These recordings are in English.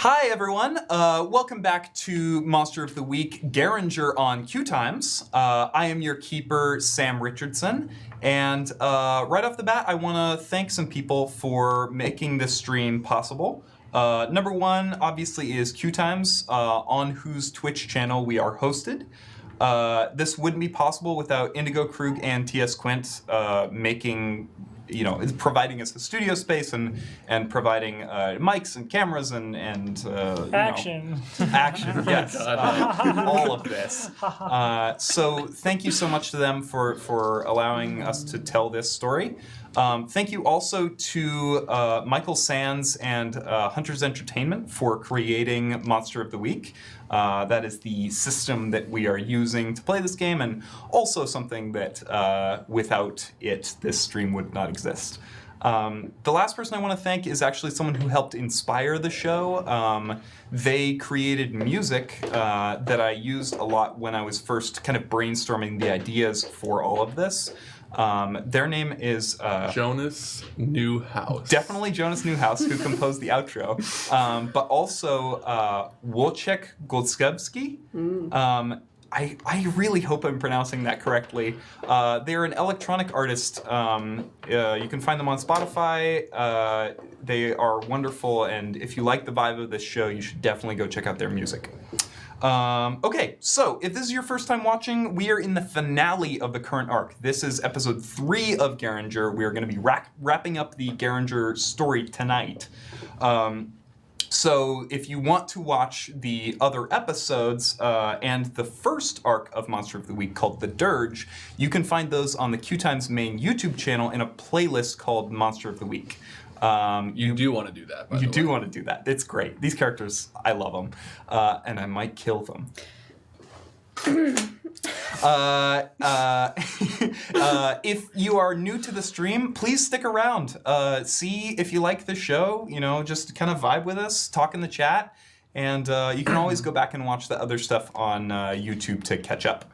Hi, everyone. Welcome back to Monster of the Week, Geringer on QueueTimes. I am your keeper, Sam Richardson. And right off the bat, I want to thank some people for making this stream possible. Number one, obviously, is QueueTimes, on whose Twitch channel we are hosted. This wouldn't be possible without Indigo Krug and TS Quint making... providing us a studio space and providing mics and cameras and action. Action, yes. All of this. So thank you so much to them for allowing us to tell this story. Thank you also to Michael Sands and Hunter's Entertainment for creating Monster of the Week. That is the system that we are using to play this game, and also something that without it, this stream would not exist. The last person I want to thank is actually someone who helped inspire the show. They created music that I used a lot when I was first kind of brainstorming the ideas for all of this. Their name is Jonas Newhouse. Definitely Jonas Newhouse, who composed the outro, but also Wojciech Golskewski. I really hope I'm pronouncing that correctly. They're an electronic artist. You can find them on Spotify. They are wonderful, and if you like the vibe of this show, you should definitely go check out their music. Okay, so if this is your first time watching, we are in the finale of the current arc. This is episode 3 of Geringer. We are going to be wrapping up the Geringer story tonight. So if you want to watch the other episodes and the first arc of Monster of the Week called The Dirge, you can find those on the QueueTimes main YouTube channel in a playlist called Monster of the Week. You do want to do that, by the way. You do want to do that. It's great. These characters, I love them. And I might kill them. If you are new to the stream, please stick around. See if you like the show, just kind of vibe with us, talk in the chat, and you can always go back and watch the other stuff on YouTube to catch up.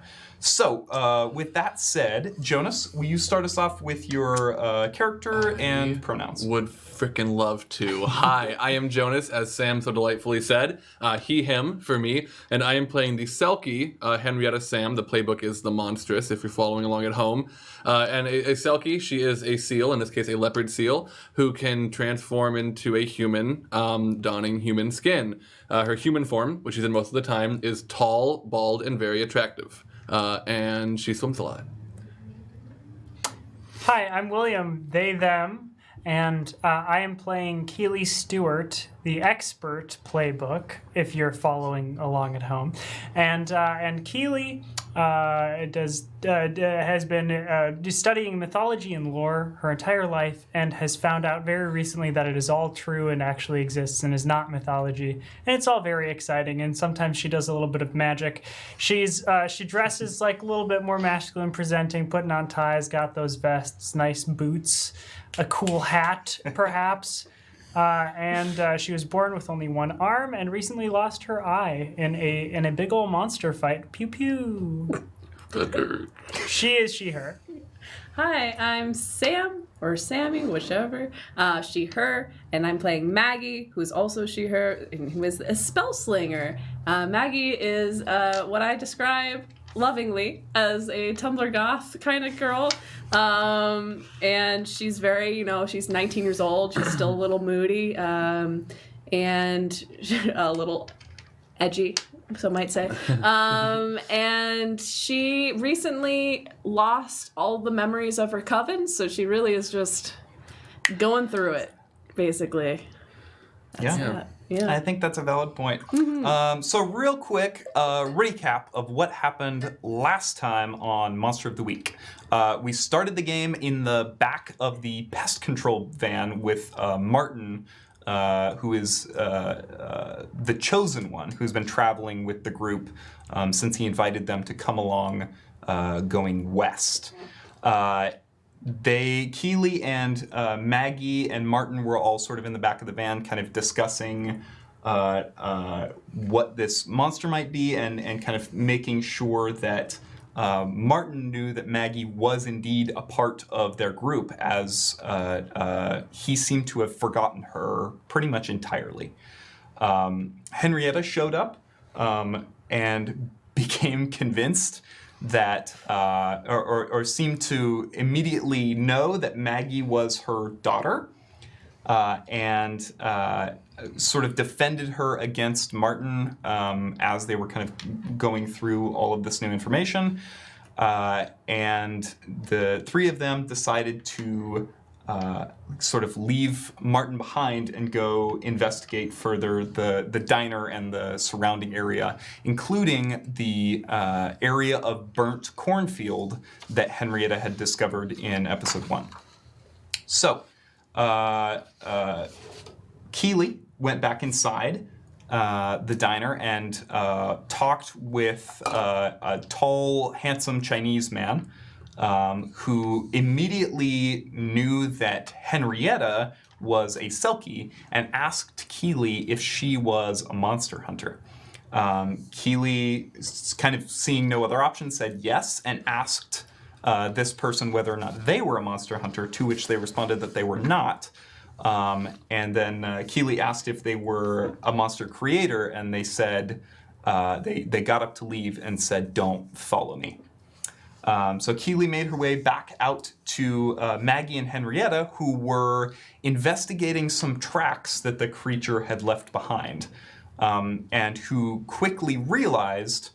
So, with that said, Jonas, will you start us off with your character and pronouns? Would frickin' love to. Hi, I am Jonas, as Sam so delightfully said. He, him, for me. And I am playing the Selkie, Henrietta Sam. The playbook is the Monstrous, if you're following along at home. And a Selkie, she is a seal, in this case a leopard seal, who can transform into a human, donning human skin. Her human form, which she's in most of the time, is tall, bald, and very attractive. And she swims a lot. Hi, I'm William, they, them, and I am playing Keely Stewart, the expert playbook, if you're following along at home. And Keely has been studying mythology and lore her entire life and has found out very recently that it is all true and actually exists and is not mythology. And it's all very exciting, and sometimes she does a little bit of magic. She dresses like a little bit more masculine presenting, putting on ties, got those vests, nice boots, a cool hat, perhaps. And she was born with only one arm and recently lost her eye in a big old monster fight. Pew pew. She is she her. Hi, I'm Sam, or Sammy, whichever. She her, and I'm playing Maggie, who's also she her, and who is a spell slinger. Maggie is what I describe lovingly as a Tumblr goth kind of girl. And she's very, she's 19 years old. She's still a little moody, and a little edgy, some might say. And she recently lost all the memories of her coven, so she really is just going through it, basically. Yeah. Yeah. I think that's a valid point. Mm-hmm. So real quick, recap of what happened last time on Monster of the Week. We started the game in the back of the pest control van with Martin, who is the chosen one, who's been traveling with the group since he invited them to come along going west. Keely and Maggie and Martin were all sort of in the back of the van kind of discussing what this monster might be and kind of making sure that Martin knew that Maggie was indeed a part of their group, as he seemed to have forgotten her pretty much entirely. Henrietta showed up and became convinced that, or seemed to immediately know that Maggie was her daughter, and sort of defended her against Martin as they were kind of going through all of this new information. And the three of them decided to sort of leave Martin behind and go investigate further the diner and the surrounding area, including the area of burnt cornfield that Henrietta had discovered in episode 1. So, Keely went back inside the diner and talked with a tall, handsome Chinese man who immediately knew that Henrietta was a Selkie and asked Keely if she was a monster hunter. Keely, kind of seeing no other option, said yes and asked this person whether or not they were a monster hunter, to which they responded that they were not. And then Keely asked if they were a monster creator, and they said, they got up to leave and said, "Don't follow me." So Keely made her way back out to Maggie and Henrietta, who were investigating some tracks that the creature had left behind, and who quickly realized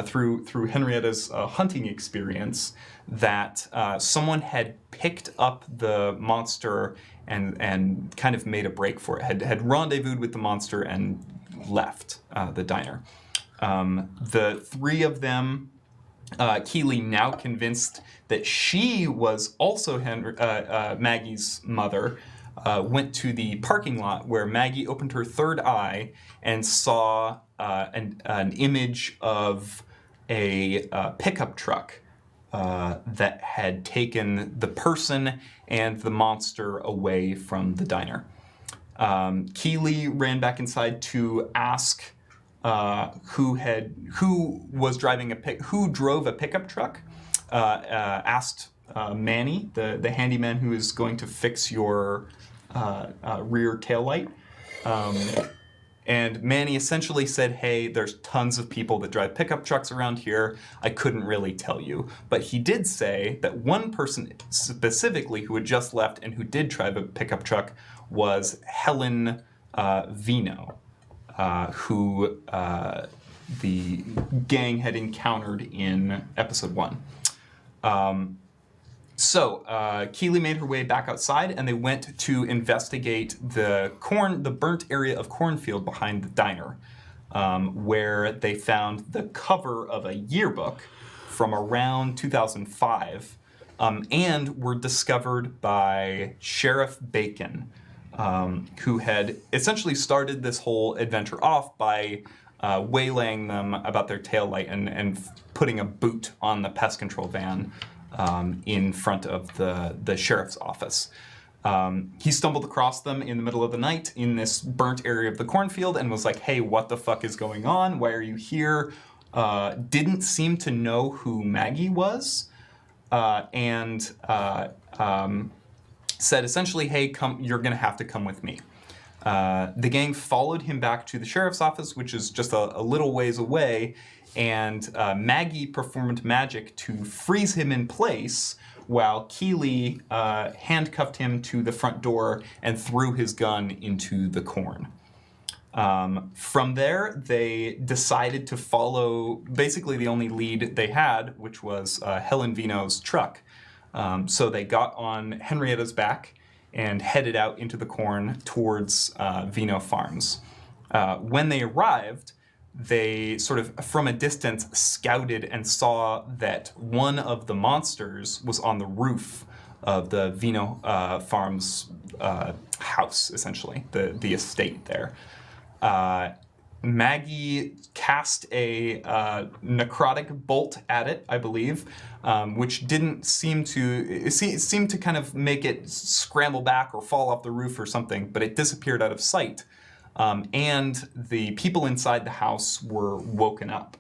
through Henrietta's hunting experience that someone had picked up the monster and kind of made a break for it, had rendezvoused with the monster and left the diner. The three of them, Keely, now convinced that she was also Maggie's mother, went to the parking lot where Maggie opened her third eye and saw an image of a pickup truck that had taken the person and the monster away from the diner. Keely ran back inside to ask who drove a pickup truck. Asked Manny, the handyman who is going to fix your rear taillight. And Manny essentially said, "Hey, there's tons of people that drive pickup trucks around here. I couldn't really tell you." But he did say that one person specifically who had just left and who did drive a pickup truck was Helen Vino, who the gang had encountered in episode 1. So Keely made her way back outside, and they went to investigate the burnt area of cornfield behind the diner, where they found the cover of a yearbook from around 2005, and were discovered by Sheriff Bacon, who had essentially started this whole adventure off by waylaying them about their taillight and putting a boot on the pest control van in front of the sheriff's office. He stumbled across them in the middle of the night in this burnt area of the cornfield and was like, "Hey, what the fuck is going on? Why are you here?" Didn't seem to know who Maggie was, and said essentially, "Hey, come, you're gonna have to come with me." The gang followed him back to the sheriff's office, which is just a little ways away, and Maggie performed magic to freeze him in place while Keely handcuffed him to the front door and threw his gun into the corn. From there, they decided to follow basically the only lead they had, which was Helen Vino's truck. So they got on Henrietta's back and headed out into the corn towards Vino Farms. When they arrived, they sort of, from a distance, scouted and saw that one of the monsters was on the roof of the Vino Farms house, essentially, the estate there. Maggie cast a necrotic bolt at it, I believe, which didn't seem to... It seemed to kind of make it scramble back or fall off the roof or something, but it disappeared out of sight. And the people inside the house were woken up.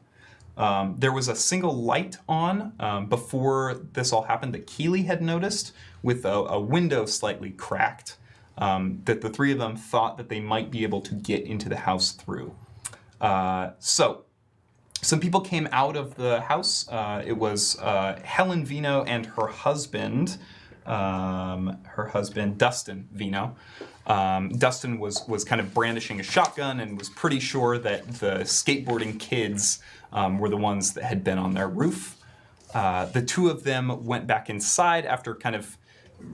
There was a single light on before this all happened that Keely had noticed, with a window slightly cracked. that the three of them thought that they might be able to get into the house through. So some people came out of the house. It was Helen Vino and her husband, Dustin Vino. Dustin was kind of brandishing a shotgun and was pretty sure that the skateboarding kids were the ones that had been on their roof. The two of them went back inside after kind of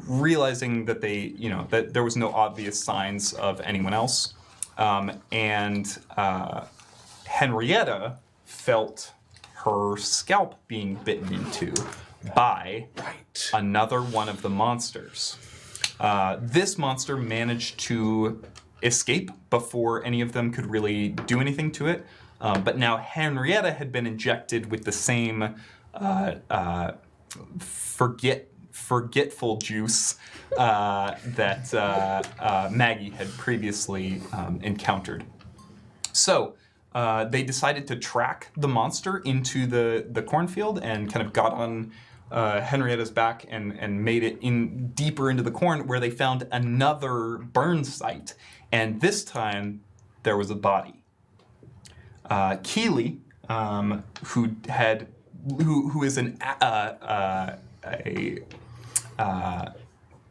realizing that that there was no obvious signs of anyone else. And Henrietta felt her scalp being bitten into by another one of the monsters. This monster managed to escape before any of them could really do anything to it. But now Henrietta had been injected with the same forgetful juice that Maggie had previously encountered. So they decided to track the monster into the cornfield and kind of got on Henrietta's back and made it in deeper into the corn, where they found another burn site, and this time there was a body. Keely, who is a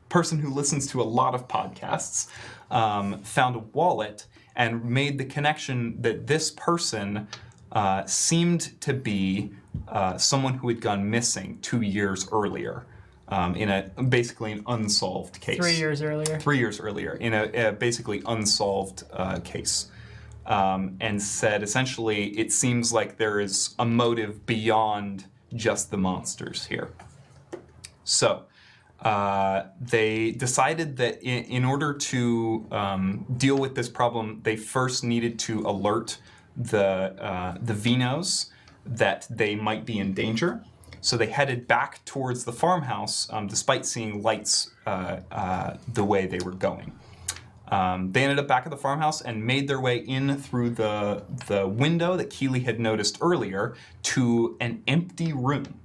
person who listens to a lot of podcasts, found a wallet and made the connection that this person seemed to be someone who had gone missing 2 years earlier, in basically an unsolved case. 3 years earlier. 3 years earlier, in a basically unsolved case. And said, essentially, it seems like there is a motive beyond just the monsters here. So they decided that in order to deal with this problem, they first needed to alert the Vinos that they might be in danger. So they headed back towards the farmhouse, despite seeing lights the way they were going. They ended up back at the farmhouse and made their way in through the window that Keely had noticed earlier to an empty room.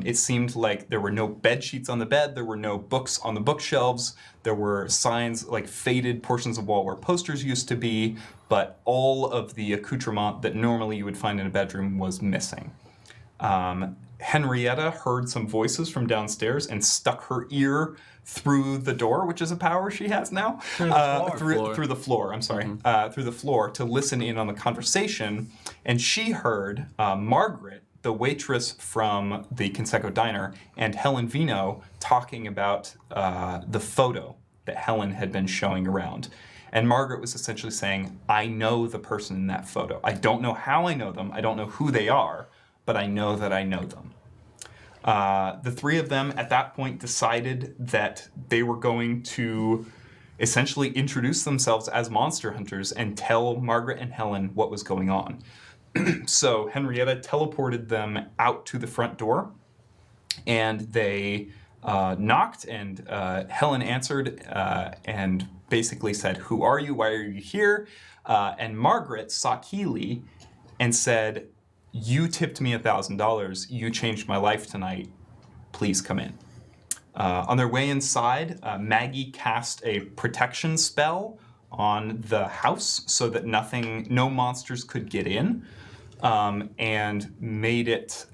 It seemed like there were no bed sheets on the bed, there were no books on the bookshelves, there were signs, like faded portions of wall where posters used to be, but all of the accoutrement that normally you would find in a bedroom was missing. Henrietta heard some voices from downstairs and stuck her ear through the door, which is a power she has now, through the floor. I'm sorry, through the floor to listen in on the conversation, and she heard Margaret, the waitress from the Conseco Diner, and Helen Vino talking about the photo that Helen had been showing around. And Margaret was essentially saying, I know the person in that photo. I don't know how I know them. I don't know who they are, but I know that I know them. The three of them at that point decided that they were going to essentially introduce themselves as monster hunters and tell Margaret and Helen what was going on. So Henrietta teleported them out to the front door, and they knocked, and Helen answered and basically said, who are you? Why are you here? And Margaret saw Keely and said, you tipped me $1,000. You changed my life tonight. Please come in. On their way inside, Maggie cast a protection spell on the house so that no monsters could get in, and made it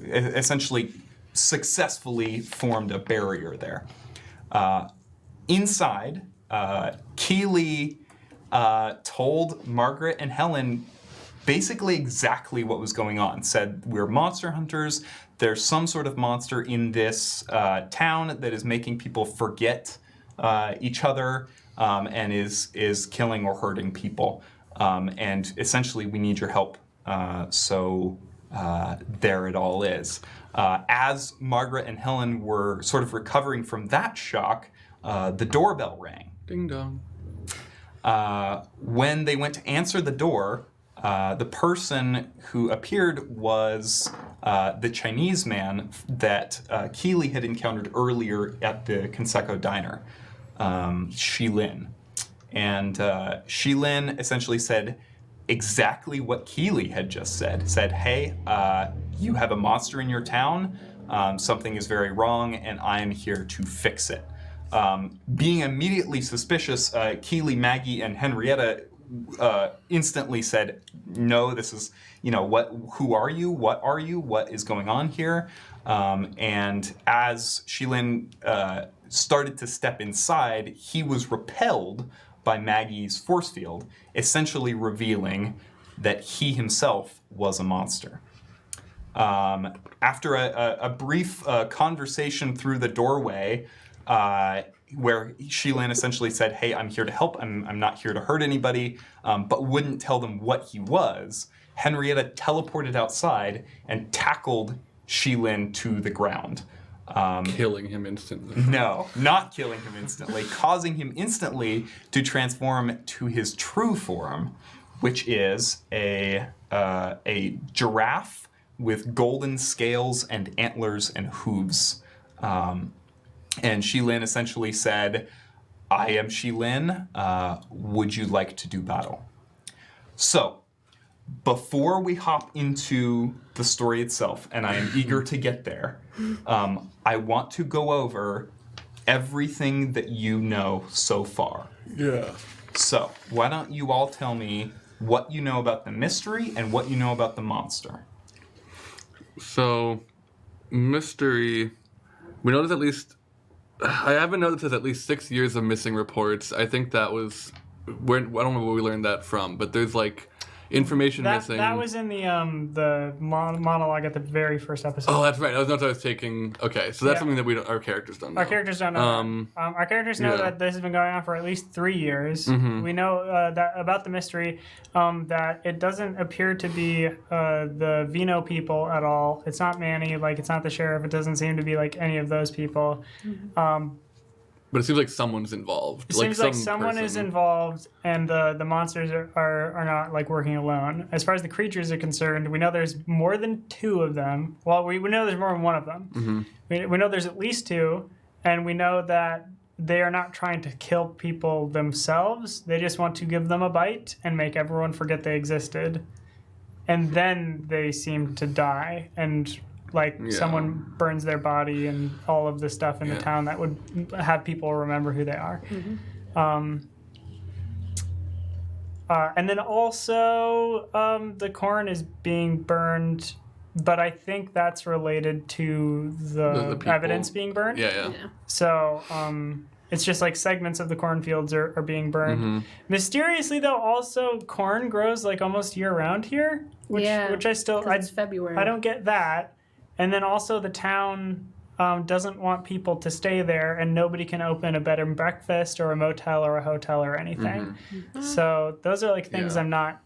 essentially successfully formed a barrier there. Inside, Keely told Margaret and Helen basically exactly what was going on. Said, we're monster hunters. There's some sort of monster in this town that is making people forget each other and is killing or hurting people. And essentially, we need your help. So there it all is. As Margaret and Helen were sort of recovering from that shock, the doorbell rang. Ding dong. When they went to answer the door, the person who appeared was the Chinese man that Keely had encountered earlier at the Conseco Diner, Shi Lin. And Shi Lin essentially said exactly what Keely had just said. Said, hey, you have a monster in your town, something is very wrong, and I am here to fix it. Being immediately suspicious, Keely, Maggie, and Henrietta instantly said, "No, this is, what? Who are you? What are you? What is going on here?" And as Shilin started to step inside, he was repelled by Maggie's force field, essentially revealing that he himself was a monster. After a brief conversation through the doorway, where Shilin essentially said, "Hey, I'm here to help. I'm not here to hurt anybody," but wouldn't tell them what he was, Henrietta teleported outside and tackled Shilin to the ground. Killing him instantly. No, not killing him instantly, causing him instantly to transform to his true form, which is a giraffe with golden scales and antlers and hooves. And Shilin essentially said, "I am Shilin. Would you like to do battle?" So, before we hop into the story itself, and I am eager to get there, I want to go over everything that you know so far. Yeah. So, why don't you all tell me what you know about the mystery and what you know about the monster? So, mystery. We know there's at least. I haven't noticed there's at least 6 years of missing reports. I think that was. I don't know where we learned that from, but there's information missing. That was in the monologue at the very first episode. Oh, that's right. That was notes I was taking. Okay, so that's something that our characters don't know. Our characters don't know. Our characters know that this has been going on for at least 3 years. Mm-hmm. We know that about the mystery, that it doesn't appear to be the Vino people at all. It's not Manny. It's not the sheriff. It doesn't seem to be any of those people. Mm-hmm. But it seems like someone's involved. It seems like someone is involved, and the monsters are not working alone. As far as the creatures are concerned, we know there's more than 2 of them. Well, we know there's more than 1 of them. Mm-hmm. We know there's at least 2, and we know that they are not trying to kill people themselves. They just want to give them a bite and make everyone forget they existed. And then they seem to die, and someone burns their body and all of the stuff in the town that would have people remember who they are. Mm-hmm. And then also the corn is being burned, but I think that's related to the evidence being burned. Yeah. So it's just segments of the cornfields are being burned. Mm-hmm. Mysteriously, though, also corn grows almost year round here, which I still it's February. I don't get that. And then also the town doesn't want people to stay there, and nobody can open a bed and breakfast or a motel or a hotel or anything. Mm-hmm. So those are things I'm not.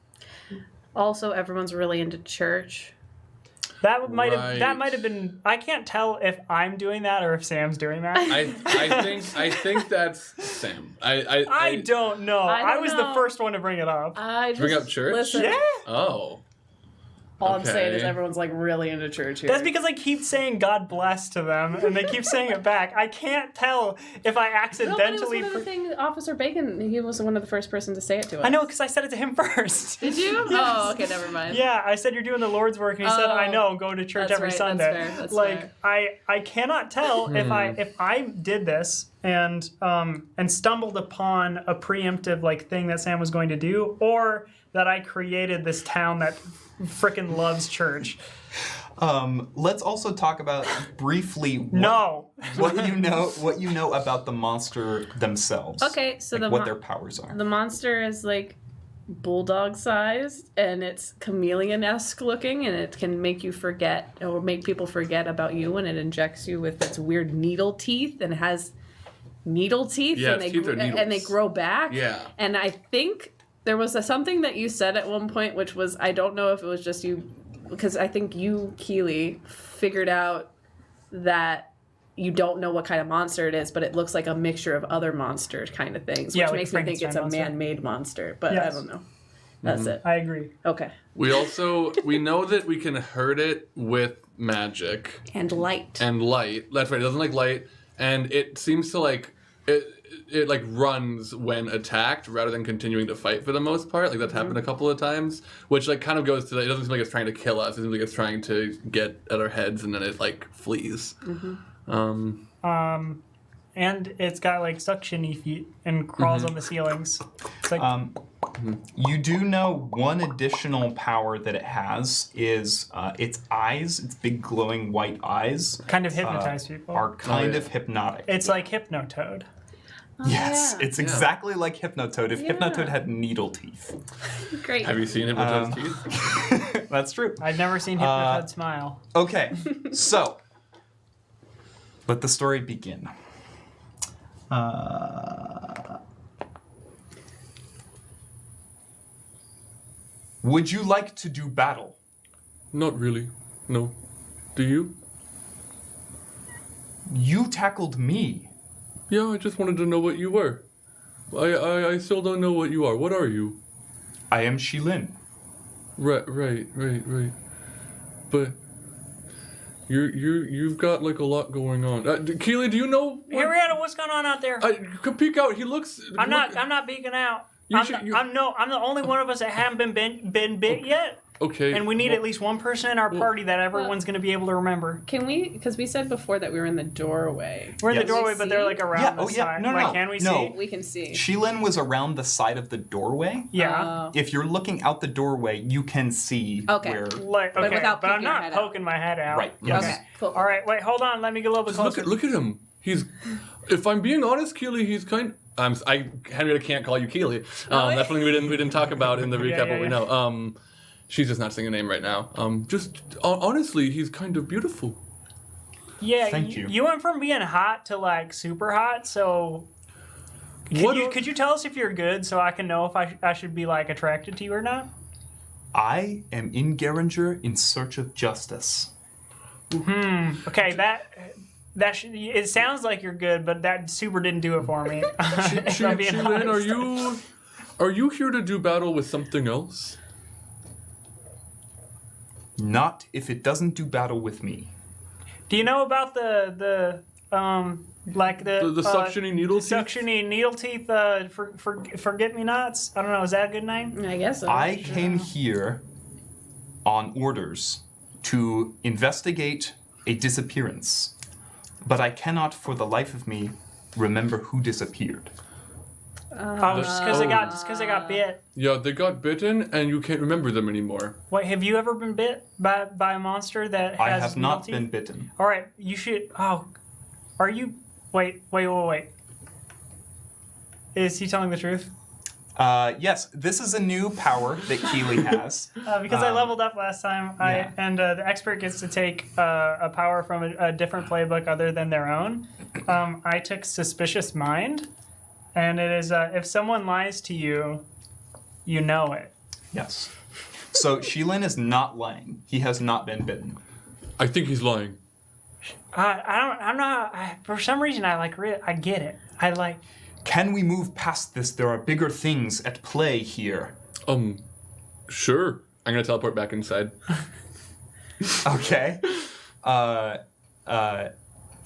Also, everyone's really into church. That might have been. I can't tell if I'm doing that or if Sam's doing that. I think that's Sam. I don't know. I was the first one to bring it up. I just bring up church. Listen, Yeah. Oh. all I'm saying is everyone's really into church here. That's because I keep saying God bless to them, and they keep saying it back. I can't tell if I accidentally. No, but it was one of the thing. Officer Bacon, he was one of the first person to say it to us. I know, because I said it to him first. Did you? Yes. Oh, okay, never mind. Yeah, I said you're doing the Lord's work, and he said, "I know, go to church that's every right, Sunday." that's fair. I cannot tell if I did this and stumbled upon a preemptive thing that Sam was going to do, or that I created this town that frickin' loves church. Let's also talk about briefly what you know about the monster themselves. Okay, so what their powers are. The monster is bulldog sized, and it's chameleon-esque looking, and it can make you forget or make people forget about you when it injects you with its weird needle teeth, and it has needle teeth, Yeah, and they grow back. Yeah. And I think there was something that you said at one point, which was, I don't know if it was just you, because I think you, Keely, figured out that you don't know what kind of monster it is, but it looks like a mixture of other monsters kind of things, which makes me think it's a man-made monster, but I don't know. That's it. I agree. Okay. We know that we can hurt it with magic. And light. And light. That's right. It doesn't like light. And it seems to it runs when attacked rather than continuing to fight for the most part. That's happened a couple of times, which kind of goes to it doesn't seem like it's trying to kill us. It seems like it's trying to get at our heads, and then it flees. and it's got like suction-y feet and crawls on the ceilings. It's like You do know one additional power that it has is its eyes, its big glowing white eyes, kind of hypnotize people. are kind of hypnotic. It's like Hypnotoad. Yes, yeah. it's exactly like Hypnotoad if Hypnotoad had needle teeth. Great. Have you seen Hypnotoad's teeth? That's true. I've never seen Hypnotoad smile. Okay, so let the story begin. Would you like to do battle? Not really. No. Do you? You tackled me. Yeah, I just wanted to know what you were. I still don't know what you are. What are you? I am Shilin. Right. But you've got like a lot going on. Keely, do you know? Henrietta, what's going on out there? Could peek out. He looks. I'm not beaking out. I'm the only one of us that haven't been bit yet. Okay. And we need at least one person in our party that everyone's going to be able to remember. Can we? Because we said before that we were in the doorway. We're in the Yes. doorway, but they're like around the side. No. Can we No. see? We can see. Shilin was around the side of the doorway. Yeah. If you're looking out the doorway, you can see Okay. where. But without I'm peeking your not head out. poking my head out. Right, yes. Okay. Cool. All right, wait, hold on. Let me get a little bit Just closer. look at him. He's. If I'm being honest, Keely, he's kind. Henrietta can't call you Keely. That's something we didn't talk about in the recap. What we know. She's just not saying a name right now. Just honestly, he's kind of beautiful. Yeah, Thank you. You went from being hot to like super hot, so could you tell us if you're good so I can know if I should be like attracted to you or not? I am in Geringer in search of justice. Okay, it sounds like you're good, but that super didn't do it for me. If I'm being Shilin, honest. are you here to do battle with something else? Not if it doesn't do battle with me. Do you know about the suctiony needle teeth? Suctiony needle teeth. Forget me nots. I don't know. Is that a good name? I guess so. I came here on orders to investigate a disappearance, but I cannot for the life of me remember who disappeared. Just because I got bit. Yeah, they got bitten, and you can't remember them anymore. Wait, have you ever been bit by a monster that has I have not needle been teeth? bitten. All right, you should. Oh, are you? Wait. Is he telling the truth? Yes, this is a new power that Keely has. Because I leveled up last time, and the expert gets to take a power from a different playbook other than their own. I took Suspicious Mind, and it is if someone lies to you, you know it. Yes. So Shilin is not lying. He has not been bitten. I think he's lying. I'm not. For some reason, I get it. Can we move past this? There are bigger things at play here. Sure. I'm gonna teleport back inside. Okay.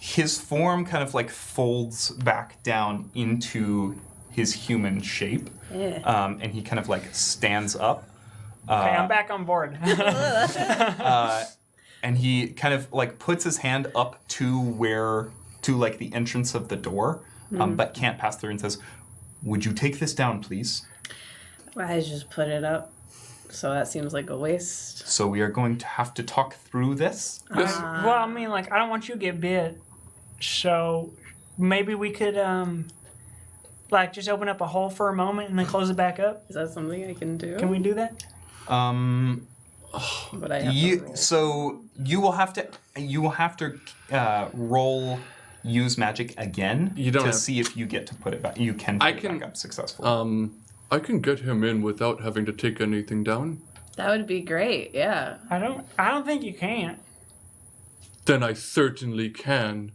His form kind of like folds back down into his human shape. And he kind of like stands up. Okay, I'm back on board. And he kind of like puts his hand up to like the entrance of the door, but can't pass through and says, "Would you take this down, please?" I just put it up. So that seems like a waste. So we are going to have to talk through this. Yes. Well, I mean, I don't want you to get bit. So maybe we could, just open up a hole for a moment and then close it back up. Is that something I can do? Can we do that? But I have to roll. So you will have to roll use magic again You don't to have- see if you get to put it back. You can put it back up successfully. I can get him in without having to take anything down. That would be great. Yeah. I don't think you can. Then I certainly can.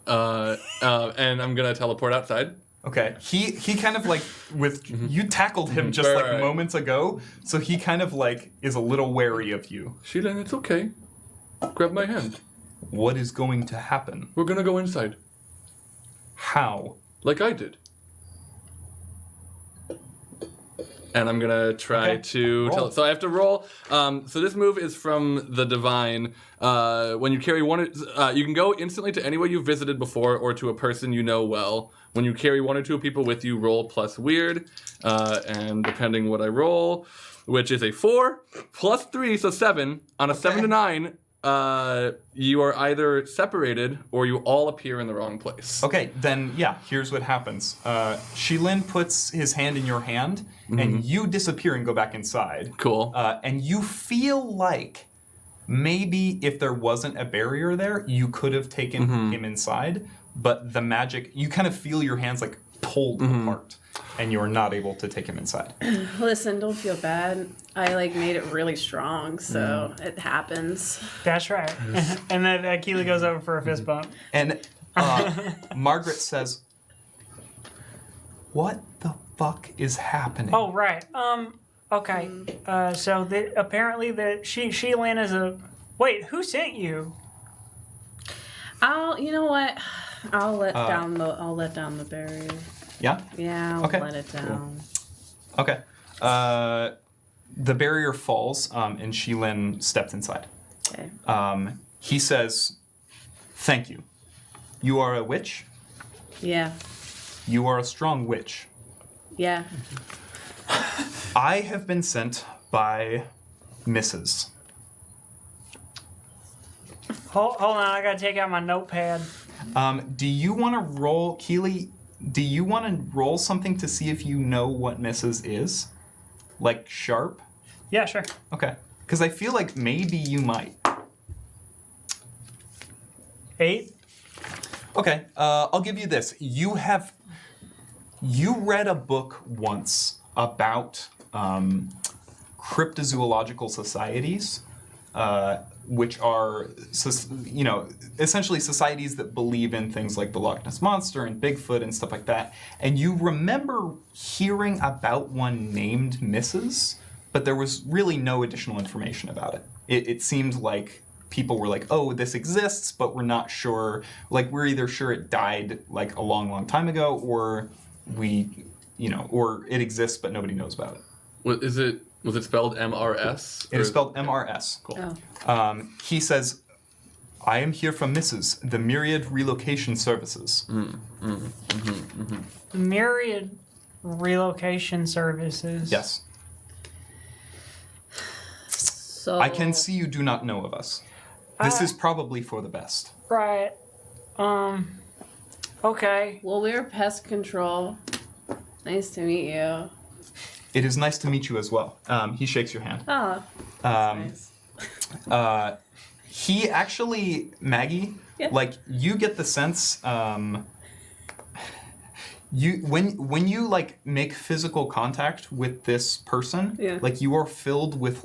And I'm gonna teleport outside. Okay. He kind of like you tackled him just like Right. moments ago, so he kind of like is a little wary of you. Shilin, it's okay. Grab my hand. What is going to happen? We're gonna go inside. How? Like I did. And I'm gonna try to tell it. So I have to roll. So this move is from the divine. When you carry one, you can go instantly to anyone you've visited before or to a person you know well. When you carry one or two people with you, roll plus weird. And depending what I roll, which is a 4 plus 3, so 7. On a 7 to 9, you are either separated or you all appear in the wrong place. Okay, then here's what happens. Shilin puts his hand in your hand, and you disappear and go back inside. Cool. And you feel like maybe if there wasn't a barrier there, you could have taken him inside, but the magic, you kind of feel your hands like pulled apart, and you're not able to take him inside. Listen, don't feel bad. I made it really strong, so it happens. That's right. And then Keely goes over for a fist bump. And Margaret says, "What the fuck is happening?" Oh, right. Okay. So apparently Sheilin is a... Wait, who sent you? You know what? I'll let down the barrier. Yeah? Yeah, I'll let it down. Cool. Okay. The barrier falls, and Shilin steps inside. Okay. He says, "Thank you. You are a witch? Yeah. You are a strong witch. Yeah. I have been sent by Mrs. Hold on, I gotta take out my notepad. Do you want to roll, Keely, do you want to roll something to see if you know what Mrs. is? Like sharp? Yeah, sure. Okay. Because I feel like maybe you might. 8. Okay, I'll give you this. You read a book once about cryptozoological societies, which are, essentially societies that believe in things like the Loch Ness Monster and Bigfoot and stuff like that. And you remember hearing about one named Mrs., but there was really no additional information about it. It seemed like people were like, oh, this exists, but we're not sure. Like, we're either sure it died like a long, long time ago, or or it exists, but nobody knows about it. Was it spelled MRS? It is spelled MRS. Cool. Oh. He says, I am here from Mrs., the Myriad Relocation Services. Myriad Relocation Services. Yes. So I can see you do not know of us. This is probably for the best. Right. Okay. Well, we're pest control. Nice to meet you. It is nice to meet you as well. He shakes your hand. Oh, that's nice. He actually, Maggie, Yeah. You get the sense, when you make physical contact with this person, you are filled with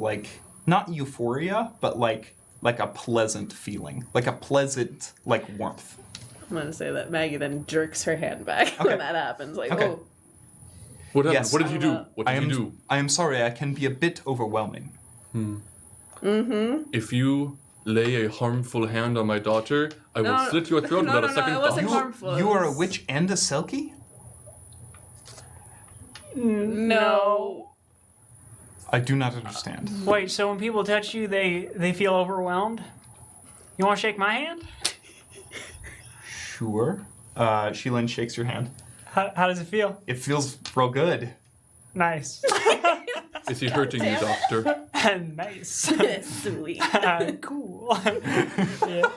not euphoria, but like a pleasant feeling, like a pleasant warmth. I'm gonna say that Maggie then jerks her hand back when that happens. Okay. Oh, What happened? Yes. What did you do? What did you do? I am sorry, I can be a bit overwhelming. If you lay a harmful hand on my daughter, I will slit your throat without a second it wasn't thought. harmful. You are a witch and a selkie? No. I do not understand. Wait, so when people touch you, they feel overwhelmed? You want to shake my hand? Sure. Shilin shakes your hand. How does it feel? It feels real good. Nice. Is he hurting you, doctor? Nice. Sweet. Cool. Yeah.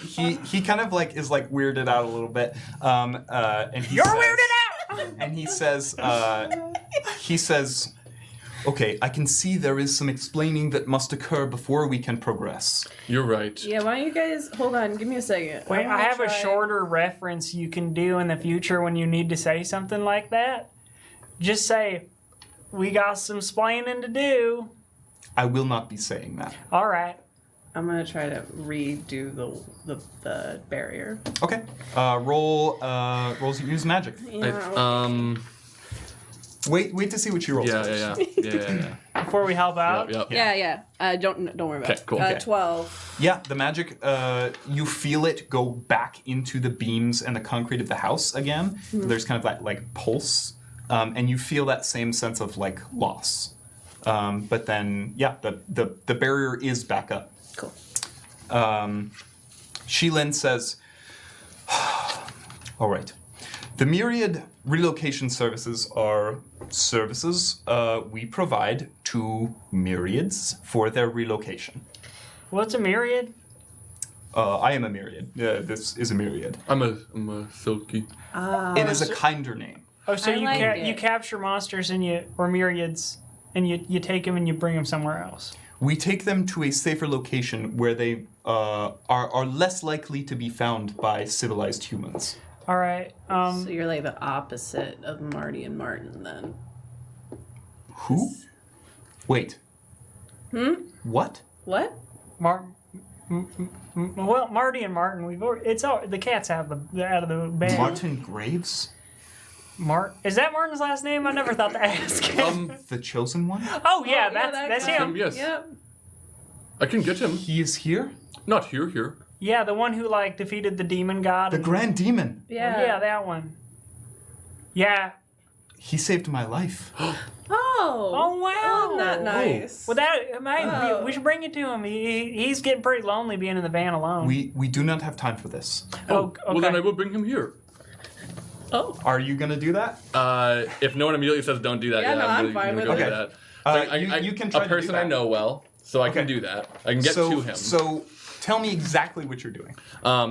He kind of is weirded out a little bit. And he You're says, weirded out! And he says, okay, I can see there is some explaining that must occur before we can progress. You're right. Yeah, why don't you guys hold on? Give me a second. Wait, wanna I have a try- shorter reference you can do in the future when you need to say something like that. Just say, we got some splaining to do. I will not be saying that. All right. I'm gonna try to redo the barrier. Okay. Rolls use magic. Wait to see what she rolls. Yeah. Before we help out. Yep. Yeah. Don't worry about it. Okay, cool. Okay. 12. Yeah, the magic, you feel it go back into the beams and the concrete of the house again. There's kind of that pulse. and you feel that same sense of like loss. But then, yeah, the barrier is back up. Cool. Sheilin says, all right. The myriad relocation services are services we provide to myriads for their relocation. What's a myriad? I am a myriad. This is a myriad. I'm a silky. It is a kinder name. Oh, so I you like it. you capture monsters or myriads, and you take them and you bring them somewhere else. We take them to a safer location where they are less likely to be found by civilized humans. All right. So you're like the opposite of Marty and Martin then. Who? Wait. What? What? Well, Marty and Martin, the cats have they're out of the bag. Martin Graves? Is that Martin's last name? I never thought to ask. The chosen one? Oh yeah, that that's guy. him. Yes. Yep. I can get him. He is here? Not here. Yeah, the one who like defeated the demon god. The Grand Demon. Yeah. Yeah, that one. Yeah. He saved my life. Oh. Oh wow. Oh, not nice. Well, we should bring it to him. He's getting pretty lonely being in the van alone. We do not have time for this. Oh, okay. Well, then I will bring him here. Oh. Are you going to do that? If no one immediately says don't do that, Yeah, no, I'm really fine gonna with go it. do that. You can try a to do person that. I know well, so I can Okay. do that. I can get to him. So tell me exactly what you're doing.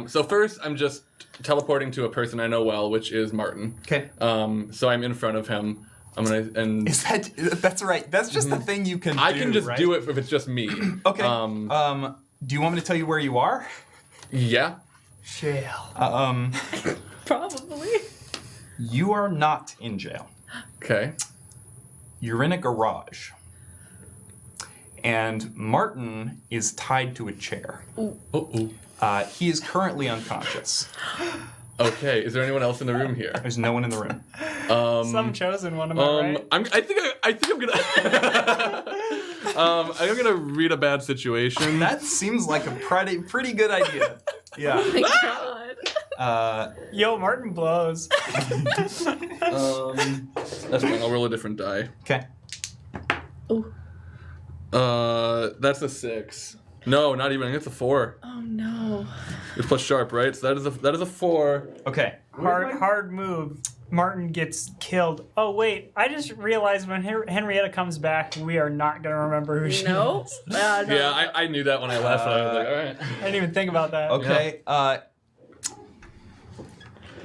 So first, I'm just teleporting to a person I know well, which is Martin. Okay. So I'm in front of him. I'm gonna and That's right. That's just the thing you can do. I can just right? do it if it's just me. Okay. Do you want me to tell you where you are? Yeah. Jail. Probably. You are not in jail. Okay. You're in a garage. And Martin is tied to a chair. Uh-oh. He is currently unconscious. Okay. Is there anyone else in the room here? There's no one in the room. Some chosen one, am I right? I think I'm gonna. I'm gonna read a bad situation. That seems like a pretty good idea. Yeah. Oh my God. Yo, Martin blows. That's fine. I'll roll a different die. Okay. Ooh. That's a 6. No, not even. I think it's a 4. Oh no. It's plus sharp, right? So that is a 4. Okay. Hard move. Martin gets killed. Oh wait, I just realized when Henrietta comes back, we are not gonna remember who she No. is. No. Yeah, I knew that when I left. But I was like, all right. I didn't even think about that. Okay.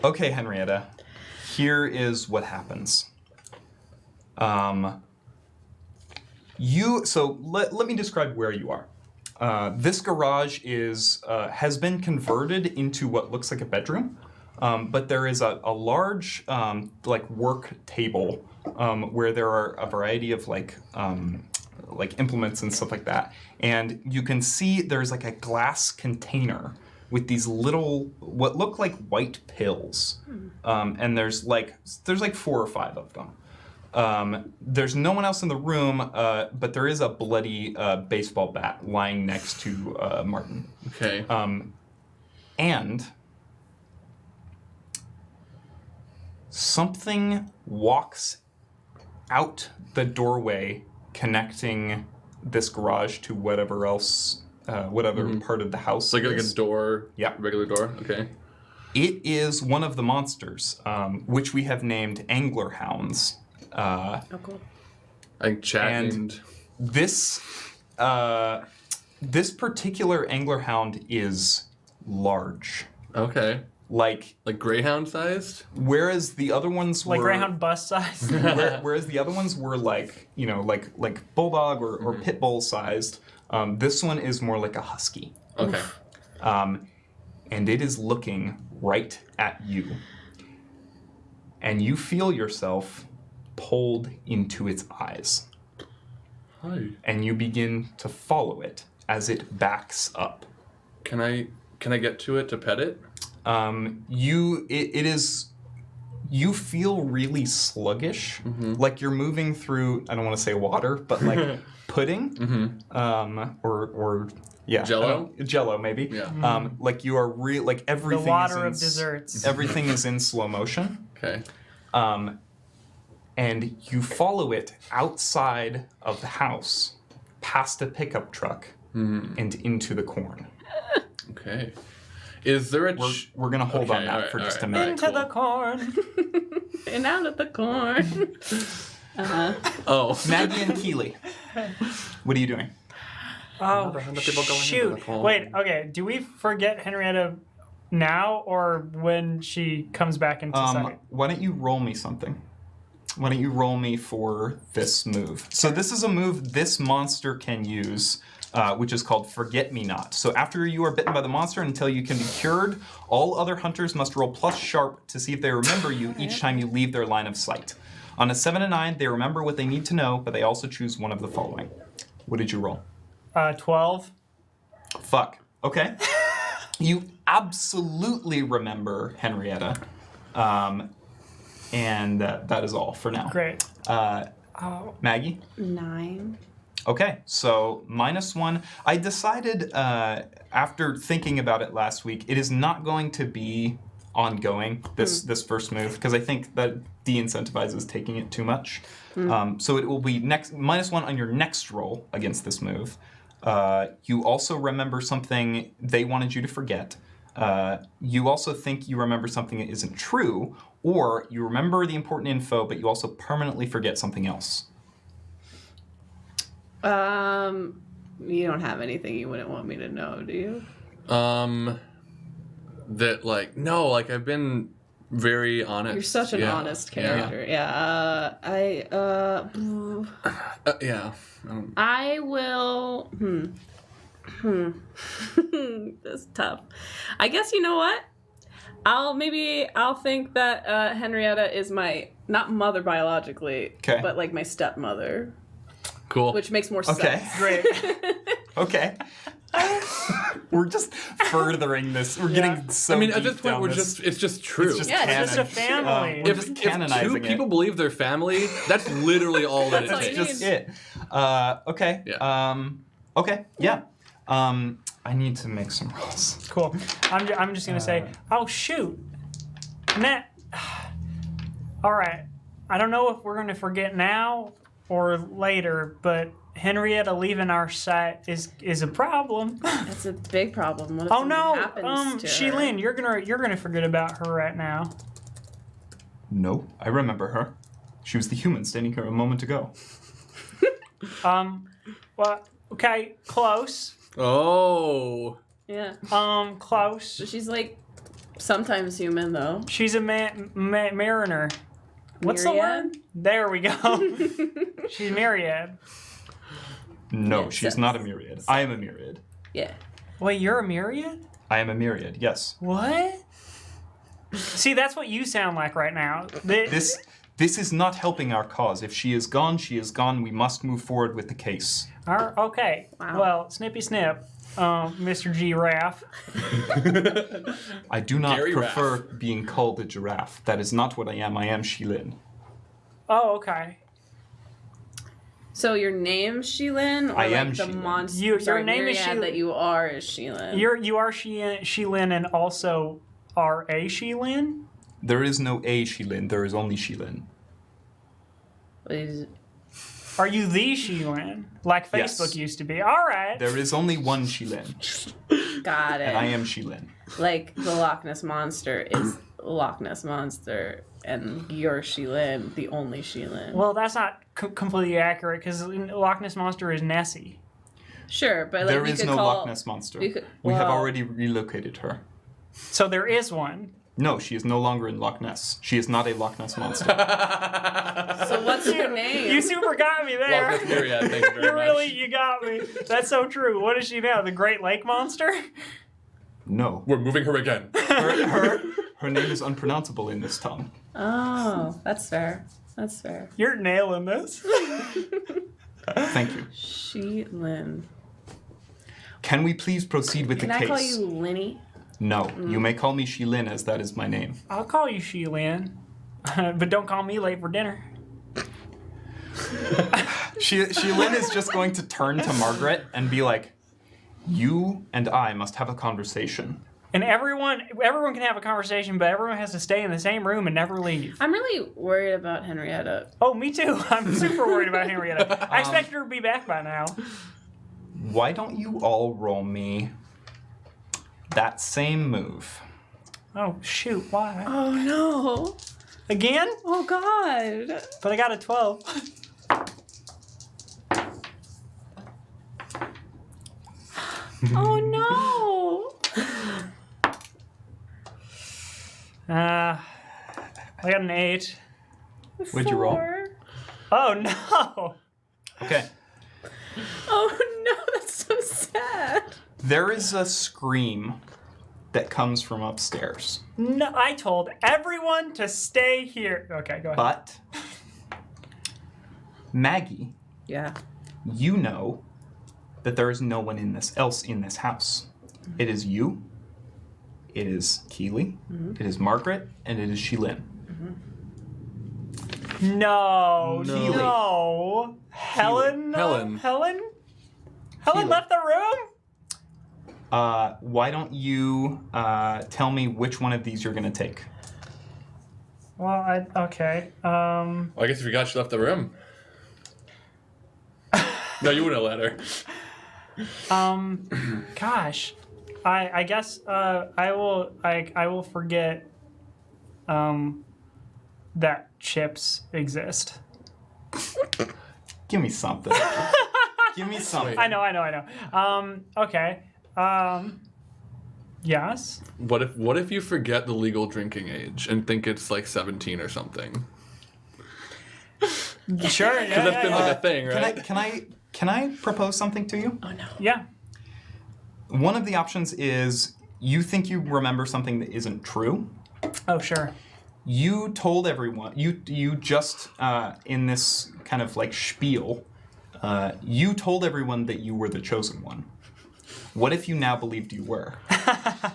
Okay, Henrietta. Here is what happens. Let me describe where you are. This garage has been converted into what looks like a bedroom, but there is a large work table where there are a variety of implements and stuff like that, and you can see there's like a glass container with these little what look like white pills, and there's 4 or 5 of them. There's no one else in the room, but there is a bloody baseball bat lying next to Martin. Okay. And something walks out the doorway connecting this garage to whatever else, whatever part of the house. It's like a door. Yeah. Regular door. Okay. It is one of the monsters, which we have named angler hounds. Oh, cool. I think chat And- named. This particular angler hound is large. Okay. Like Like greyhound sized. whereas the other ones Like were Greyhound bus size. whereas the other ones were like bulldog or pit bull sized. This one is more like a husky. Okay. And it is looking right at you. And you feel yourself pulled into its eyes. Hi. And you begin to follow it as it backs up. Can I get to it to pet it? You feel really sluggish, like you're moving through, I don't want to say water, but like pudding, or yeah, Jell-O? Jell-O maybe. Yeah. Like you are like The everything water is in of desserts. everything is in slow motion. Okay. and you follow it outside of the house, past a pickup truck, and into the corn. Okay. Is there a... We're going to hold on that for just a minute. Into the corn. And out of the corn. Oh. Maggie and Keely, what are you doing? Oh, People going into shoot. the corn. Wait, okay. Do we forget Henrietta now or when she comes back into sight? Why don't you roll me something? Why don't you roll me for this move? So this is a move this monster can use, which is called Forget Me Not. So after you are bitten by the monster until you can be cured, all other hunters must roll plus sharp to see if they remember you each time you leave their line of sight. On a 7 and 9, they remember what they need to know, but they also choose one of the following. What did you roll? 12. Fuck. Okay. You absolutely remember Henrietta. And that is all for now. Great. Maggie? 9. Okay, so -1. I decided after thinking about it last week, it is not going to be ongoing, this first move, because I think that de-incentivizes taking it too much. So it will be -1 on your next roll against this move. You also remember something they wanted you to forget. You also think you remember something that isn't true, or you remember the important info, but you also permanently forget something else. You don't have anything you wouldn't want me to know, do you? That, like, no, like, I've been very honest. You're such an honest character. Yeah. Yeah. I will. That's tough. I guess you know what? I'll think that Henrietta is my not mother biologically, but like my stepmother. Cool. Which makes more sense. Okay. Great. Okay. We're just furthering this. We're getting so I mean, at deep this point, down it's just true. It's just Yeah, canon. it's just a family. We're if just two canonizing people it. believe their family, that's literally all that it That's all takes. you Just need. it. Okay. Yeah. Okay. Yeah. I need to make some rolls. Cool. I'm just going to say, oh, shoot. All right. I don't know if we're going to forget now or later, but Henrietta leaving our sight is a problem. That's a big problem. What if Oh something no, happens to her? Sheilin, you're gonna forget about her right now. No, I remember her. She was the human standing here a moment ago. Well, okay, close. Oh. Yeah. Close. So she's like sometimes human though. She's a mariner. What's the Myriad? word? There we go. She's myriad. No, Yeah, she's so- not a myriad. I am a myriad. Yeah. Wait, you're a myriad? I am a myriad, yes. What? See, that's what you sound like right now. This is not helping our cause. If she is gone, she is gone. We must move forward with the case. Okay. Wow. Well, snippy snip, Mr. Giraffe. I do not Gary prefer being called a giraffe. That is not what I am. I am Sheilin. Oh, okay. So your name's Sheilin, or I like am the Sheilin. monster? Your name is Myriad Sheilin. that you are is Sheilin. You are Sheilin and also are a Sheilin? There is no a Sheilin. There is only Sheilin. Are you the Sheilin? Like Yes. Facebook used to be. All right. There is only one Sheilin, Got it. and I am Sheilin. Like the Loch Ness Monster is Loch Ness Monster, and you're Sheilin, the only Sheilin. Well, that's not completely accurate because Loch Ness Monster is Nessie. Sure, but like There we is could no call, Loch Ness Monster. we could- We have well- already relocated her. So there is one. No, she is no longer in Loch Ness. She is not a Loch Ness Monster. So what's your name? You super got me there. Loch Ness Myriad, thank you very You much. really, you got me. That's so true. What is she now? The Great Lake Monster? No. We're moving her again. Her name is unpronounceable in this tongue. Oh, that's fair. That's fair. You're nailing this. Thank you. Sheilin. Can we please proceed with Can the I case? call you Linny? No, you may call me Sheilin, as that is my name. I'll call you Sheilin. But don't call me late for dinner. Sheilin is just going to turn to Margaret and be like, "You and I must have a conversation. And everyone can have a conversation, but everyone has to stay in the same room and never leave. I'm really worried about Henrietta. Oh, me too. I'm super worried about Henrietta. I expect her to be back by now. Why don't you all roll me that same move? Oh, shoot. Why? Oh no. Again? Oh god. But I got a 12. Oh no. I got an 8. What'd you roll? 4. Oh, no. Okay. Oh no, that's so sad. There is a scream that comes from upstairs. No, I told everyone to stay here. Okay, go ahead. But Maggie, Yeah. you know that there is no one else in this house. It is you, it is Keely, it is Margaret, and it is Sheilin. No. Keely. No. Helen? Helen. Helen Keely. left the room? Why don't you tell me which one of these you're going to take? Well, okay. Well, I guess if you got, she left the room. No, you wouldn't have let her. Gosh. I guess I will forget that chips exist. Give me something. Give me something. I know. Okay. Yes. What if you forget the legal drinking age and think it's like 17 or something? Sure. Yeah. Because that's been like a thing, right? Can I propose something to you? Oh no. Yeah. One of the options is you think you remember something that isn't true. Oh, sure. You told everyone, you just, in this kind of like spiel, you told everyone that you were the chosen one. What if you now believed you were?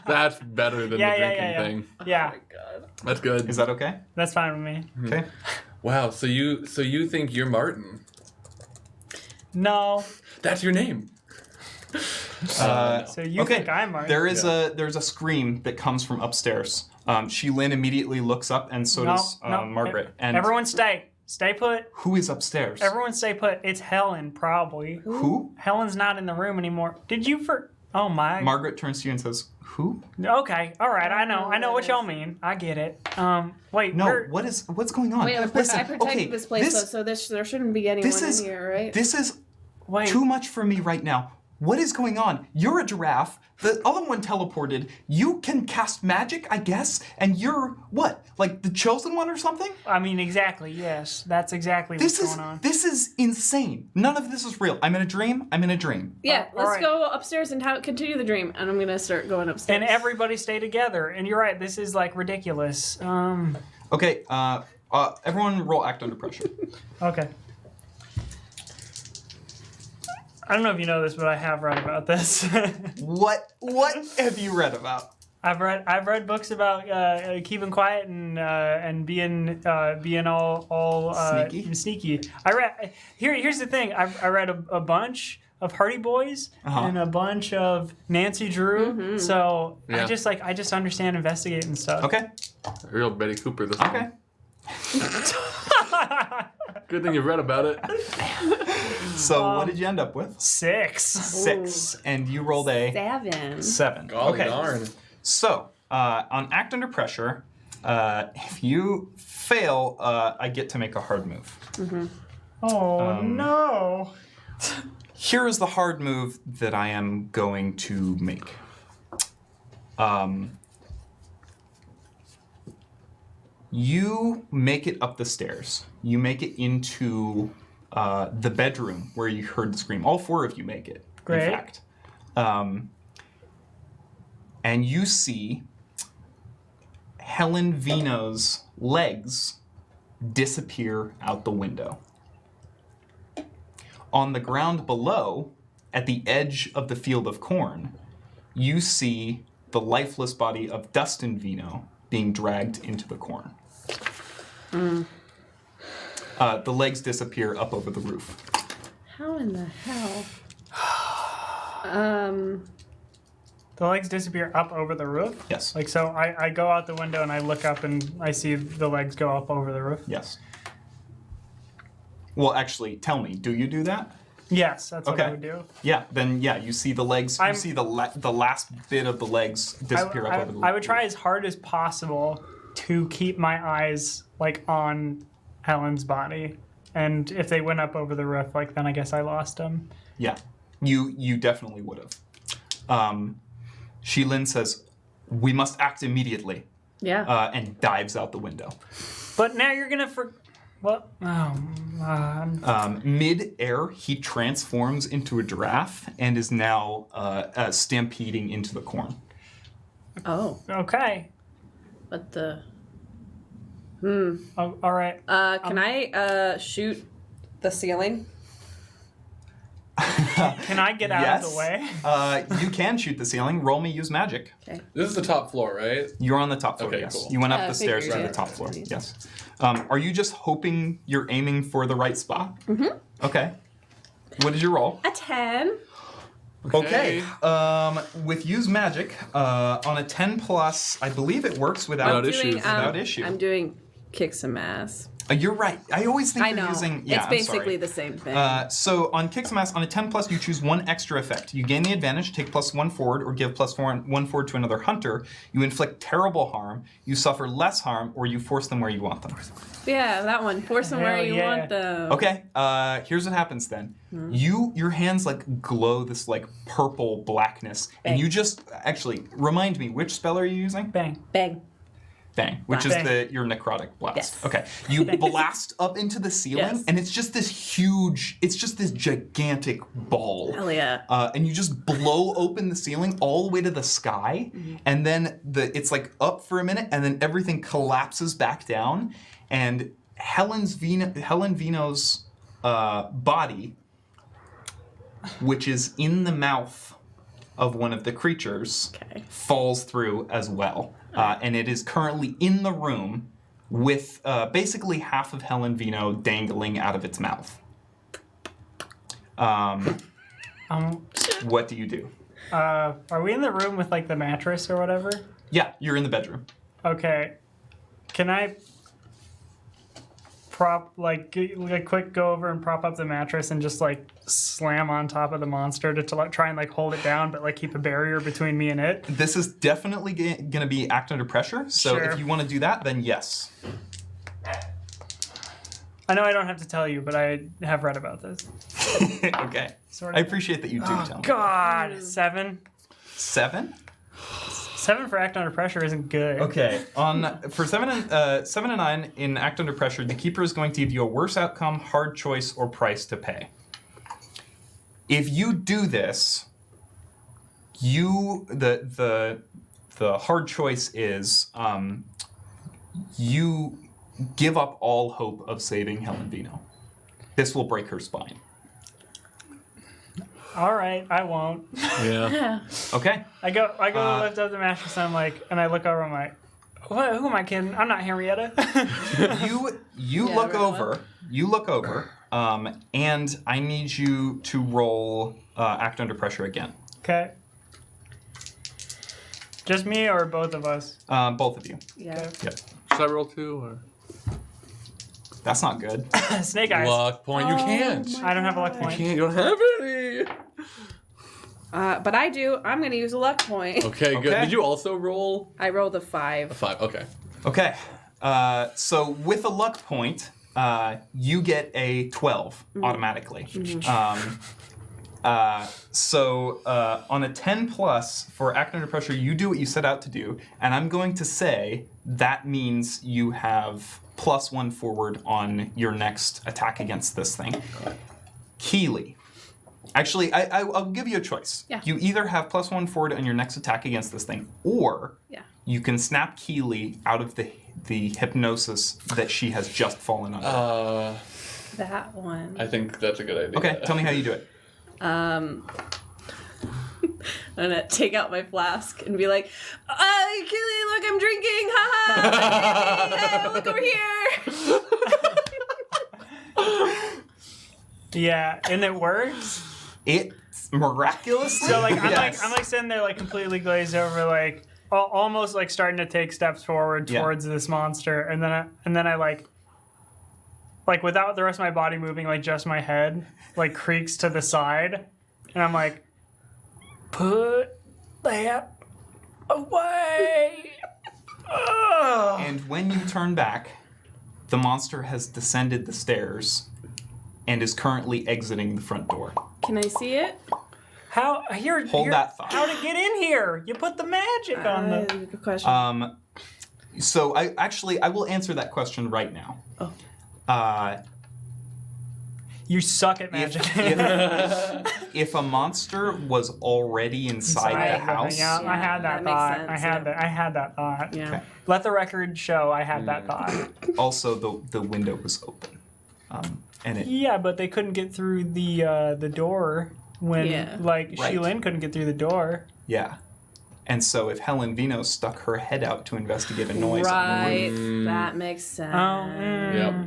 That's better than the drinking thing. Yeah, Oh my god. That's good. Is that okay? that's fine with me. Okay. Wow, so you think you're Martin. No. That's your name. So you Okay. think I'm Martin? There's a scream that comes from upstairs. Sheilin immediately looks up, and so does Margaret. And everyone stay. Stay put. who is upstairs? Everyone stay put. It's Helen, probably. Who? Helen's not in the room anymore. Did you Oh my. Margaret turns to you and says, "Who?" Okay. All right. I know what y'all mean. I get it. Wait. No. What's going on? Wait, I protected okay, this place, so there shouldn't be anyone in here, right? This is Wait. too much for me right now. What is going on? You're a giraffe. The other one teleported. You can cast magic, I guess, and you're what? Like the chosen one or something? I mean, exactly. Yes, that's exactly what's going on. This is insane. None of this is real. I'm in a dream. Yeah, all let's right. go upstairs and continue the dream. And I'm gonna start going upstairs. And everybody stay together. And you're right. This is like ridiculous. Okay. Everyone, roll act under pressure. Okay. I don't know if you know this, but I have read about this. What have you read about? I've read books about keeping quiet and being all sneaky. Here's the thing. I read a bunch of Hardy Boys and a bunch of Nancy Drew. Mm-hmm. So Yeah. I just understand investigating stuff. Okay. Real Betty Cooper this Okay. one. Good thing you read about it. So what did you end up with? 6. 6, and you rolled a 7. 7. Golly Okay. darn. So, on act under pressure, if you fail, I get to make a hard move. Oh no. Here is the hard move that I am going to make. You make it up the stairs. You make it into the bedroom where you heard the scream. All 4 of you make it, Great. in fact. And you see Helen Vino's legs disappear out the window. On the ground below, at the edge of the field of corn, you see the lifeless body of Dustin Vino being dragged into the corn. The legs disappear up over the roof. How in the hell? The legs disappear up over the roof? Yes. Like, so I go out the window and I look up and I see the legs go up over the roof? Yes. Well, actually, tell me, do you do that? Yes, that's what I Okay. would do. Yeah, then yeah, you see the legs, you see the last bit of the legs disappear up over the roof. I would try as hard as possible to keep my eyes, like, on Helen's body. And if they went up over the roof, like, then I guess I lost them. Yeah, you definitely would have. Shilin says, "We must act immediately," and dives out the window. But now you're gonna What? Oh, Mid-air, he transforms into a giraffe and is now stampeding into the corn. Oh, okay. but the... Oh, all right. Can I shoot the ceiling? Can I get out of the way? You can shoot the ceiling. Roll me use magic. Okay. This is the top floor, right? You're on the top floor, Okay, yes. cool. You went up Yeah, the I stairs to figured, the yeah. top floor, yes. Are you just hoping you're aiming for the right spot? Mm-hmm. Okay. What is your roll? A 10. Okay. With use magic, on a 10 plus, I believe it works without issues. Without issue. I'm doing kick some ass. You're right. I always think I you're know. using. Yeah, it's I'm basically sorry. the same thing. So on Kick Some Ass, on a 10 plus, you choose one extra effect. You gain the advantage, take +1 forward, or give +1 forward to another hunter. You inflict terrible harm, you suffer less harm, or you force them where you want them. Yeah, that one. Force them where Hell you yeah. want them. Okay, here's what happens then. Your hands like glow this like purple blackness, and Bang. you just actually remind me, which spell are you using? Bang. Bang. Bang, which Bang. is your necrotic blast. Yes. Okay, you blast up into the ceiling, Yes. and it's just this gigantic ball. Hell yeah. And you just blow open the ceiling all the way to the sky, and then it's like up for a minute, and then everything collapses back down, and Helen Vino's body, which is in the mouth of one of the creatures, Okay. falls through as well. And it is currently in the room with basically half of Helen Vino dangling out of its mouth. What do you do? Are we in the room with like the mattress or whatever? Yeah, you're in the bedroom. Okay. Can I quick go over and prop up the mattress and just like slam on top of the monster to like, try and like hold it down, but like keep a barrier between me and it? This is definitely going to be act under pressure, so Sure. if you want to do that, then yes. I know I don't have to tell you, but I have read about this. Okay. Sort I of. appreciate that you do tell me. God, 7. 7? 7 for act under pressure isn't good. Okay. For 7 and 9 in act under pressure, the keeper is going to give you a worse outcome, hard choice, or price to pay. If you do this, the hard choice is you give up all hope of saving Helen Vino. This will break her spine. All right, I won't. Yeah. Okay. I go to lift up the mattress and I'm like, and I look over. I'm like, what? Who am I kidding? I'm not Henrietta. You Yeah, look right over. You look over. And I need you to roll act under pressure again. Okay. Just me or both of us? Both of you. Yeah. Yep. Should I roll 2 or That's not good. Snake eyes. luck point? You Oh can't. my I don't have a luck God. point. You don't have any. But I do. I'm going to use a luck point. Okay, good. Okay. Did you also roll I rolled a a 5. 5? Okay. Okay. So with a luck point, you get a 12 automatically. So on a 10 plus for act under pressure, you do what you set out to do, and I'm going to say that means you have +1 forward on your next attack against this thing. Keely. Actually, I'll give you a choice. Yeah. You either have +1 forward on your next attack against this thing, or Yeah. you can snap Keely out of the hypnosis that she has just fallen under. That one. I think that's a good idea. Okay, tell me how you do it. I'm gonna take out my flask and be like, Keely, look, I'm drinking. Ha ha. Look over here. Yeah, and it works. It miraculously. So like yes. I'm like sitting there like completely glazed over, like almost like starting to take steps forward towards this monster, and then I like without the rest of my body moving, like just my head like creaks to the side, and I'm like, put that away. Ugh. And when you turn back, the monster has descended the stairs and is currently exiting the front door. Can I see it? How Hold that thought. How to get in here? You put the magic on the. Good question. So I will answer that question right now. Oh. You suck at magic. If a monster was already inside the house, Yeah, I had that that makes thought. sense, I had that thought. Yeah. Okay. Let the record show I had that thought. Also the window was open, and it Yeah, but they couldn't get through the door when Yeah. Right. Shilin couldn't get through the door. yeah. And so if Helen Vino stuck her head out to investigate a noise on the Right. roof. That makes sense.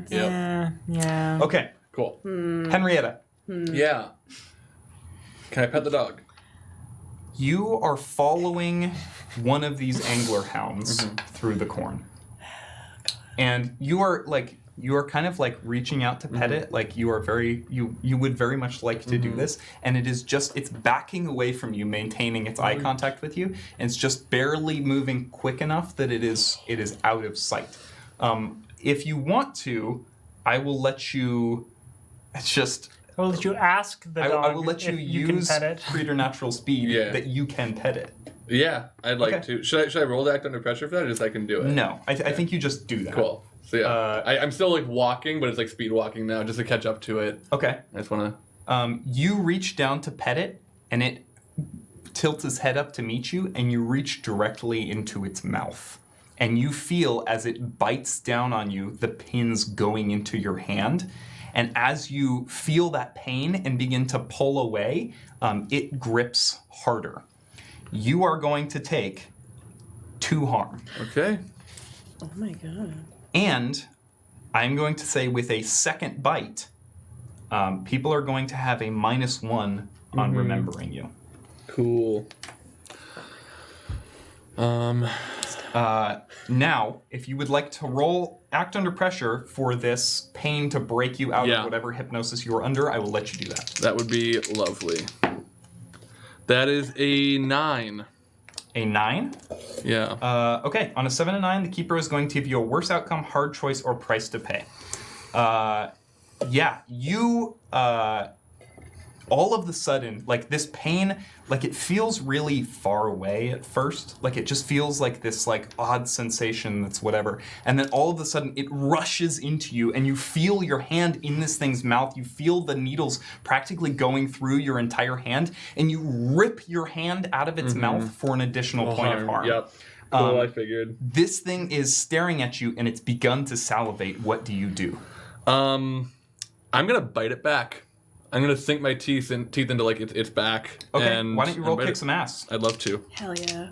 Yeah. Okay, Cool. Henrietta, Yeah. Can I pet the dog? you are following one of these angler hounds through the corn. And you are kind of like reaching out to pet it, like you would very much like to do this, and it's backing away from you, maintaining its eye contact with you, and it's just barely moving quick enough that it is out of sight. If you want to, I will let you just I will let you ask the dog. I will let you if use can pet it. preternatural speed that you can pet it. Yeah, I'd like Okay. to. Should I roll to act under pressure for that, or just I can do it? No, I think you just do that. Cool. So yeah, I'm still like walking, but it's like speed walking now, just to catch up to it. Okay. I just want to. You reach down to pet it, and it tilts its head up to meet you, and you reach directly into its mouth. And you feel as it bites down on you, the pins going into your hand. And as you feel that pain and begin to pull away, it grips harder. You are going to take 2 harm. Okay. Oh my god. And I'm going to say with a second bite, people are going to have a -1 on remembering you. Cool. Now, if you would like to roll act under pressure for this pain to break you out of whatever hypnosis you are under, I will let you do that. That would be lovely. That is a 9. A 9? Yeah. Okay, on a 7 and 9, the keeper is going to give you a worse outcome, hard choice, or price to pay. You all of the sudden, like this pain, like it feels really far away at first. Like it just feels like this like odd sensation that's whatever. And then all of a sudden it rushes into you and you feel your hand in this thing's mouth. You feel the needles practically going through your entire hand and you rip your hand out of its mouth for an additional point of harm. Yep. Cool, I figured. This thing is staring at you and it's begun to salivate. What do you do? I'm gonna bite it back. I'm gonna sink my teeth into like its back. Okay, and why don't you roll bite kick it. some ass? I'd love to. Hell yeah.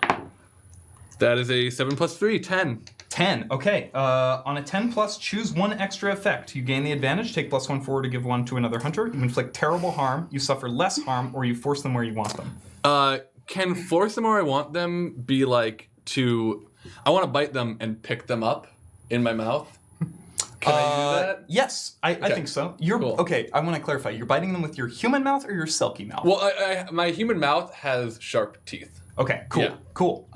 That is a 7 + 3, 10. 10. Okay. On a 10 plus, choose one extra effect. You gain the advantage. Take +1 forward to give 1 to another hunter. You inflict terrible harm. You suffer less harm, or you force them where you want them. Can force them where I want them be like to? I want to bite them and pick them up in my mouth. Can I do that? Yes, I think so. You're Cool. okay. I want to clarify. You're biting them with your human mouth or your selkie mouth? Well, my human mouth has sharp teeth. Okay. Cool. Yeah. Cool.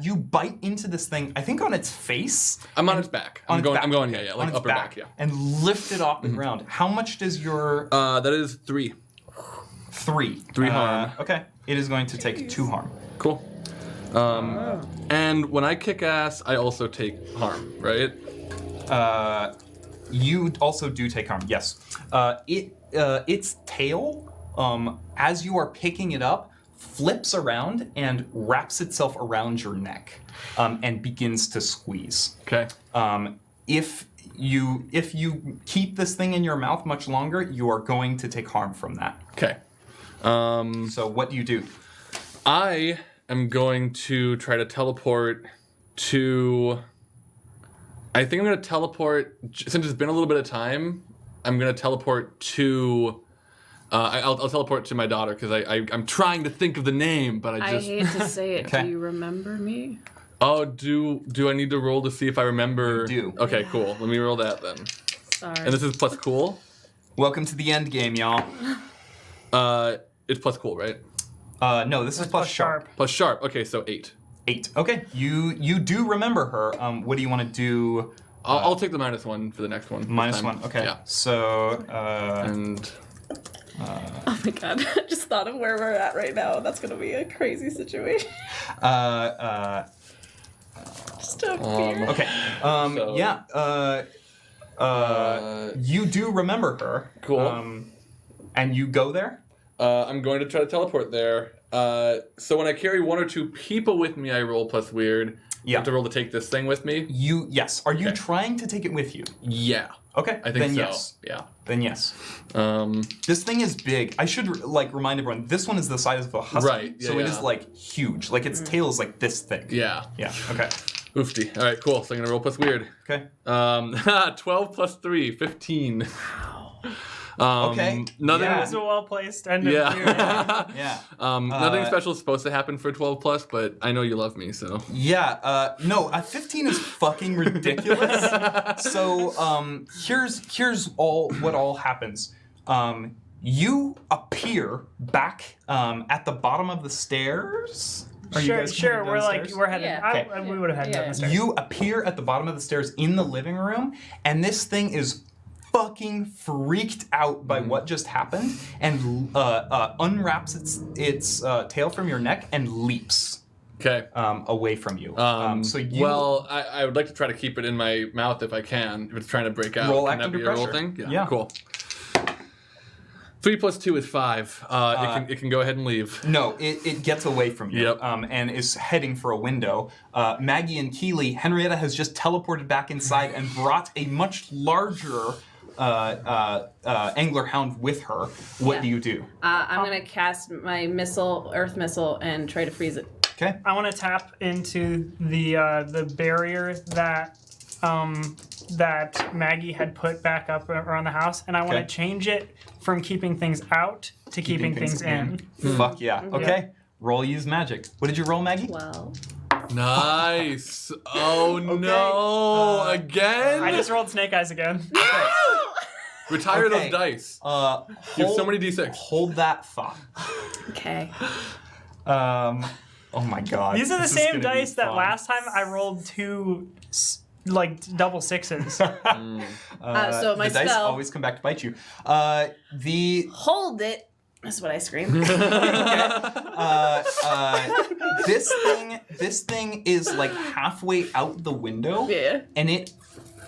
You bite into this thing. I think on its face. I'm on its back. On I'm its going. back. I'm going. On Like its upper back. Yeah. And lift it off the ground. How much does your That is 3. 3? 3 harm. Okay. It is going to take 2 harm. Cool. And when I kick ass, I also take harm, right? You also do take harm, yes. Its tail, as you are picking it up, flips around and wraps itself around your neck and begins to squeeze. Okay. If you keep this thing in your mouth much longer, you are going to take harm from that. Okay. So what do you do? I am going to try to teleport to. I think I'm going to teleport, since it's been a little bit of time, I'm going to teleport to I'll teleport to my daughter because I'm trying to think of the name, but I hate to say it. Okay. Do you remember me? Oh, do I need to roll to see if I remember? You do. Okay, cool. Let me roll that then. Sorry. And this is plus cool? Welcome to the end game, y'all. It's plus cool, right? No, this is plus sharp. Plus sharp. Okay, so 8. 8. Okay, you do remember her. What do you want to do? I'll take the -1 for the next one. this time. -1. Okay. Yeah. So. And Oh my god, I just thought of where we're at right now. That's gonna be a crazy situation. Just a fear. Okay. So- Yeah. You do remember her. Cool. And you go there. I'm going to try to teleport there. So when I carry 1 or 2 people with me, I roll plus weird. Yeah. I have to roll to take this thing with me. Yes. Are you Okay. trying to take it with you? Yeah. Okay. I think then so. yes. Yeah. Then yes. Um, This thing is big. I should remind everyone. This one is the size of a husky. Right, yeah, so it yeah. is like huge. Like its tail is like this thick. yeah. Yeah. Okay. Oofty. All right, cool. So I'm gonna roll plus weird. Okay. 12 plus 3, 15. Okay. Nothing. That was a well-placed end of Yeah. Yeah. Nothing special is supposed to happen for 12 plus, but I know you love me, so. Yeah. No. 15 is fucking ridiculous. So here's what all happens. You appear back at the bottom of the stairs. Are you guys Sure. coming We're downstairs? we're heading. Yeah. We would have headed down Yeah. the stairs. You appear at the bottom of the stairs in the living room, and this thing is fucking freaked out by what just happened, and unwraps its tail from your neck and leaps Okay. away from you. So you Well, I would like to try to keep it in my mouth if I can. If it's trying to break out. Roll Can act that under be a roll pressure. thing? Yeah. Cool. 3 plus 2 is 5. It can go ahead and leave. No, it gets away from you. Yep. And is heading for a window. Maggie and Keely, Henrietta has just teleported back inside and brought a much larger angler hound with her. What Yeah. do you do? I'm gonna cast my earth missile, and try to freeze it. Okay. I want to tap into the barrier that that Maggie had put back up around the house, and I want to Okay. change it from keeping things out to keeping things in. Fuck yeah. Okay. Roll use magic. What did you roll, Maggie? Well, Nice. Oh no! Again? I just rolled snake eyes again. Retire Okay. those dice. Hold, You have so many d6. Hold that thought. okay. Oh my god. These are the This is same gonna be dice that fun. last time I rolled 2 double 6s. So my the dice spell- always come back to bite you. The Hold it. That's what I screamed. this thing is like halfway out the window, Yeah. and it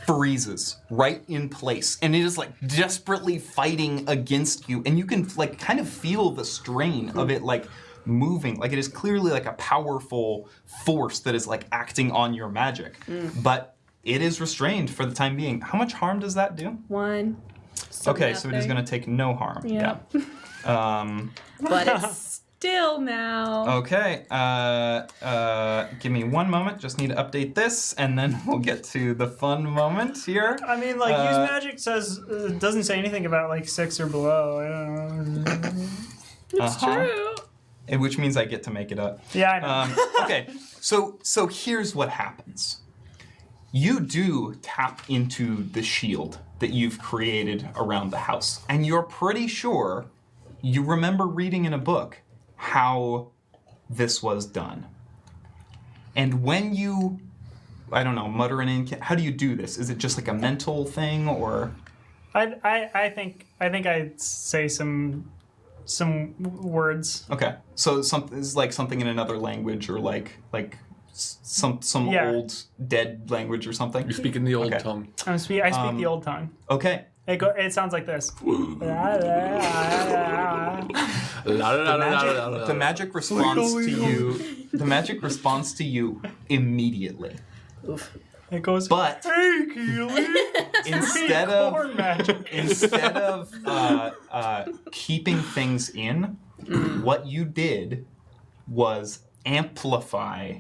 freezes right in place, and it is like desperately fighting against you, and you can like kind of feel the strain of it like moving. Like it is clearly like a powerful force that is like acting on your magic, but it is restrained for the time being. How much harm does that do? 1. Okay, so it is going to take no harm. Yeah. But it's still now. Okay, give me one moment. Just need to update this, and then we'll get to the fun moment here. I mean, like, use magic says doesn't say anything about like 6 or below. I don't know. It's true. Which means I get to make it up. Yeah, I know. Okay, so here's what happens. You do tap into the shield that you've created around the house, and you're pretty sure you remember reading in a book how this was done. And when you, I don't know, mutter an how do you do this? Is it just like a mental thing, or? I think I'd say some words. Okay, so is like something in another language, or like some Yeah. old dead language or something. You speak in the old Okay. tongue. I speak the old tongue. Okay. It sounds like this. The magic responds to you. The magic responds to you immediately. Oof. It goes. But Hey, Keely. instead of Corn magic. keeping things in, what you did was amplify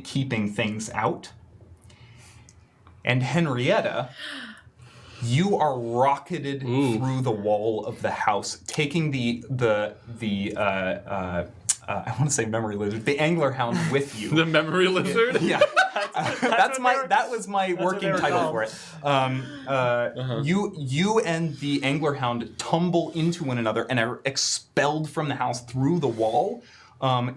keeping things out. And Henrietta, You are rocketed through the wall of the house, taking the I want to say memory lizard, the angler hound with you. The memory lizard? Yeah, that was my working title for it. You and the angler hound tumble into one another and are expelled from the house through the wall.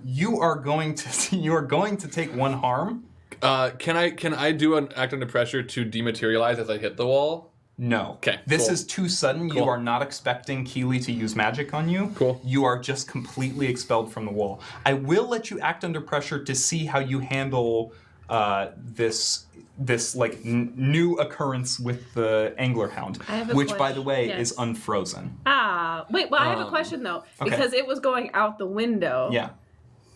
You are going to take one harm. Can I do an act under pressure to dematerialize as I hit the wall? No. Okay. This cool. is too sudden. Cool. You are not expecting Keely to use magic on you. Cool. You are just completely expelled from the wall. I will let you act under pressure to see how you handle this like new occurrence with the angler hound, which by the way is unfrozen. Wait. Well, I have a question though, because it was going out the window. Yeah.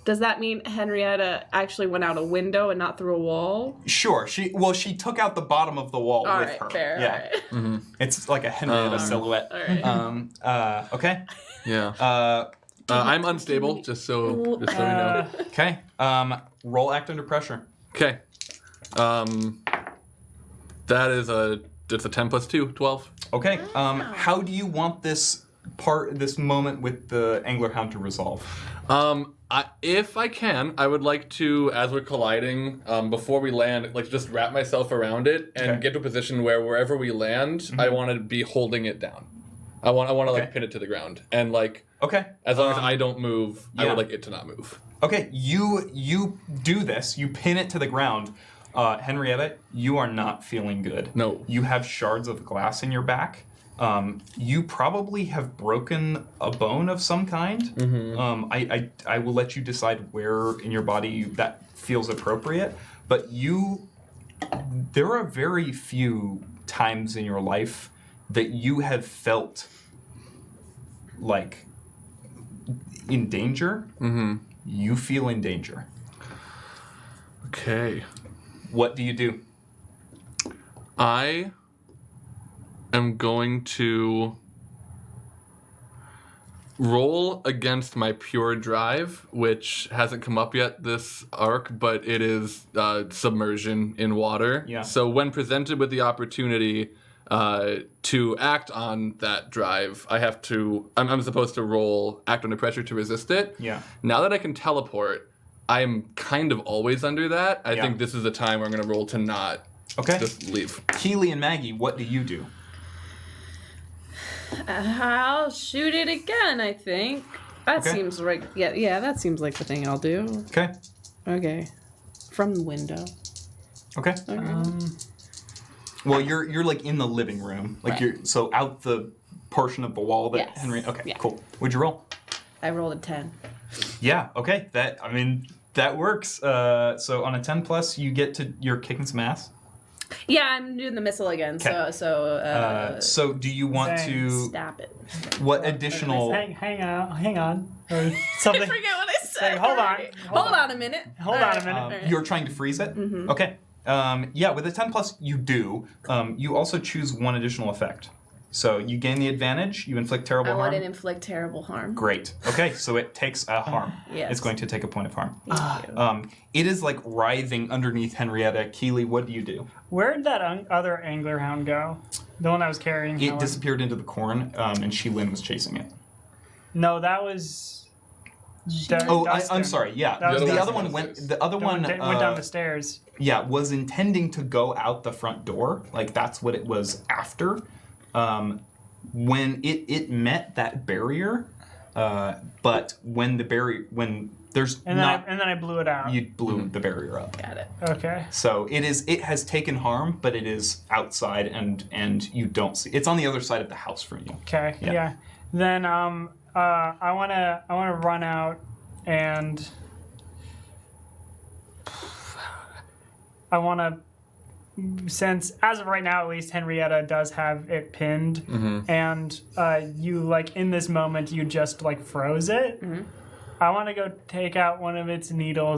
Does that mean Henrietta actually went out a window and not through a wall? Sure. She took out the bottom of the wall with her. Fair. Yeah. All right. Mm-hmm. It's like a Henrietta silhouette. All right. Okay. Yeah. I'm unstable, just so we know. Okay. Roll act under pressure. Okay. That is it's a 10 plus 2, 12. Okay. How do you want this moment with the angler hound to resolve? If I can, I would like to, as we're colliding, before we land, like just wrap myself around it and get to a position where wherever we land, I want to be holding it down. I want to like pin it to the ground, and like as long as I don't move, I would like it to not move. Okay, you do this. You pin it to the ground. Henrietta, you are not feeling good. No. You have shards of glass in your back. You probably have broken a bone of some kind. Mm-hmm. I will let you decide where in your body that feels appropriate. But there are very few times in your life that you have felt like in danger. Mm-hmm. You feel in danger. Okay. What do you do? I am going to roll against my pure drive, which hasn't come up yet this arc, but it is submersion in water. Yeah. So when presented with the opportunity to act on that drive, I'm supposed to roll act under pressure to resist it. Yeah. Now that I can teleport, I'm kind of always under that. I think this is the time where I'm going to roll to not just leave. Keely and Maggie, what do you do? I'll shoot it again, I think. That seems right. Yeah, that seems like the thing I'll do. Okay. From the window. Okay. Well, you're like in the living room. Like you're so out the portion of the wall that Henry. Okay, cool. What'd you roll? I rolled a 10. Yeah, okay. That works. So on a 10 plus, you're kicking some ass. Yeah, I'm doing the missile again. So do you want to stab it? What additional? Hang on. Or something. I forget what I said. Hold on. Hold on a minute. Hold on a minute. You're trying to freeze it. Mm-hmm. Okay. With a 10 plus, you do. You also choose one additional effect. So you gain the advantage. You inflict terrible harm. I want to inflict terrible harm. Great. Okay, so it takes a harm. Yes. It's going to take a point of harm. Thank you. It is like writhing underneath Henrietta. Keely, what do you do? Where did that other angler hound go? The one that was carrying It Helen? disappeared into the corn, and Sheilin was chasing it. No, that was. I'm sorry. Yeah, the other one went. The other one went down the stairs. Yeah, was intending to go out the front door. Like that's what it was after. When it met that barrier, but when there's and then I blew it out. You blew the barrier up. Got it. Okay. So it has taken harm, but it is outside and you don't see. It's on the other side of the house from you. Okay. Yeah. Then I wanna run out and I wanna. Since, as of right now at least, Henrietta does have it pinned, and you, like, in this moment, you just, like, froze it, I want to go take out one of its needle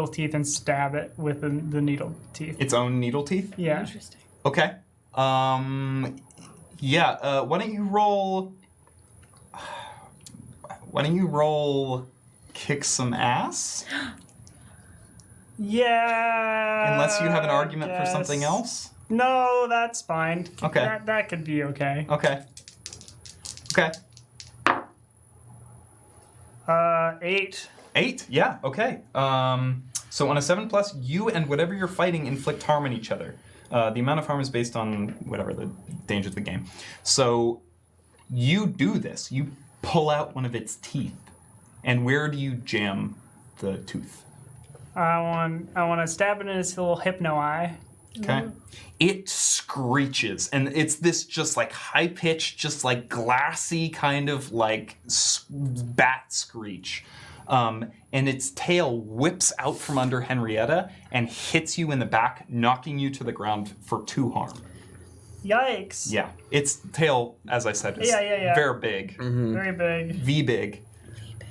teeth and stab it with the needle teeth. Its own needle teeth? Yeah. Interesting. Okay. Why don't you roll kick some ass? Yeah. Unless you have an argument for something else? No, that's fine. Okay. That could be okay. Okay. Okay. 8. 8? Yeah, okay. So on a 7+, you and whatever you're fighting inflict harm on each other. The amount of harm is based on whatever the danger of the game. So you do this. You pull out one of its teeth. And where do you jam the tooth? I want to stab it in its little hypno eye. Okay. It screeches, and it's this just like high-pitched, just like glassy kind of like bat screech. And its tail whips out from under Henrietta and hits you in the back, knocking you to the ground for 2 harm. Yikes. Yeah. Its tail, as I said, is Yeah. very big. Very big. V-big.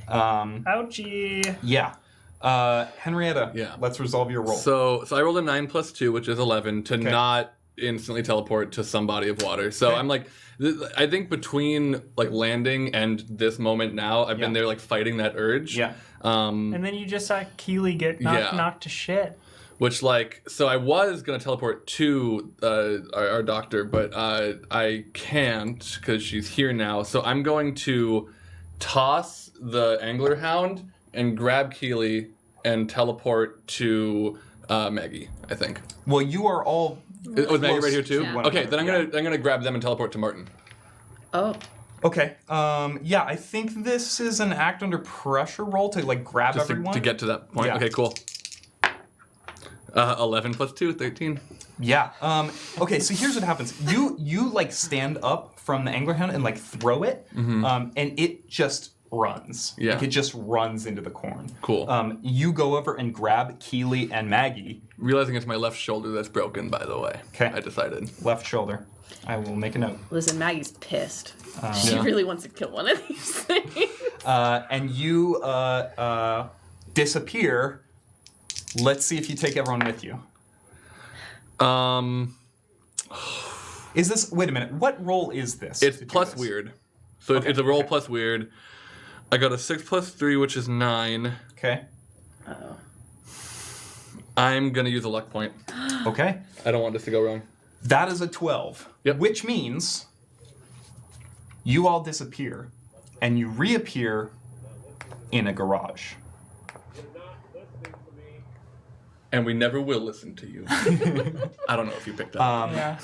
Ouchie. Yeah. Henrietta, let's resolve your roll. So I rolled a 9 + 2, which is 11, to not instantly teleport to some body of water. So I'm like, I think between like landing and this moment now, I've been there like fighting that urge. Yeah. And then you just saw Keely get knocked to shit. Which like, so I was gonna teleport to our doctor, but I can't because she's here now. So I'm going to toss the angler hound and grab Keely and teleport to Maggie, I think. Well, you are all. Was Maggie right here too? Yeah. Okay, then I'm gonna grab them and teleport to Martin. Oh. Okay. Yeah, I think this is an act under pressure roll to like grab Just everyone. to get to that point. Yeah. Okay, cool. 11 + 2, 13. Yeah. Okay, so here's what happens. You like stand up from the angler hound and like throw it, and it just runs. Yeah. Like it just runs into the corn. Cool. You go over and grab Keely and Maggie. Realizing it's my left shoulder that's broken, by the way. Okay. I decided. Left shoulder. I will make a note. Listen, Maggie's pissed. She really wants to kill one of these things. And you disappear. Let's see if you take everyone with you. Is this? Wait a minute. What roll is this? It's to do plus this? weird. So it's a roll plus weird. I got a 6 + 3, which is 9. Okay. I'm gonna use a luck point. Okay. I don't want this to go wrong. That is a 12. Yep. Which means you all disappear and you reappear in a garage. And we never will listen to you. I don't know if you picked up. Yeah.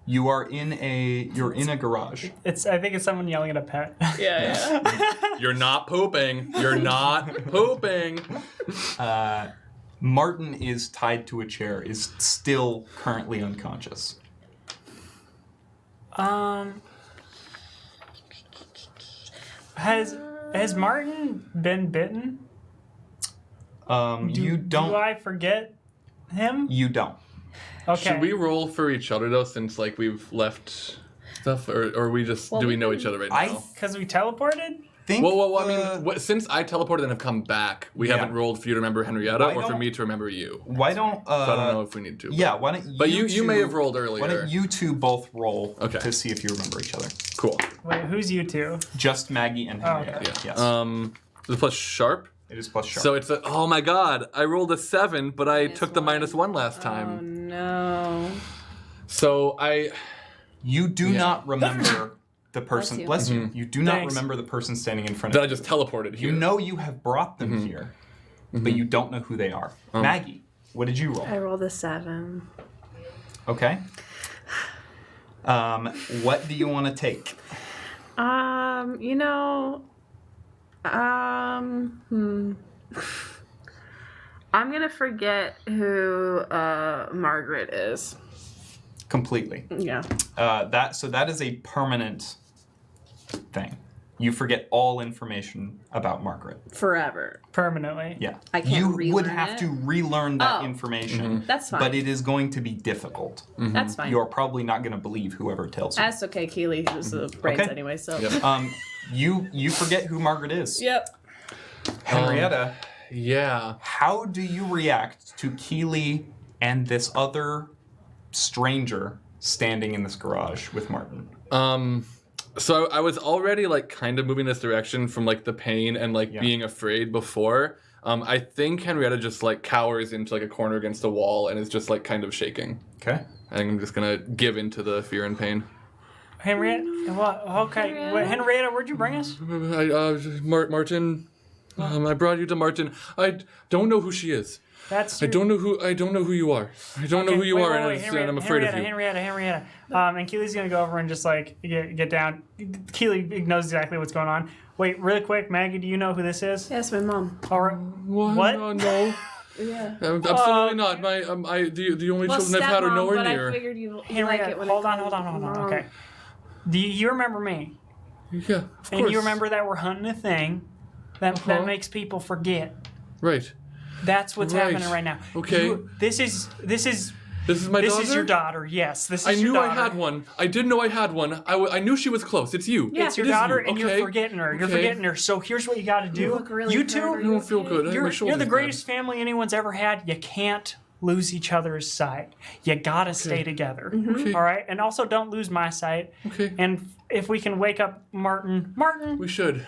You're in a garage. I think it's someone yelling at a pet. Yeah. You're not pooping. You're not pooping. Martin is tied to a chair, is still currently unconscious. Has Martin been bitten? You don't. Do I forget him? You don't. Okay. Should we roll for each other though, since like we've left stuff, or we just do we know each other right now? Because we teleported? Think Well, I mean, since I teleported and have come back, we haven't rolled for you to remember Henrietta Why or for don't- me to remember you. Why don't? So I don't know if we need to. Yeah. Why don't? But you two- may have rolled earlier. Why don't you two both roll Okay. to see if you remember each other? Cool. Wait, who's you two? Just Maggie and Henrietta. okay. Yes. The plus sharp. it is plus sharp. So it's oh my god! I rolled a 7, but I Minus took the one. -1 last Oh time. no. So you do not remember the person. you. Bless you. You do not Thanks. remember the person standing in front then of I just teleported here. you. You know you have brought them here, but you don't know who they are. Maggie, what did you roll? I rolled a 7. Okay. What do you want to take? I'm gonna forget who Margaret is. Completely. Yeah. That is a permanent thing. You forget all information about Margaret. Forever. Permanently. Yeah. I can't You would relearn have it? to relearn that Oh. information. That's fine. But it is going to be difficult. That's fine. You're probably not going to believe whoever tells you. That's okay, Keely was the brains Okay. anyway, so. Yep. You forget who Margaret is. Yep. Henrietta, Yeah. how do you react to Keely and this other stranger standing in this garage with Martin? So I was already like kind of moving this direction from like the pain and like being afraid before. I think Henrietta just like cowers into like a corner against a wall and is just like kind of shaking. Okay. I think I'm just gonna give in to the fear and pain. Henrietta, what? Okay, Henrietta, where'd you bring us? Martin, I brought you to Martin. I don't know who she is. That's I don't know who you are. I don't know who you are, and I'm afraid of you. Henrietta. And Keely's gonna go over and just like get down. Keely knows exactly what's going on. Wait, really quick, Maggie, do you know who this is? Yes, my mom. All right. What? No. Yeah. Absolutely not. The only children I've had are nowhere but near. I figured you like Henrietta, it when hold it on. comes to Okay. Do you remember me? Yeah, of course. And you remember that we're hunting a thing that makes people forget. Right. That's what's happening right now. Okay. This is my daughter? This is your daughter. Yes, this is I your knew daughter. I had one. I didn't know I had one. I knew she was close. It's you. Yeah. It's your It is daughter, you. and you're Okay. forgetting her. You're Okay. forgetting her. So here's what you got to do. You look really you hurt. two, Are I don't feel good. you're My the shoulder's greatest family anyone's ever had. You can't lose each other's sight. You gotta stay together. Okay. All right, and also don't lose my sight. Okay. And if we can wake up Martin, We should.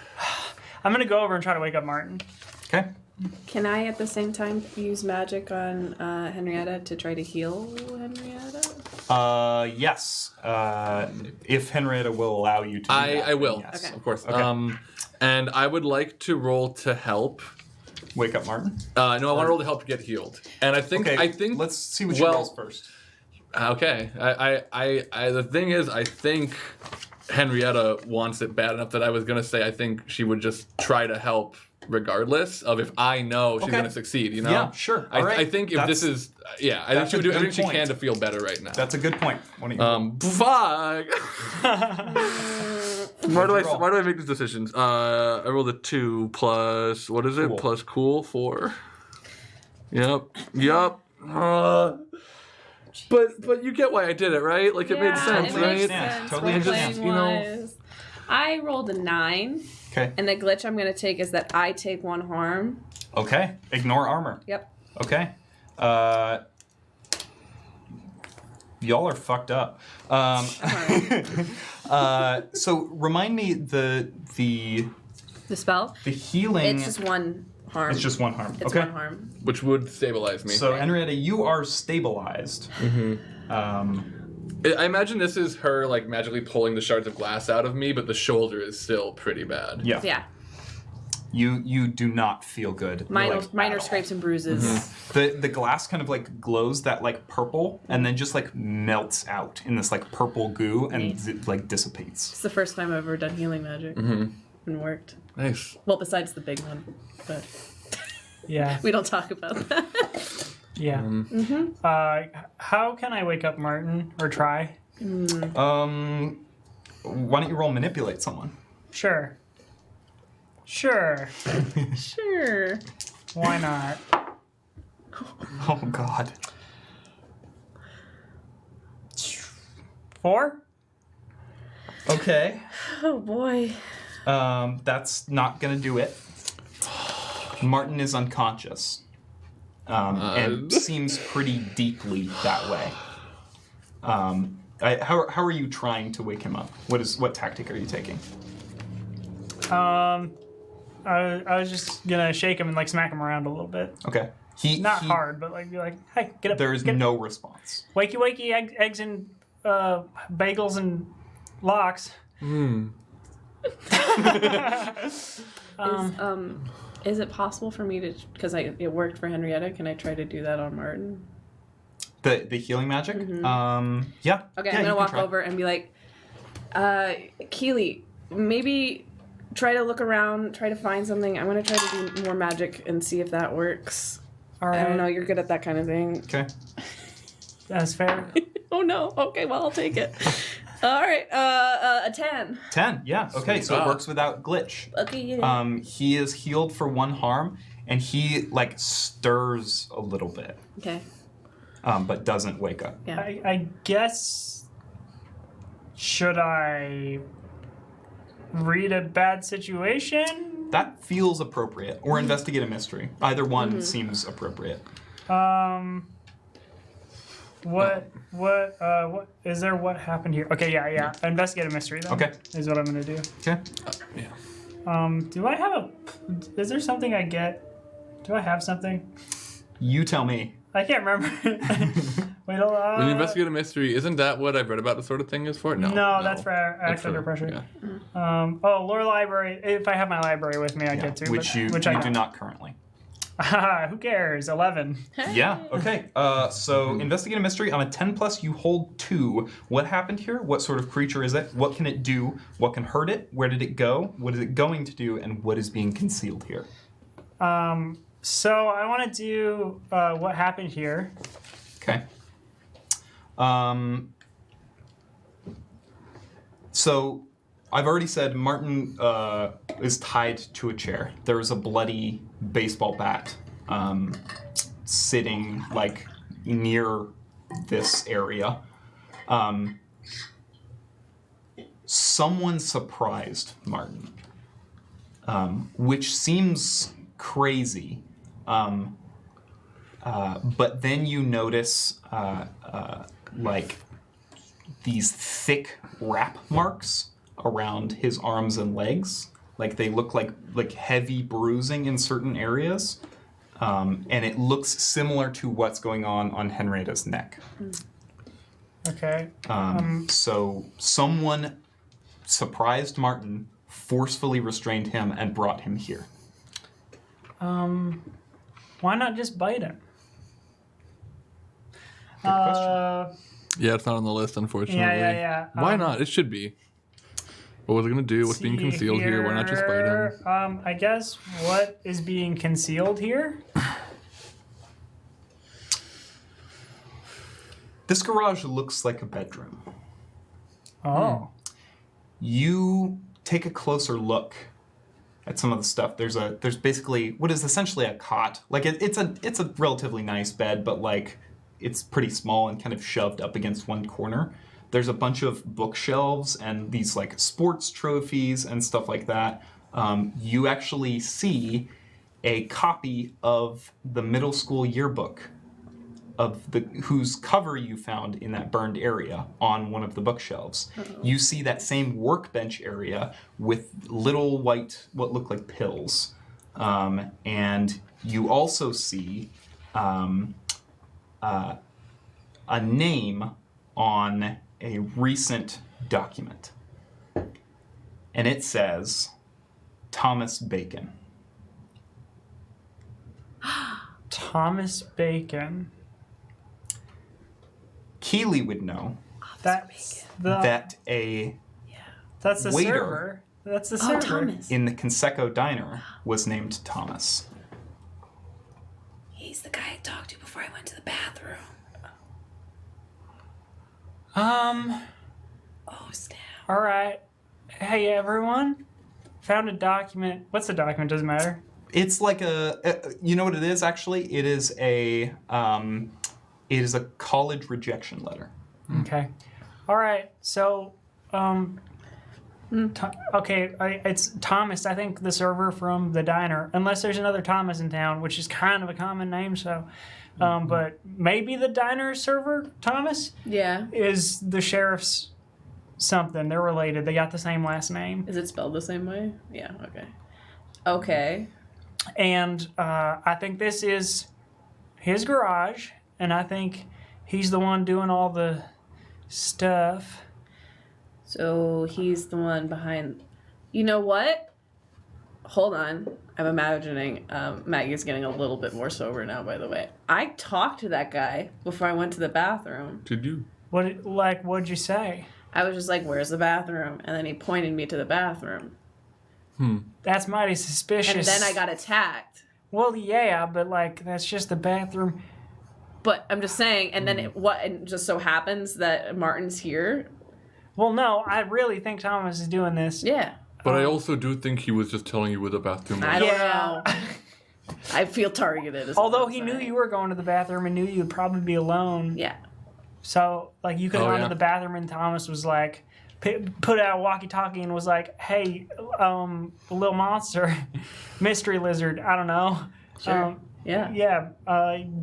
I'm gonna go over and try to wake up Martin. Okay. Can I at the same time use magic on Henrietta to try to heal Henrietta? Yes. If Henrietta will allow you to do that. I will. Yes. Okay. Of course. Okay. And I would like to roll to help. Wake up Martin. No, I want to roll to help to get healed. And I think let's see what she rolls first. Okay. The thing is, I think Henrietta wants it bad enough that I was gonna say I think she would just try to help regardless of if I know she's gonna succeed. You know? Yeah, sure. All right. I think if this is I think that's she would a do good everything she point. can to feel better right now. That's a good point. Why don't you Fuck. Why do roll? I make these decisions? I rolled a 2 plus what is it? Cool. Plus cool 4. Yep. But you get why I did it, right? Like it made sense, it right? makes Yeah, sense. totally Role-playing understand. wise. I rolled a 9, Okay. and the glitch I'm going to take is that I take 1 harm. Okay. Ignore armor. Yep. Okay. Y'all are fucked up. So remind me the spell? healing. It's just 1 harm. It's just 1 harm. It's okay. 1 harm. Which would stabilize me. So Henrietta, you are stabilized. I imagine this is her like magically pulling the shards of glass out of me, but the shoulder is still pretty bad. Yeah. Yeah. You do not feel good. Minor at all. scrapes and bruises. The glass kind of like glows that like purple and then just like melts out in this like purple goo and Nice. it like dissipates. It's the first time I've ever done healing magic. And worked. Nice. Well, besides the big one. But Yeah. we don't talk about that. Yeah. How can I wake up Martin or try? Why don't you roll manipulate someone? Sure. Sure. Why not? Oh God. 4? Okay. Oh boy. That's not gonna do it. Martin is unconscious. And seems pretty deeply that way. How are you trying to wake him up? What tactic are you taking? I was just gonna shake him and like smack him around a little bit. Okay. Not hard, but like be like, hey, get up. There is get no response. wakey, eggs and bagels and lox. Is it possible for me to, because it worked for Henrietta, can I try to do that on Martin? The healing magic? Yeah. Okay, Yeah, I'm you gonna can walk try. over and be like, Keely, maybe try to look around, try to find something. I'm gonna try to do more magic and see if that works. All right. I don't know, you're good at that kind of thing. Okay. That's fair. Oh no, okay, well, I'll take it. All right, a 10. 10, yeah. Okay, so it Wow. works without glitch. Okay, yeah. He is healed for 1 harm, and he like stirs a little bit, Okay, but doesn't wake up. yeah. I guess. Should I read a bad situation? That feels appropriate, or investigate a mystery. Either one seems appropriate. What is there? What happened here? Okay, yeah. Investigate a mystery then. Okay. Is what I'm gonna do. Okay. Yeah. Do I have is there something I get Do I have something? You tell me. I can't remember. Wait, hold on. When you investigate a mystery, isn't that what I've read about the sort of thing is for? No, that's for act under pressure. Lore library. If I have my library with me, I get to. Which you I do not currently. Who cares? 11. Yeah, okay. So investigate a mystery. On a 10+, you hold 2. What happened here? What sort of creature is it? What can it do? What can hurt it? Where did it go? What is it going to do? And what is being concealed here? So I want to do what happened here. Okay. So I've already said Martin is tied to a chair. There is a bloody baseball bat sitting like near this area. Someone surprised Martin, which seems crazy. But then you notice like these thick wrap marks around his arms and legs. Like they look like heavy bruising in certain areas. And it looks similar to what's going on Henrietta's neck. Okay. So someone surprised Martin, forcefully restrained him, and brought him here. Why not just bite him? Good question. Yeah, it's not on the list, unfortunately. Yeah. Why not? It should be. What was it going to do? What's being concealed here? Why not just bite him? I guess what is being concealed here? This garage looks like a bedroom. Oh. You take a closer look at some of the stuff. There's basically what is essentially a cot. Like it's a relatively nice bed, but like it's pretty small and kind of shoved up against one corner. There's a bunch of bookshelves and these like sports trophies and stuff like that. You actually see a copy of the middle school yearbook of whose cover you found in that burned area on one of the bookshelves. Uh-oh. You see that same workbench area with little white, what look like pills. And you also see a name on a recent document. And it says Thomas Bacon. Thomas Bacon. Keely would know that's that that's the waiter server. That's the server. Thomas. In the Conseco diner was named Thomas. He's the guy I talked to before I went to the bathroom. Oh, snap. All right. Hey, everyone. Found a document. What's the document? Doesn't matter. It's like you know what it is, actually? It is a college rejection letter. Okay. All right. So, it's Thomas, I think the server from the diner, unless there's another Thomas in town, which is kind of a common name, so, but maybe the diner server, Thomas? Yeah. Is the sheriff's something. They're related. They got the same last name. Is it spelled the same way? Yeah, okay. Okay. And I think this is his garage, and I think he's the one doing all the stuff. So he's the one behind... You know what? Hold on. I'm imagining Maggie's getting a little bit more sober now, by the way. I talked to that guy before I went to the bathroom. Did you? What'd you say? I was just like, where's the bathroom? And then he pointed me to the bathroom. That's mighty suspicious. And then I got attacked. Well, yeah, but that's just the bathroom. But I'm just saying, and then it just so happens that Martin's here. Well, no, I really think Thomas is doing this. Yeah. But I also do think he was just telling you where the bathroom was. I don't know. I feel targeted. Although he knew you were going to the bathroom and knew you'd probably be alone. Yeah. So, you could have gone to the bathroom and Thomas was like, put out a walkie-talkie and was like, hey, little monster, mystery lizard, I don't know. Sure. Yeah,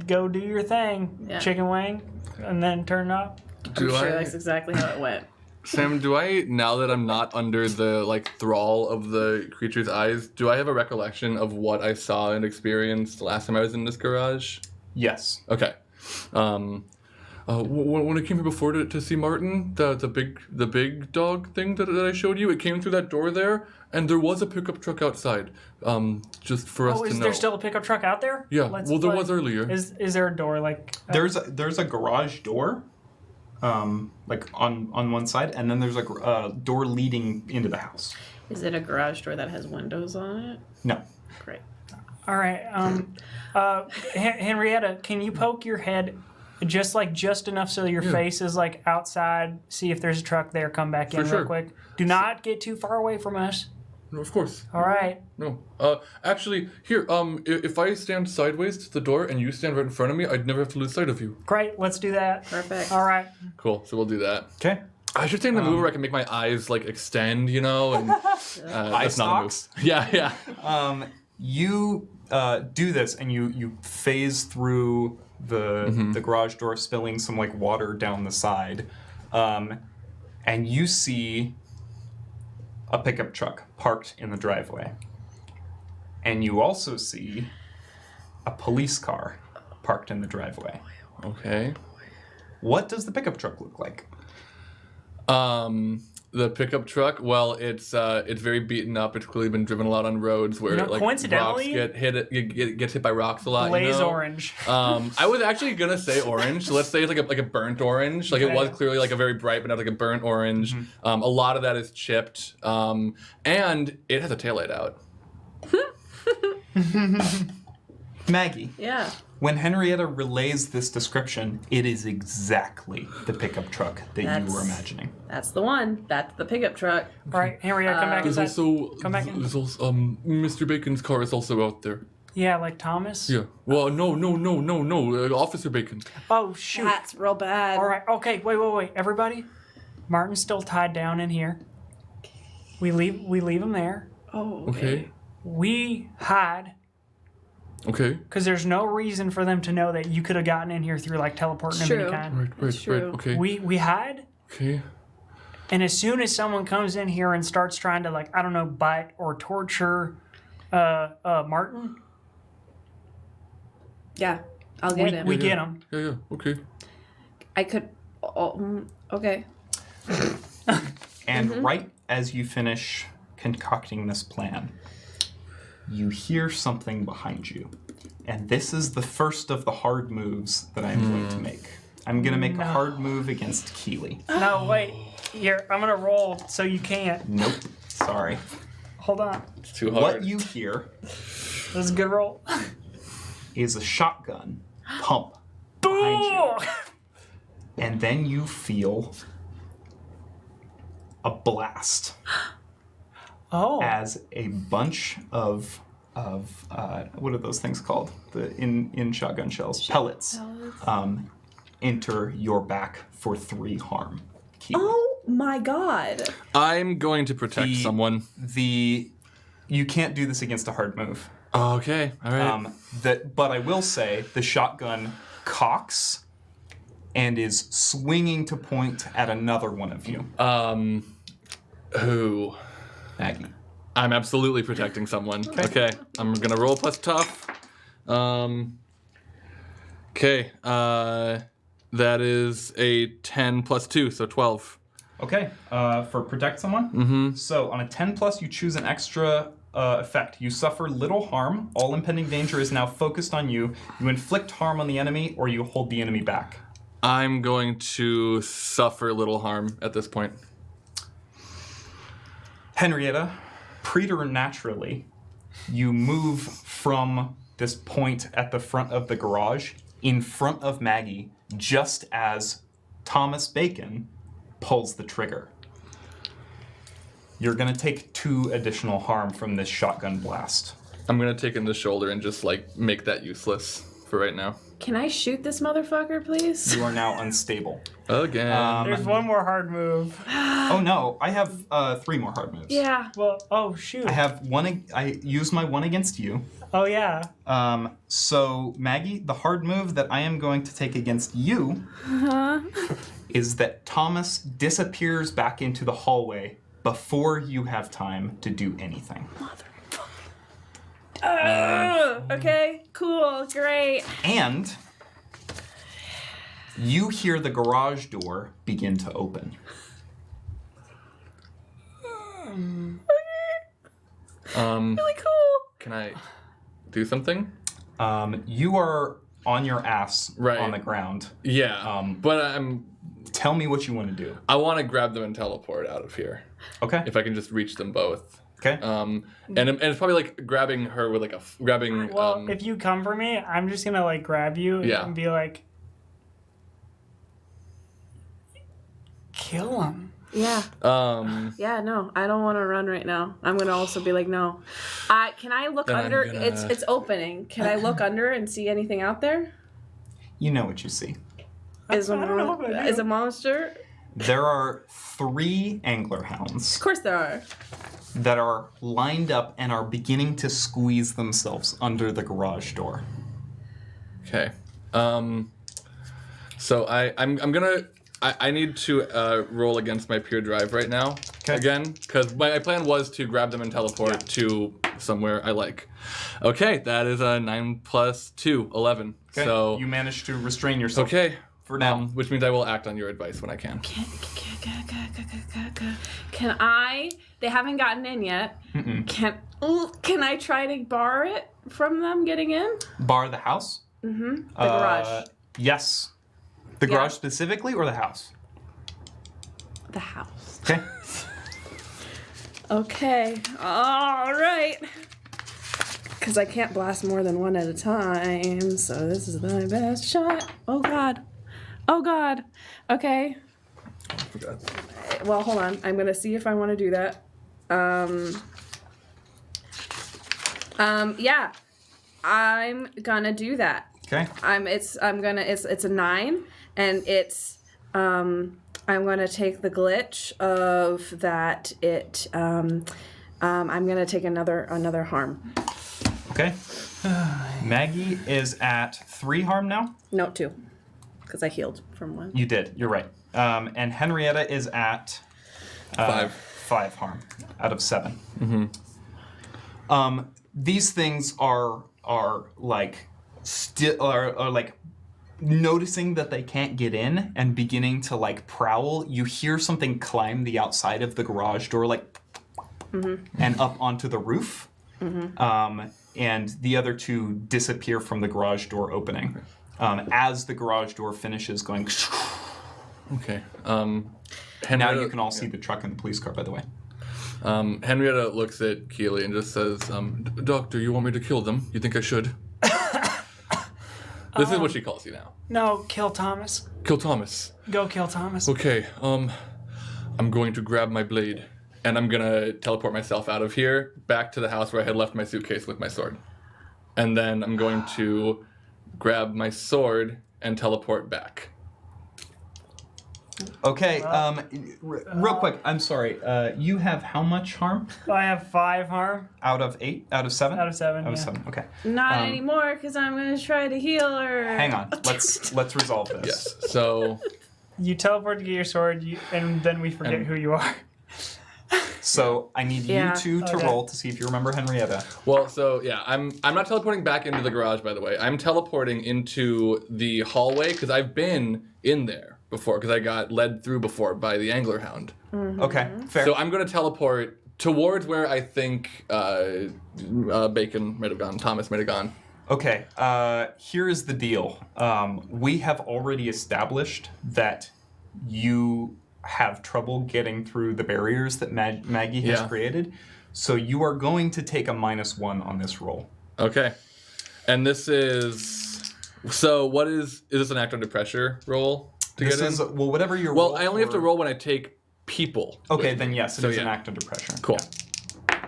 go do your thing, chicken wing, and then turn it up. I'm sure that's exactly how it went. Sam, do I, now that I'm not under the thrall of the creature's eyes, do I have a recollection of what I saw and experienced last time I was in this garage? Yes. Okay. When I came here before to see Martin, the big dog thing that I showed you, it came through that door there, and there was a pickup truck outside. Just for us to know. Is there still a pickup truck out there? Yeah. There was earlier. Is there a door There's a garage door, on one side, and then there's a door leading into the house. Is it a garage door that has windows on it? No. Great. All right. Henrietta, can you poke your head just enough so your face is outside? See if there's a truck there. Come back in real quick. Do not get too far away from us. No, of course. All right. No. Actually, here. If I stand sideways to the door and you stand right in front of me, I'd never have to lose sight of you. Great. Let's do that. Perfect. All right. Cool. So we'll do that. Okay. I should stand in the move where I can make my eyes extend, and Eye that's not a move. stalks? Yeah. You do this, and you phase through the garage door, spilling some water down the side, and you see a pickup truck parked in the driveway, and you also see a police car parked in the driveway. Okay. What does the pickup truck look like? The pickup truck, well, it's very beaten up. It's clearly been driven a lot on roads where coincidentally, rocks gets hit by rocks a lot. Blaze orange. I was actually gonna say orange. So let's say it's like a burnt orange. It was clearly a very bright, but not a burnt orange. A lot of that is chipped, and it has a taillight out. Maggie. Yeah. When Henrietta relays this description, it is exactly the pickup truck that you were imagining. That's the one. That's the pickup truck. All right, Henrietta, come back inside. Come back in. There's also Mr. Bacon's car is also out there. Yeah, Thomas? Yeah. Well, no. Officer Bacon. Oh, shoot. That's real bad. All right, okay, wait. Everybody, Martin's still tied down in here. We leave him there. Oh, Okay. We hide. Okay. Because there's no reason for them to know that you could have gotten in here through teleporting of any kind. Right. Okay. We hide, Okay. and as soon as someone comes in here and starts trying to bite or torture Martin, yeah, I'll get him. we get him. Yeah. Okay. I could. Okay. And right as you finish concocting this plan, you hear something behind you. And this is the first of the hard moves that I'm going to make. I'm going to make a hard move against Keely. No, wait. Here, I'm going to roll so you can't. Nope. Sorry. Hold on. It's too hard. What you hear This is a good roll. is a shotgun pump behind you. And then you feel a blast. Oh. As a bunch of what are those things called? In shotgun shells, pellets. Enter your back for 3 harm. Keely. Oh my god. I'm going to protect someone. You can't do this against a hard move. Okay. All right. But I will say the shotgun cocks and is swinging to point at another one of you. Who? Maggie. I'm absolutely protecting someone. Okay. I'm gonna roll plus tough. Okay. That is a 10 plus 2, so 12. Okay. For protect someone? Mm-hmm. So on a 10 plus, you choose an extra effect. You suffer little harm. All impending danger is now focused on you. You inflict harm on the enemy, or you hold the enemy back. I'm going to suffer little harm at this point. Henrietta, preternaturally, you move from this point at the front of the garage in front of Maggie just as Thomas Bacon pulls the trigger. You're going to take 2 additional harm from this shotgun blast. I'm going to take in the shoulder and just make that useless for right now. Can I shoot this motherfucker, please? You are now unstable. Again. There's one more hard move. Oh no, I have 3 more hard moves. Yeah. Well, oh shoot. I have one. I use my one against you. Oh yeah. So Maggie, the hard move that I am going to take against you is that Thomas disappears back into the hallway before you have time to do anything. Okay, cool, great. And you hear the garage door begin to open. Really cool. Can I do something? You are on your ass Right. on the ground. Yeah. But Tell me what you want to do. I want to grab them and teleport out of here. Okay. If I can just reach them both. Okay. And it's probably like grabbing her with like grabbing. Well, if you come for me, I'm just gonna like grab you Yeah. and be like, kill him. Yeah. Yeah, no, I don't want to run right now. I'm gonna also be like, no. Can I look Then I'm under? gonna- It's opening. Can I look under and see anything out there? You know what you see. Is I don't know if I do. is a monster? There are 3 angler hounds Of course there are. that are lined up and are beginning to squeeze themselves under the garage door. Okay. So I'm gonna. I need to roll against my pure drive right now. Okay. Again, because my plan was to grab them and teleport to somewhere I like. Okay, that is a 9 + 2, 11. Okay. So you managed to restrain yourself. okay. For now. Which means I will act on your advice when I can. Can I? They haven't gotten in yet. Can I try to bar it from them getting in? Bar the house? The garage. Yes. The Yeah. garage specifically or the house? The house. Okay. Okay. All right. Because I can't blast more than one at a time, so this is my best shot. Oh God. Oh God. Okay. Well, hold on. I'm gonna see if I want to do that. Yeah. I'm gonna do that. Okay. It's a 9, and it's I'm gonna take the glitch of that. I'm gonna take another harm. Okay. Maggie is at 3 harm now. No, 2, because I healed from 1. You did. You're right. And Henrietta is at 5. 5 harm out of 7. These things are like are like noticing that they can't get in and beginning to like prowl. You hear something climb the outside of the garage door, like, and up onto the roof. And the other 2 disappear from the garage door opening as the garage door finishes going. Okay. Now Henrietta, you can all see the truck and the police car, by the way. Henrietta looks at Keely and just says, "Doctor, you want me to kill them? You think I should?" This is what she calls you now. No, kill Thomas. Kill Thomas. Go kill Thomas. Okay. I'm going to grab my blade and I'm gonna teleport myself out of here back to the house where I had left my suitcase with my sword, and then I'm going to grab my sword and teleport back. Okay, real quick, I'm sorry. You have how much harm? I have 5 harm Out of 8? Out of 7? out of 7. Out of yeah. 7, okay. Not anymore, because I'm gonna try to heal her. Hang on, let's resolve this. Yes. So You teleport to get your sword, and then we forget And- who you are. So I need Yeah. you two to Okay. roll to see if you remember Henrietta. Well, so yeah, I'm not teleporting back into the garage, by the way. I'm teleporting into the hallway because I've been in there before because I got led through before by the angler hound. Okay, fair. So I'm going to teleport towards where I think Bacon might have gone, Thomas might have gone. Okay, here is the deal. We have already established that you have trouble getting through the barriers that Maggie has Yeah. created. So you are going to take a -1 on this roll. Okay. And this is... So what is this an act under pressure roll to This get is, in? well, whatever your Well, roll I only have to for- roll when I take people. Okay, with then me. yes, it So, is an yeah. act under pressure. Cool. Yeah.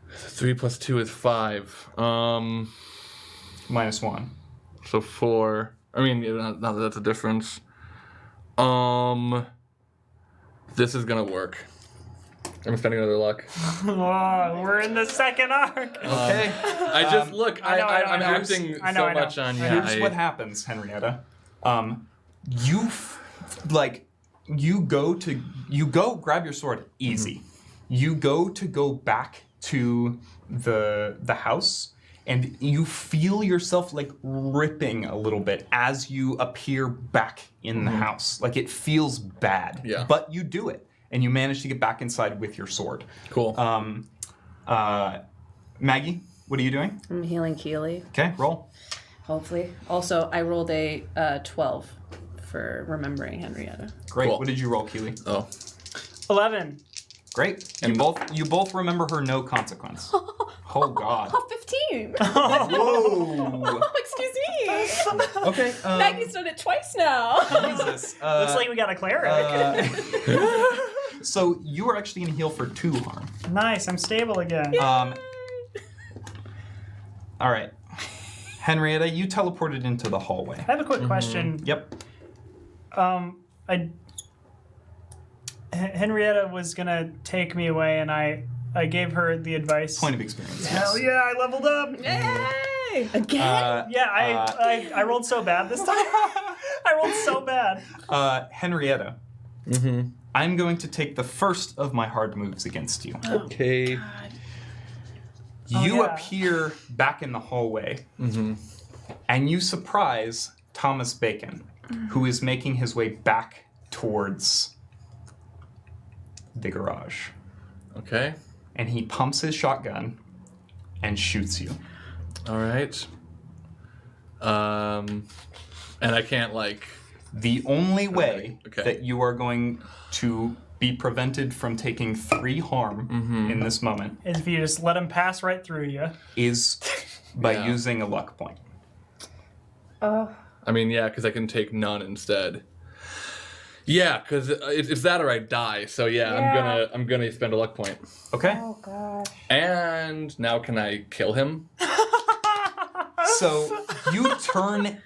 3 + 2 is 5. -1. So 4. I mean, not that that's a difference. This is gonna work. I'm spending another luck. Oh, we're in the second arc. Okay. I just look. I know, I'm I know. acting I know, so I know. much on. I Yeah. know. Here's what happens, Henrietta. you go grab your sword, easy. You go back to the house, and you feel yourself like ripping a little bit as you appear back in the house. Like it feels bad. Yeah. But you do it, and you manage to get back inside with your sword. Cool. Maggie, what are you doing? I'm healing Keely, Okay, roll. hopefully. Also, I rolled a 12 for remembering Henrietta. Great. Cool. What did you roll, Keely? Oh. 11. Great. You both remember her no consequence. Oh God. Oh, 15! Whoa. Excuse me! Okay. Maggie's done it twice now! Jesus. Looks like we got a cleric. So you are actually gonna heal for 2 harm. Nice, I'm stable again. All right. Henrietta, you teleported into the hallway. I have a quick question. Yep. Henrietta was gonna take me away, and I gave her the advice. Point of experience. Hell yeah, I leveled up. Yay! Again? Yeah, I rolled so bad this time. I rolled so bad. Henrietta. Mm-hmm. I'm going to take the first of my hard moves against you. Okay. You yeah. appear back in the hallway, and you surprise Thomas Bacon, who is making his way back towards the garage. Okay. And he pumps his shotgun and shoots you. All right. And I can't The only way Okay. that you are going to be prevented from taking 3 harm in this moment Is if you just let him pass right through you. is by Yeah. using a luck point. I mean, yeah, because I can take none instead. Yeah, because it's that or I die. So yeah, I'm gonna spend a luck point. Okay? Oh, God. And now can I kill him? So you turn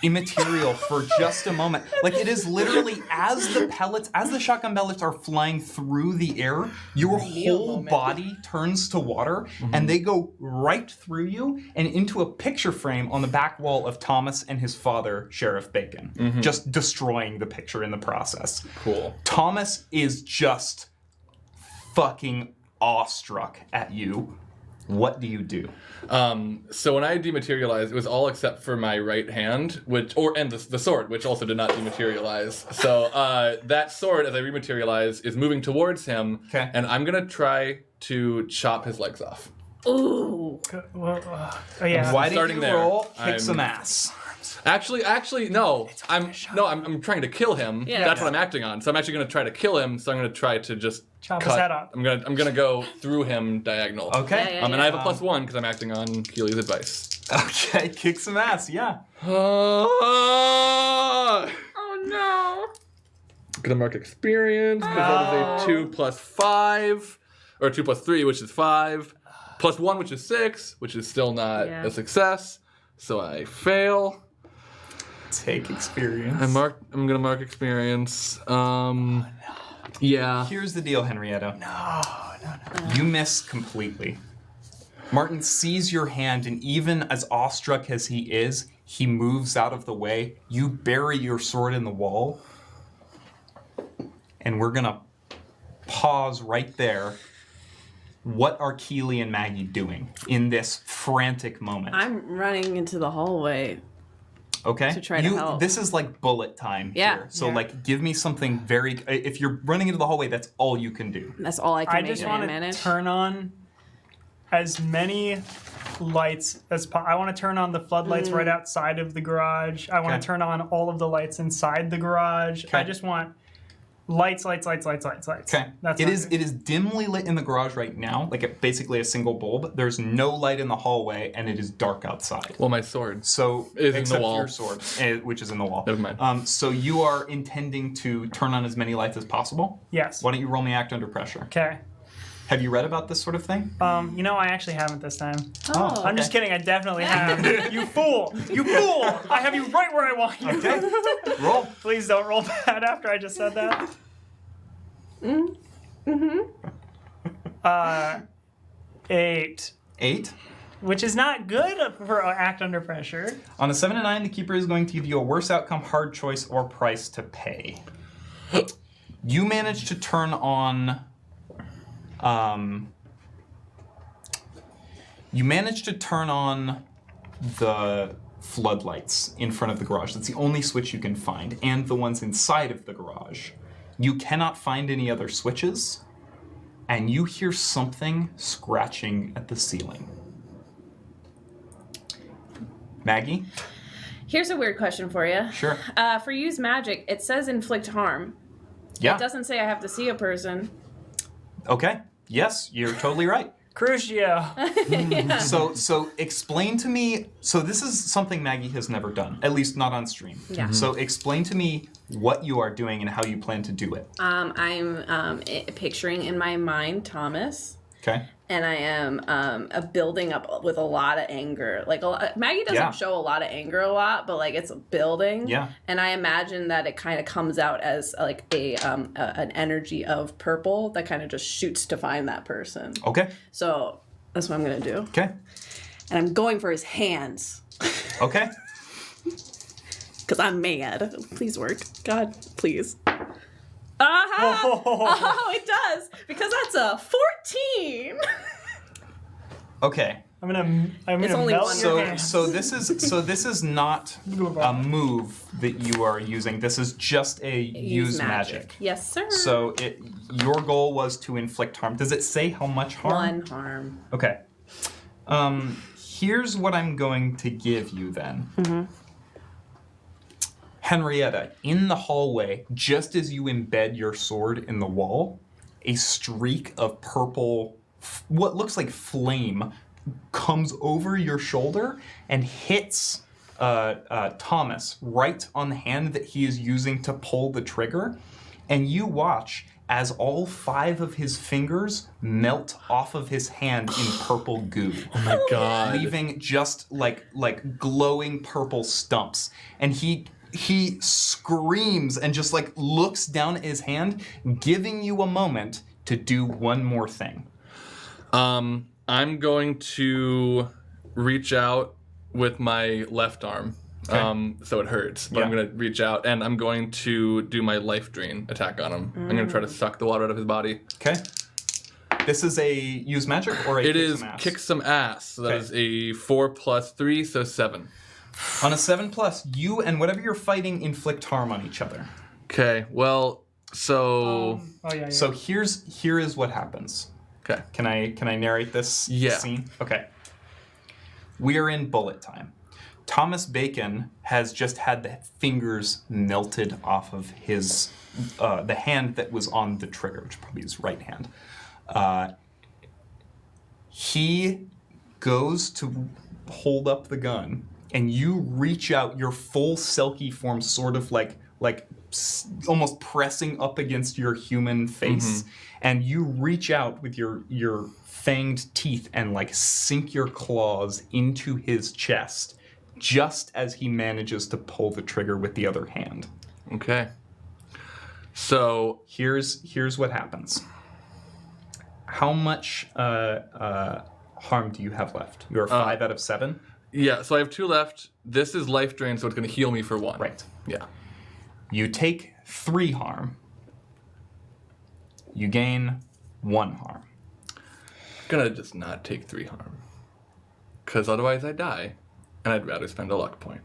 immaterial for just a moment. Like it is literally as the shotgun pellets are flying through the air, your whole body turns to water and they go right through you and into a picture frame on the back wall of Thomas and his father, Sheriff Bacon, just destroying the picture in the process. Cool. Thomas is just fucking awestruck at you. What do you do? So when I dematerialized, it was all except for my right hand, and the sword, which also did not dematerialize. So that sword, as I rematerialize, is moving towards him, Okay. and I'm gonna try to chop his legs off. Ooh. Well, oh yeah. Why did starting you there. roll? Kick I'm- some ass. Actually, no. I'm trying to kill him. Yeah. That's what I'm acting on. So I'm actually gonna try to kill him. So I'm gonna try to just Chop cut. his head off. I'm gonna go through him diagonal. Okay. Yeah, And I have a +1 because I'm acting on Keely's advice. Okay, kick some ass, yeah. Ah! Oh, no. Gonna mark experience because that is a 2 + 5, or 2 + 3, which is 5, +1, which is 6, which is still not Yeah. a success. So I fail. Take experience. I'm gonna mark experience. Yeah. Here's the deal, Henrietta. No. You miss completely. Martin sees your hand, and even as awestruck as he is, he moves out of the way. You bury your sword in the wall. And we're gonna pause right there. What are Keely and Maggie doing in this frantic moment? I'm running into the hallway. Okay. to try to help. This is like bullet time Yeah. here. So Yeah. like give me something very if you're running into the hallway, that's all you can do. That's all I can I make just it want to manage. turn on as many lights as I want to turn on the floodlights right outside of the garage. I want Okay. to turn on all of the lights inside the garage. Okay. I just want lights. Okay. That's It is dimly lit in the garage right now, like basically a single bulb. There's no light in the hallway, and it is dark outside. Well, my sword. So Is in the except wall. your sword, which is in the wall. Never mind. So you are intending to turn on as many lights as possible. Yes. Why don't you roll me act under pressure? Okay. Have you read about this sort of thing? I actually haven't this time. Oh. I'm just kidding. I definitely have. You fool! You fool! I have you right where I want you. Okay. Roll. Please don't roll bad after I just said that. 8. 8. which is not good for act under pressure. On a 7 to 9, the keeper is going to give you a worse outcome, hard choice, or price to pay. You manage to turn on. You manage to turn on the floodlights in front of the garage. That's the only switch you can find, and the ones inside of the garage. You cannot find any other switches, and you hear something scratching at the ceiling. Maggie? Here's a weird question for you. Sure. For use magic, it says inflict harm. Yeah. It doesn't say I have to see a person. Okay. Yes, you're totally right. Crucio. So explain to me. So this is something Maggie has never done, at least not on stream. Yeah. So explain to me what you are doing and how you plan to do it. I'm picturing in my mind Thomas. Okay. And I am building up with a lot of anger. Like Maggie doesn't show a lot of anger a lot, but like it's building. Yeah. And I imagine that it kind of comes out as like an energy of purple that kind of just shoots to find that person. Okay. So that's what I'm gonna do. Okay. And I'm going for his hands Okay. because I'm mad. Please work, God, please. Oh, it does because that's a 14. Okay. I'm gonna only melt one. your hands. So this is not a move that you are using. This is just a use magic. Yes, sir. So your goal was to inflict harm. Does it say how much harm? 1 harm. Okay. Here's what I'm going to give you then. Mm-hmm. Henrietta, in the hallway, just as you embed your sword in the wall, a streak of purple, what looks like flame, comes over your shoulder and hits Thomas right on the hand that he is using to pull the trigger. And you watch as all 5 of his fingers melt off of his hand in purple goo. Oh my god. Leaving just like glowing purple stumps. And he screams and just like looks down at his hand, giving you a moment to do one more thing. I'm going to reach out with my left arm. Okay. So it hurts, but I'm Yeah. going to reach out and I'm going to do my life drain attack on him. I'm going to try to suck the water out of his body. Okay. This is a use magic or a It kick is some ass? kick some ass. So that Okay. is a 4 + 3, so 7. On a 7+, you and whatever you're fighting inflict harm on each other. Okay, well, so... Yeah. So here is what happens. okay. Can I narrate this Yeah. scene? Okay. We are in bullet time. Thomas Bacon has just had the fingers melted off of his the hand that was on the trigger, which probably his right hand. He goes to hold up the gun, and you reach out your full Selkie form, sort of like almost pressing up against your human face, and you reach out with your fanged teeth and like sink your claws into his chest, just as he manages to pull the trigger with the other hand. Okay. So... Here's what happens. How much harm do you have left? You're 5 out of 7? Yeah, so I have 2 left. This is life drain, so it's going to heal me for 1. Right. Yeah. You take 3 harm. You gain 1 harm. I'm going to just not take 3 harm. Because otherwise I die. And I'd rather spend a luck point.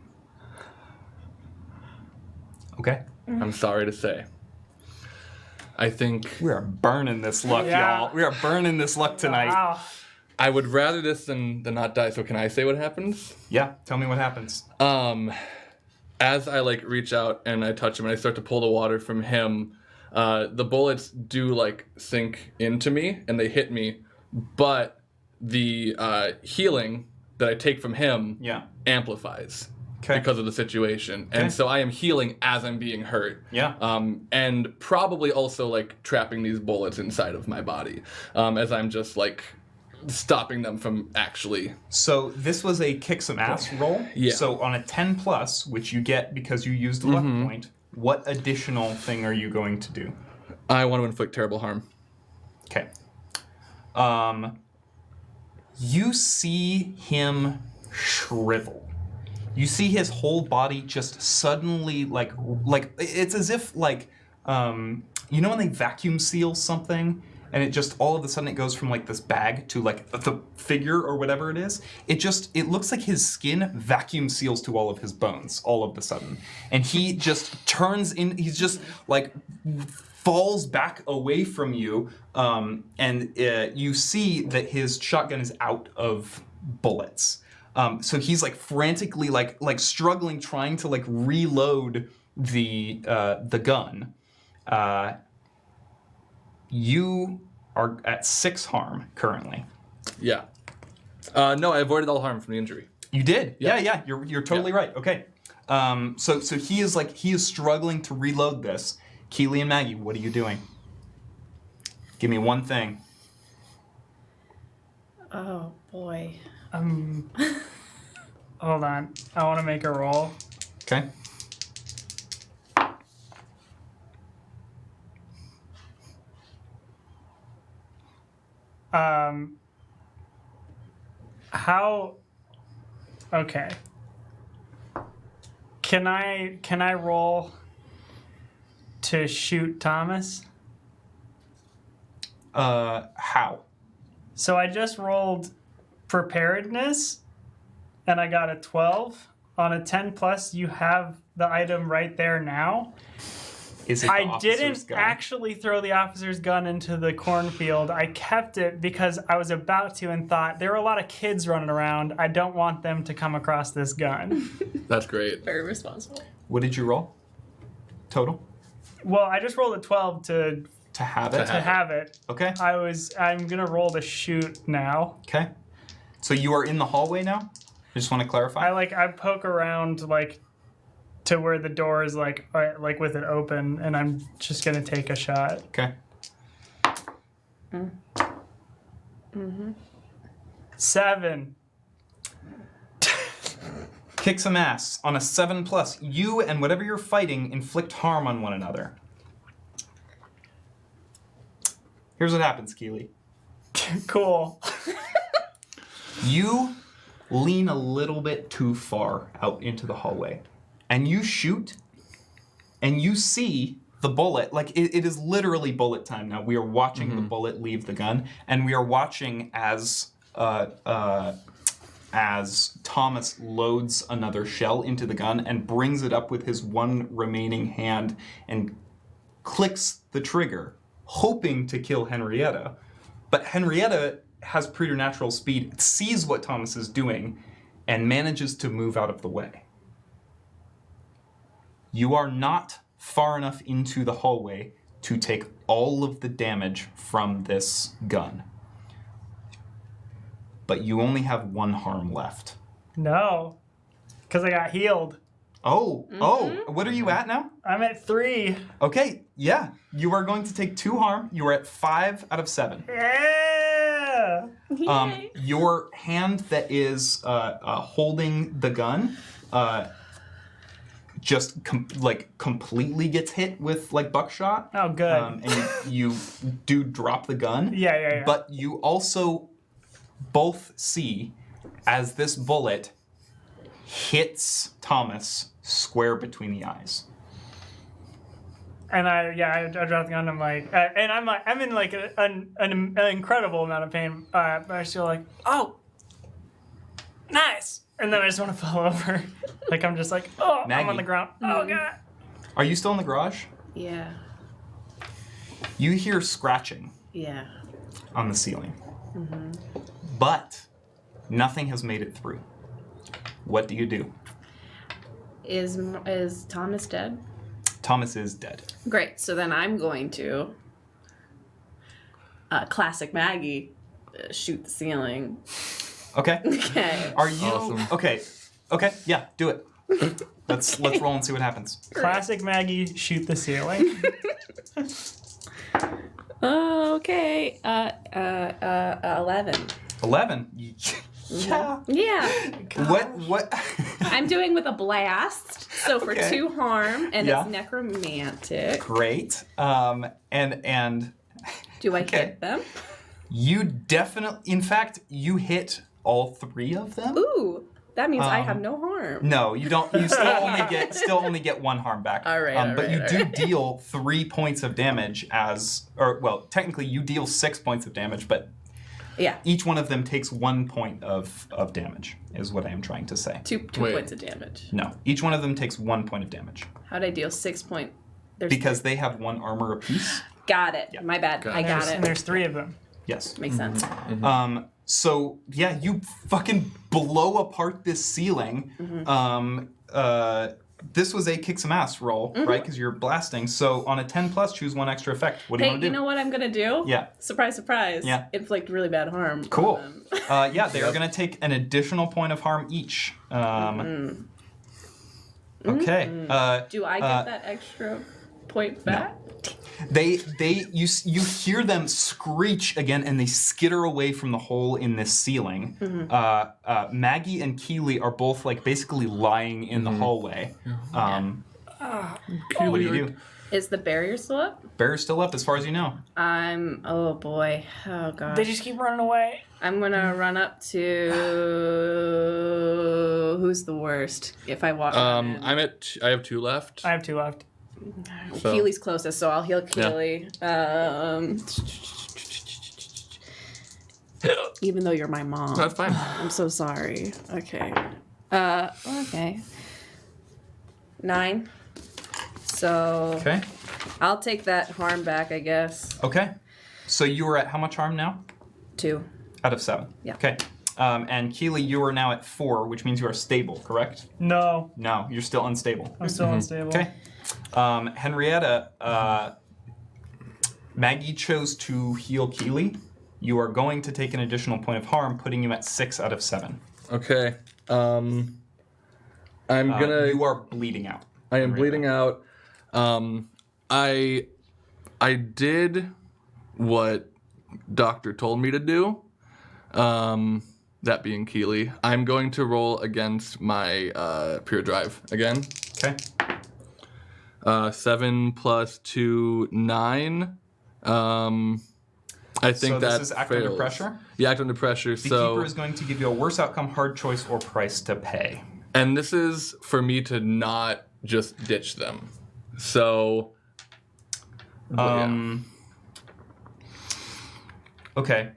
Okay. I'm sorry to say. I think We are burning this luck, Yeah. y'all. We are burning this luck tonight. Wow. I would rather this than not die. So can I say what happens? Yeah, tell me what happens. As I like reach out and I touch him and I start to pull the water from him, the bullets do like sink into me and they hit me, but the healing that I take from him Yeah. amplifies Okay. because of the situation. Okay. And so I am healing as I'm being hurt. Yeah. And probably also like trapping these bullets inside of my body as I'm just like stopping them from actually. So this was a kick some ass roll. Yeah. So on a 10+, which you get because you used a luck point, what additional thing are you going to do? I want to inflict terrible harm. Okay. you see him shrivel. You see his whole body just suddenly like it's as if like you know when they vacuum seal something and it just all of a sudden it goes from like this bag to like the figure or whatever it is. It looks like his skin vacuum seals to all of his bones all of a sudden, and he just turns in. He's just like falls back away from you, and you see that his shotgun is out of bullets. So he's like frantically like struggling, trying to like reload the gun. You are at 6 harm currently. Yeah. No, I avoided all harm from the injury. You did? Yeah. Yeah. You're totally right. Okay. So he is struggling to reload this. Keely and Maggie, what are you doing? Give me one thing. Oh boy. Hold on. I want to make a roll. Okay. How? Okay. Can I roll to shoot Thomas? How? So I just rolled preparedness, and I got a 12. On a 10 plus, you have the item right there now. Is it the I officer's didn't gun? actually throw the officer's gun into the cornfield. I kept it because I was about to and thought there are a lot of kids running around. I don't want them to come across this gun. That's great. Very responsible. What did you roll? Total? Well, I just rolled a 12 to have it? have it. Okay. I'm gonna roll to shoot now. Okay. So you are in the hallway now? I just want to clarify. I poke around like to where the door is like with it open, and I'm just gonna take a shot. Okay. 7. Kick some ass. On a 7 plus, you and whatever you're fighting inflict harm on one another. Here's what happens, Keely. Cool. You lean a little bit too far out into the hallway, and you shoot, and you see the bullet. Like it is literally bullet time now. We are watching the bullet leave the gun, and we are watching as Thomas loads another shell into the gun and brings it up with his one remaining hand and clicks the trigger, hoping to kill Henrietta. But Henrietta has preternatural speed, sees what Thomas is doing, and manages to move out of the way. You are not far enough into the hallway to take all of the damage from this gun. But you only have 1 harm left. No, because I got healed. Oh, what are you at now? I'm at 3. Okay, yeah. You are going to take 2 harm. You are at 5 out of 7. Yeah. Your hand that is holding the gun just completely gets hit with like buckshot. Oh, good. And you do drop the gun. Yeah. But you also both see as this bullet hits Thomas square between the eyes. And I dropped the gun. I'm like, and I'm in like an incredible amount of pain. But I still like, oh, nice. And then I just want to fall over. Like I'm just like, oh, Maggie. I'm on the ground. Oh god. Are you still in the garage? Yeah. You hear scratching Yeah. on the ceiling. But nothing has made it through. What do you do? Is Thomas dead? Thomas is dead. Great. So then I'm going to classic Maggie shoot the ceiling. Okay. Okay. Are you Awesome. Okay, yeah, do it. Let's roll and see what happens. Classic Maggie, shoot the ceiling. Okay. 11. 11. Yeah. Yeah. What? I'm doing with a blast. So for Okay. 2 harm, and Yeah. it's necromantic. Great. And Do I Okay. hit them? You definitely, in fact, you hit all 3 of them. Ooh, that means I have no harm. No, you don't. You still only get 1 harm back. All right, but you do deal 3 points of damage technically you deal 6 points of damage, but Yeah. each one of them takes 1 point of damage, is what I am trying to say. Two points of damage. No, each one of them takes 1 point of damage. How'd I deal 6 point? Because they have 1 armor apiece. Got it. My bad. I got And it. there's 3 of them. Yes. Makes sense. So yeah, you fucking blow apart this ceiling. This was a kick some ass roll, right? Because you're blasting. So on a 10+, choose 1 extra effect. What do you Hey, want to do? you know what I'm gonna do? Yeah. Surprise, surprise. Yeah. Inflict really bad harm. Cool. on them. Yeah, they are going to take an additional point of harm each. Okay. Do I get that extra point back? You hear them screech again, and they skitter away from the hole in this ceiling. Maggie and Keely are both like basically lying in the hallway. What do you do? Is the barrier still up? Barrier's still up, as far as you know. Oh boy. Oh god. They just keep running away. I'm gonna run up to who's the worst? If I walk. in. I have 2 left. I have 2 left. So- Keely's closest, so I'll heal Keely. Even though you're my mom. That's fine. I'm so sorry. Okay. Okay. 9. So Okay. I'll take that harm back, I guess. Okay. So you are at how much harm now? 2. Out of 7. Yeah. Okay. And Keely, you are now at 4, which means you are stable, correct? No, No, you're still unstable. I'm still unstable. Okay. Henrietta, Maggie chose to heal Keely. You are going to take an additional point of harm, putting you at 6 out of 7. Okay. I'm gonna. You are bleeding out. I am bleeding out. I did what Doctor told me to do. That being Keely. I'm going to roll against my pure drive again. Okay. 7 + 2, 9. I think So that this is act under fails. pressure? Yeah, act under pressure. The So, keeper is going to give you a worse outcome, hard choice, or price to pay. and this is for me to not just ditch them. So, yeah. Okay.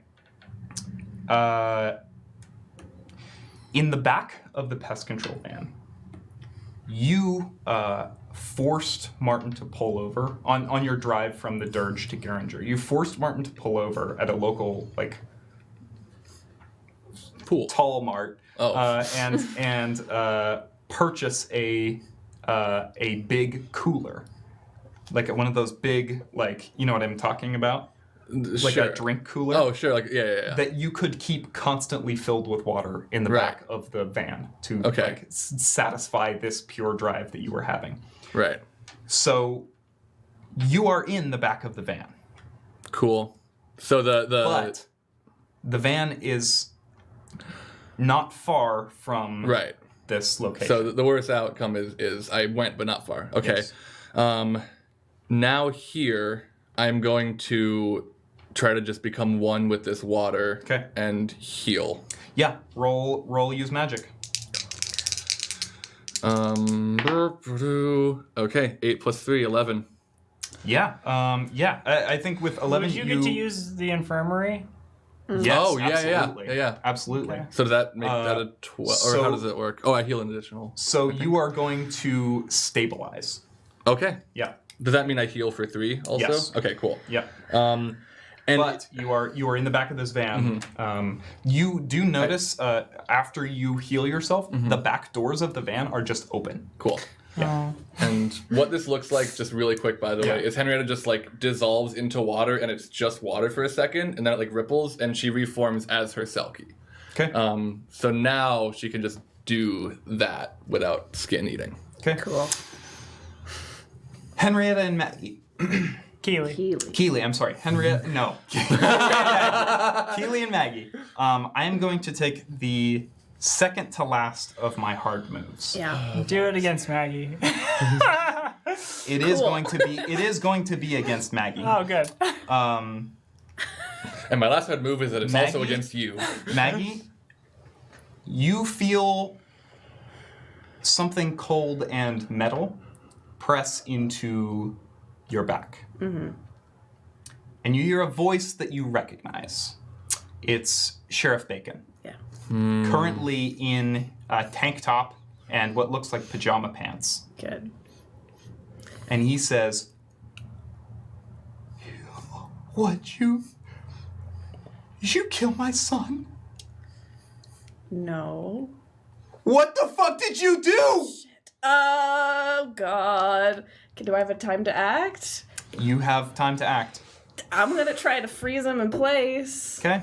In the back of the pest control van, you forced Martin to pull over on your drive from the Dirge to Geringer. You forced Martin to pull over at a local Pool. tall mart and purchase a big cooler, like one of those big, you know what I'm talking about, like Sure. a drink cooler. Oh, sure. Yeah. That you could keep constantly filled with water in the Right. back of the van to Okay. satisfy this pure drive that you were having. Right. So you are in the back of the van, Cool. So but the van is not far from right. this location. So the worst outcome is I went but not far. Okay. Yes. Now here I'm going to try to just become one with this water. Okay. And heal. Yeah, roll use magic. Okay, 8 + 3, 11. Yeah, I think with 11 Would you get to use the infirmary? Yes, Oh, yeah, absolutely. yeah. Absolutely. Okay. So does that make that a 12? Or so- how does it work? Oh, I heal an additional. So you are going to stabilize. Okay. Yeah. Does that mean I heal for 3 also? Yes. Okay, cool. Yeah. And But you are in the back of this van. You do notice after you heal yourself, the back doors of the van are just open. cool. Oh. And what this looks like, just really quick, by the Yeah. way, is Henrietta just dissolves into water, and it's just water for a second, and then it ripples, and she reforms as her Selkie. Okay. So now she can just do that without skin eating. Okay. Cool. Henrietta and Maggie. Keely. Keely, I'm sorry. Henrietta, no. Keely and Maggie. I am going to take the second to last of my hard moves. Yeah. Do it against Maggie. It is Cool. going to be against Maggie. Oh, good. And my last red move is that it's also Maggie? against you. Maggie, you feel something cold and metal press into your back. Mm-hmm. And you hear a voice that you recognize. It's Sheriff Bacon. Yeah. Currently in a tank top and what looks like pajama pants. Good. And he says, Did you kill my son? No. What the fuck did you do? Oh, God. Okay, do I have a time to act? You have time to act. I'm gonna try to freeze him in place. Okay.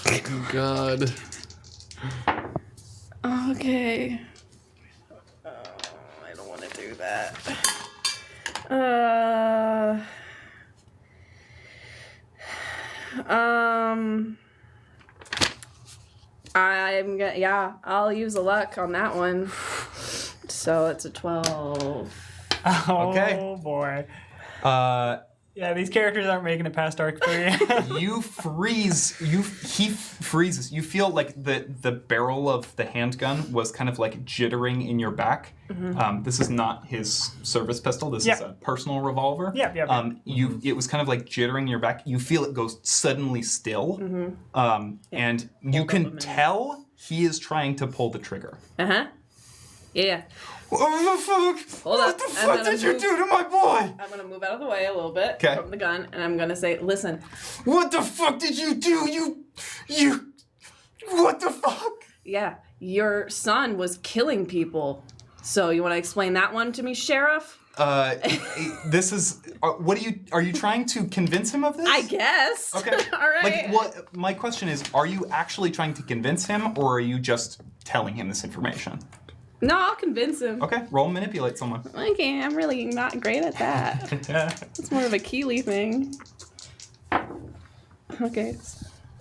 Oh, God. Okay. Oh, I don't want to do that. I'll use a luck on that one. So it's a 12. Oh, Okay. boy. Yeah, these characters aren't making it past arc 3. You freeze. He freezes. You feel like the barrel of the handgun was kind of like jittering in your back. Mm-hmm. This is not his service pistol. This is a personal revolver. It was kind of like jittering in your back. You feel it goes suddenly still. Mm-hmm. And you can tell he is trying to pull the trigger. Uh-huh. Yeah. What the fuck did you do to my boy? I'm gonna move out of the way a little bit from the gun, and I'm gonna say, listen. What the fuck did you do? You... What the fuck? Yeah, your son was killing people. So you want to explain that one to me, Sheriff? This is... are you trying to convince him of this? I guess. Okay. All right. My question is, are you actually trying to convince him, or are you just telling him this information? No, I'll convince him. Okay, roll manipulate someone. Okay, I'm really not great at that. It's more of a Keely thing. Okay,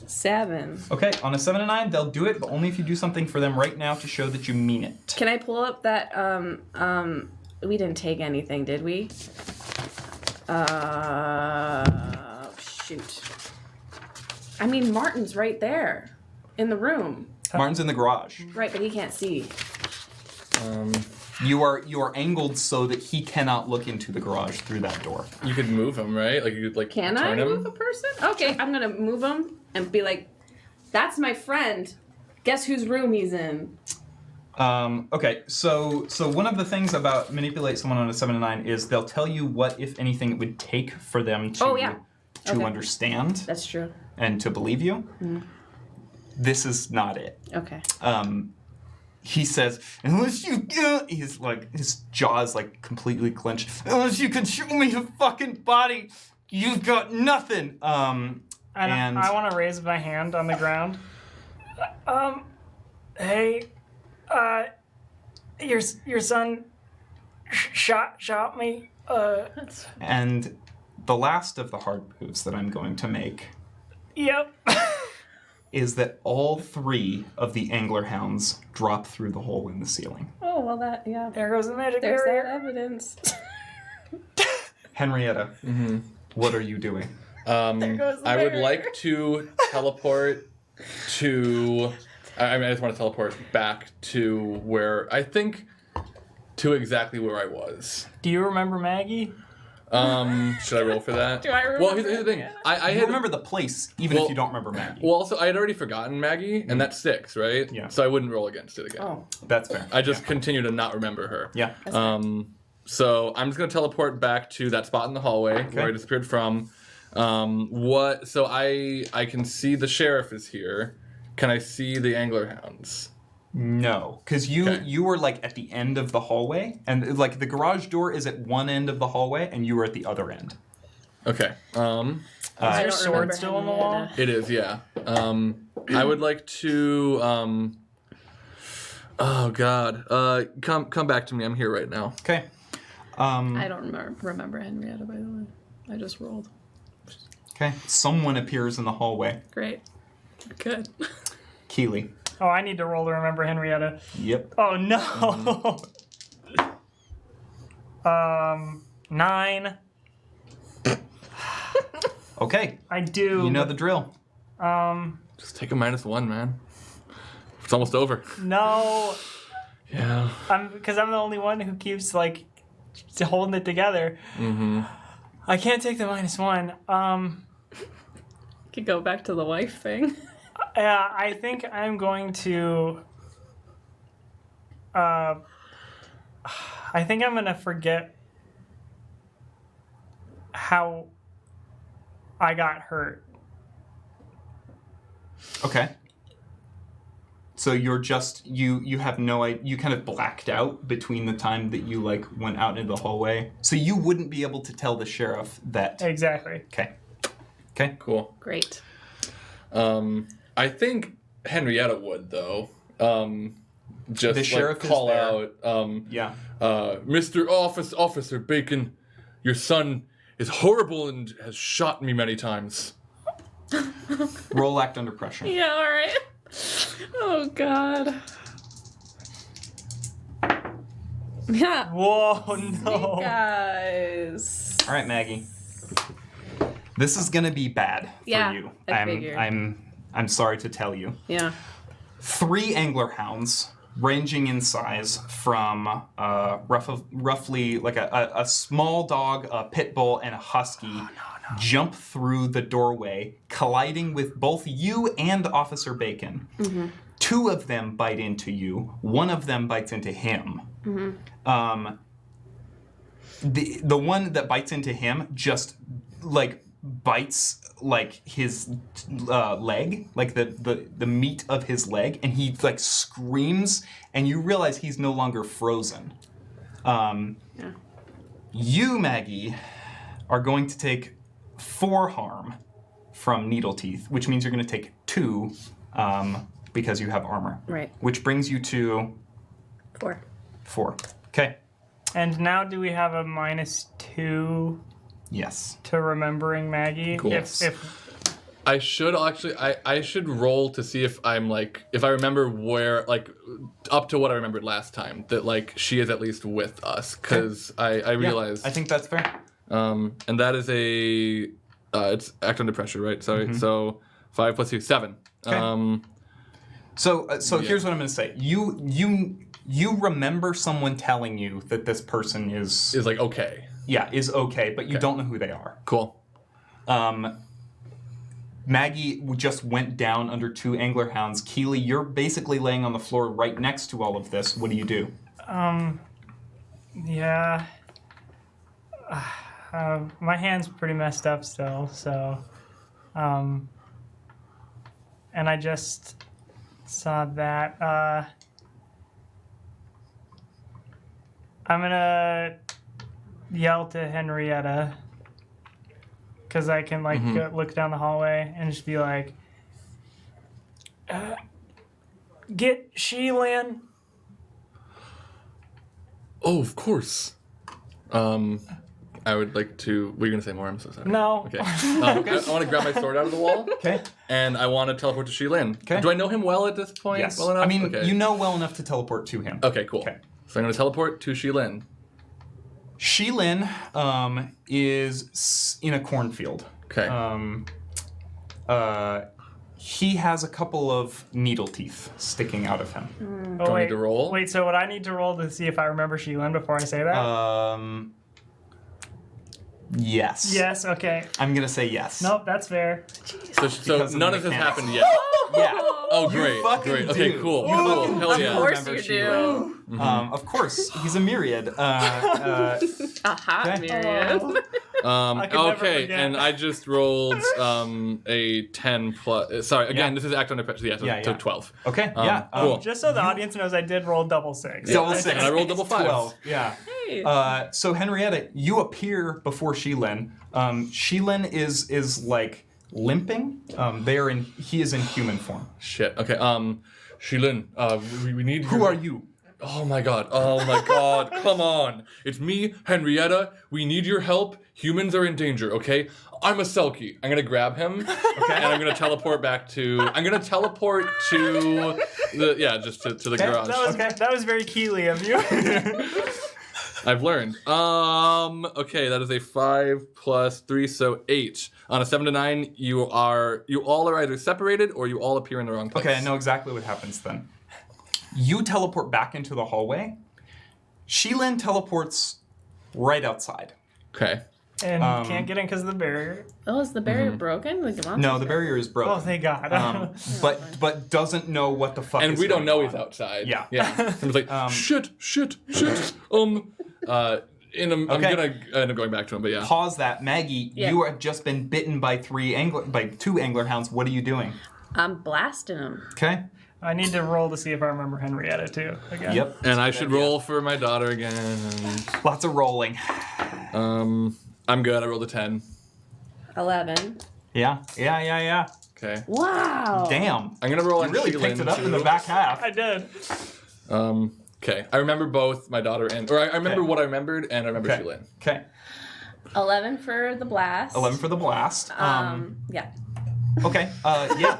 7. Okay, on a 7 and 9, they'll do it, but only if you do something for them right now to show that you mean it. Can I pull up that, we didn't take anything, did we? Shoot. I mean, Martin's right there, in the room. Martin's in the garage. Right, but he can't see. You are angled so that he cannot look into the garage through that door. You could move him, right? Like you could Can turn I him. move a person? Okay, I'm gonna move him and be like, "That's my friend. Guess whose room he's in?" Okay, so one of the things about manipulate someone on a 7 and 9 is they'll tell you what, if anything, it would take for them to understand. That's true. And to believe you. Mm-hmm. This is not it. Okay. He says, unless you, he's like, his jaw is like completely clenched. Unless you can show me a fucking body, you've got nothing. And I want to raise my hand on the ground. Hey, your son shot me. And the last of the hard moves that I'm going to make. Yep. Is that all 3 of the angler hounds drop through the hole in the ceiling. Oh, well, yeah. There goes the magic There's barrier. that evidence. Henrietta, what are you doing? There goes the I would barrier. like to teleport to... I just want to teleport back to where... I think to exactly where I was. Do you remember Maggie? Should I roll for that? Do I remember? Well, here's the thing. I You had remember the place, even if you don't remember Maggie. Well, also, I had already forgotten Maggie, and that's 6, right? Yeah. So I wouldn't roll against it again. Oh. That's fair. I just continue to not remember her. Yeah. So I'm just gonna teleport back to that spot in the hallway where I disappeared from. So I can see the sheriff is here. Can I see the angler hounds? No, because you were like at the end of the hallway, and like the garage door is at one end of the hallway, and you were at the other end. Okay. Is your sword still on the wall? It is, yeah. I would like to. Oh God. Come back to me. I'm here right now. Okay. I don't remember Henrietta, by the way. I just rolled. Okay. Someone appears in the hallway. Great. Good. Keely. Oh, I need to roll to remember Henrietta. Yep. Oh no. 9. Okay. I do. You know the drill. Just take a -1, man. It's almost over. No, Yeah. because I'm the only one who keeps like holding it together. Mm-hmm. I can't take the -1. Could go back to the wife thing. Yeah, I think I'm going to. I think I'm gonna forget how I got hurt. Okay. So you're just you have no idea, you kind of blacked out between the time that you like went out into the hallway. So you wouldn't be able to tell the sheriff that. Exactly. Okay. Cool. Great. I think Henrietta would though. Just The sheriff is call there. out. Yeah. Mr. Officer Bacon, your son is horrible and has shot me many times. Roll act under pressure. Yeah, all right. Oh, God. Yeah. Whoa, no. Guys. All right, Maggie. This is gonna be bad for Yeah, you. I figured. I'm sorry to tell you. Yeah. 3 angler hounds, ranging in size from roughly like a small dog, a pit bull, and a husky, jump through the doorway, colliding with both you and Officer Bacon. Mm-hmm. 2 of them bite into you. 1 of them bites into him. Mm-hmm. The one that bites into him just like bites like his leg, like the meat of his leg, and he like screams, and you realize he's no longer frozen. You, Maggie, are going to take 4 harm from needle teeth, which means you're going to take 2 because you have armor. Right. Which brings you to 4. Okay. And now do we have a -2 Yes. to remembering Maggie? Cool. If I should actually. I should roll to see if I'm like if I remember where like up to what I remembered last time that like she is at least with us because I realized I think that's fair. and that is a it's act under pressure, right? Sorry. So 5 + 2 7. Okay. So here's what I'm going to say. You remember someone telling you that this person is Is like okay. is okay, but you don't know who they are. Cool. Maggie just went down under 2 angler hounds. Keely, you're basically laying on the floor right next to all of this. What do you do? yeah. My hand's pretty messed up still, so and I just saw that. I'm gonna yell to Henrietta because I can like go, look down the hallway and just be like, "Get Sheilin." Oh, of course. I would like to. Were you gonna say more? I'm so sorry. No. Okay. I want to grab my sword out of the wall. Okay. And I want to teleport to Sheilin. Okay. Do I know him well at this point? Yes. Well enough? I mean, okay. you know well enough to teleport to him. Okay, cool. Okay. So I'm going to teleport to Sheilin. Sheilin is in a cornfield. Okay. He has a couple of needle teeth sticking out of him. Oh, Do I wait. need to roll? Wait, so would I need to roll to see if I remember Sheilin before I say that? Yes. Yes. Okay. I'm gonna say yes. Nope. That's fair. So Because of none the of this mechanics. happened yet. Yeah. Oh, You great. fucking Great. Okay, do. cool. You Cool. fucking Hell do yeah. Of course remember you Sheilin. do. Of course, he's a myriad. A hot Okay. myriad. I could never Okay, forget. and I just rolled a 10 plus. Sorry, again, Yeah. this is act under pressure. Yeah, so, Yeah, so yeah. 12. Okay. Yeah. Cool. Just so the audience knows, I did roll double 6. Double Yeah. 6. And I rolled double 5s. 12. Yeah. Hey. So Henrietta, you appear before Sheilin. Sheilin is like limping. He is in human form. Shit. Okay. Sheilin, we need. Who are you? Oh my god. Oh my god. Come on. It's me, Henrietta. We need your help. Humans are in danger, okay? I'm a Selkie. I'm gonna grab him. Okay. And I'm gonna teleport back to. I'm gonna teleport to the. Yeah, just to the garage. That was very Keely of you. I've learned. Okay, that is a 5 plus 3, so 8. On a 7 to 9, you all are either separated or you all appear in the wrong place. Okay, I know exactly what happens then. You teleport back into the hallway. Sheilin teleports right outside. Okay. And can't get in because of the barrier. Oh, is the barrier broken? Like the No, the barrier is broken. Oh, thank God. But doesn't know what the fuck And is we don't going know on. he's outside. Yeah. Yeah. Someone's like, shit. I'm gonna end up going back to him, but yeah. Pause that. Maggie, you have just been bitten by two angler hounds. What are you doing? I'm blasting him. Okay. I need to roll to see if I remember Henrietta too. Again. Yep. And I should roll for my daughter again. Lots of rolling. I'm good. I rolled a 10. 11. Yeah. Okay. Wow. Damn. I'm gonna roll You on really Sheilin, picked it up too. in the back half. I did. Okay. I remember both my daughter and... Or I remember Okay. what I remembered, and I remember Okay. Sheilin. Okay. 11 for the blast. 11 for the blast. Yeah. Okay. Yeah.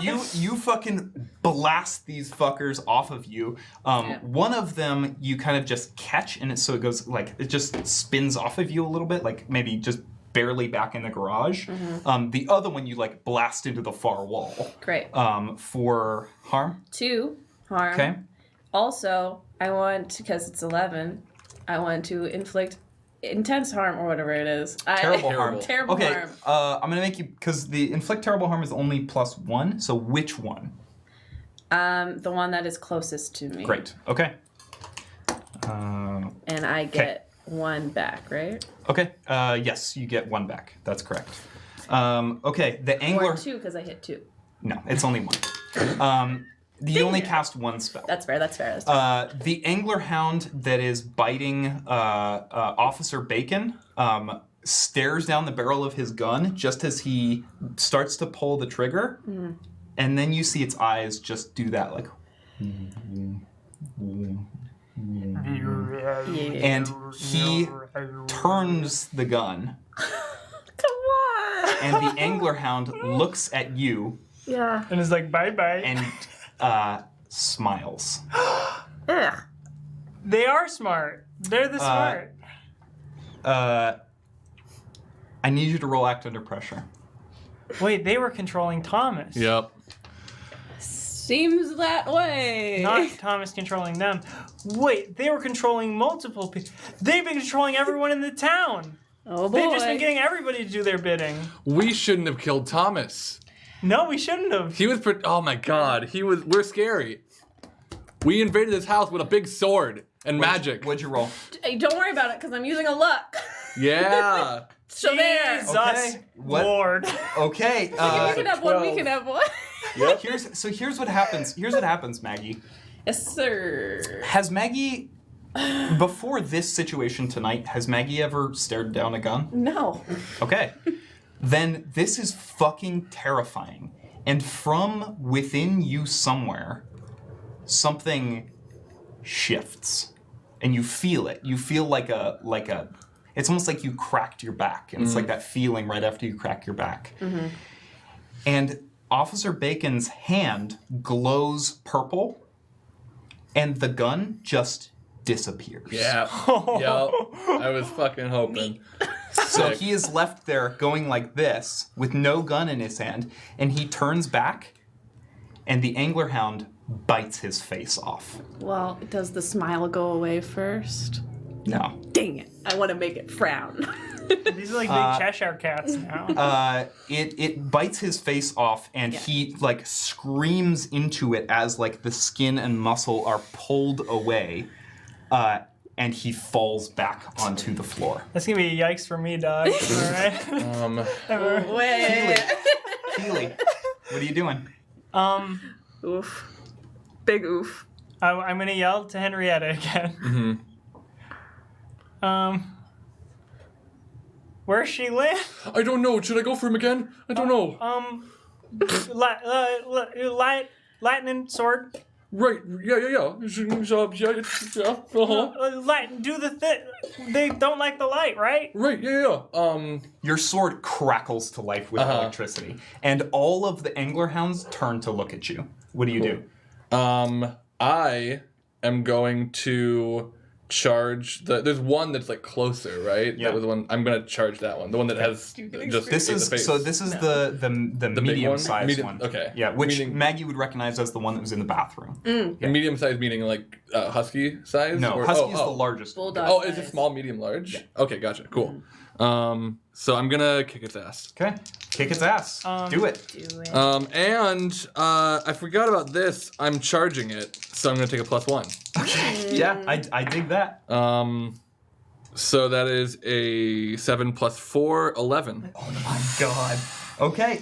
You fucking blast these fuckers off of you. One of them you kind of just catch, and it goes like it just spins off of you a little bit, like maybe just barely back in the garage. The other one you like blast into the far wall. Great. For harm. 2 harm. Okay. Also, I want, because it's 11, I want to inflict intense harm or whatever it is. Terrible harm. Terrible Okay. harm. I'm gonna make you because the inflict terrible harm is only +1. So which one? The one that is closest to me. Great. Okay. And I get 1 back, right? Okay. Yes, you get 1 back. That's correct. Okay. The angler. Or 2 because I hit 2. No, it's only 1. You only cast 1 spell. That's fair. The angler hound that is biting Officer Bacon stares down the barrel of his gun just as he starts to pull the trigger, and then you see its eyes just do that, like. And he turns the gun, Come on. and the angler hound looks at you Yeah. And it's like, bye-bye. and smiles. Ugh. They are smart. They're the smart. I need you to roll act under pressure. Wait, they were controlling Thomas. Yep. Seems that way. Not Thomas controlling them. Wait, they were controlling multiple people. They've been controlling everyone in the town. Oh boy. They've just been getting everybody to do their bidding. We shouldn't have killed Thomas. No, we shouldn't have. He was... Oh my god. We're scary. We invaded his house with a big sword and magic. What'd you roll? Hey, don't worry about it because I'm using a luck. Yeah. So there. Jesus Okay, what- Lord. Okay. You can have one. We can have one. Here's what happens. Here's what happens, Maggie. Yes, sir. Has Maggie, before this situation tonight, has Maggie ever stared down a gun? No. Okay. Then this is fucking terrifying. And from within you somewhere, something shifts. And you feel it. You feel like a it's almost like you cracked your back. And it's like that feeling right after you crack your back. And Officer Bacon's hand glows purple, and the gun just disappears. Yeah. Yep. I was fucking hoping. So he is left there going like this with no gun in his hand, and he turns back, and the angler hound bites his face off. Well, does the smile go away first? No. Dang it. I want to make it frown. These are like big Cheshire cats now. It bites his face off, and he like screams into it as like the skin and muscle are pulled away, and he falls back onto the floor. That's gonna be a yikes for me, dog. All right. Wait. Keely, what are you doing? Oof. Big oof. I'm gonna yell to Henrietta again. Where's she live? I don't know. Should I go for him again? I don't know. Lightning sword. Right. Yeah. Light. Do the thing. They don't like the light, right? Right. Yeah. Your sword crackles to life with electricity, and all of the angler hounds turn to look at you. What do you do? I am going to charge there's one that's like closer, right? Yeah. That was the one I'm gonna charge that one. The one that has just This ate is the face. so. This is the big medium one? sized Medium- one. okay. Yeah, which Meaning- Maggie would recognize as the one that was in the bathroom. Medium size meaning like husky size? No, Or- husky is the largest. Bulldog. Oh, is it size. small, medium, large? Okay, gotcha. Cool. So I'm gonna kick its ass. Okay, kick its ass. Do it. Do it. And I forgot about this. I'm charging it, so I'm gonna take a +1. Okay. Yeah, I dig that. So that is a 7 + 4, 11. Oh my god. Okay,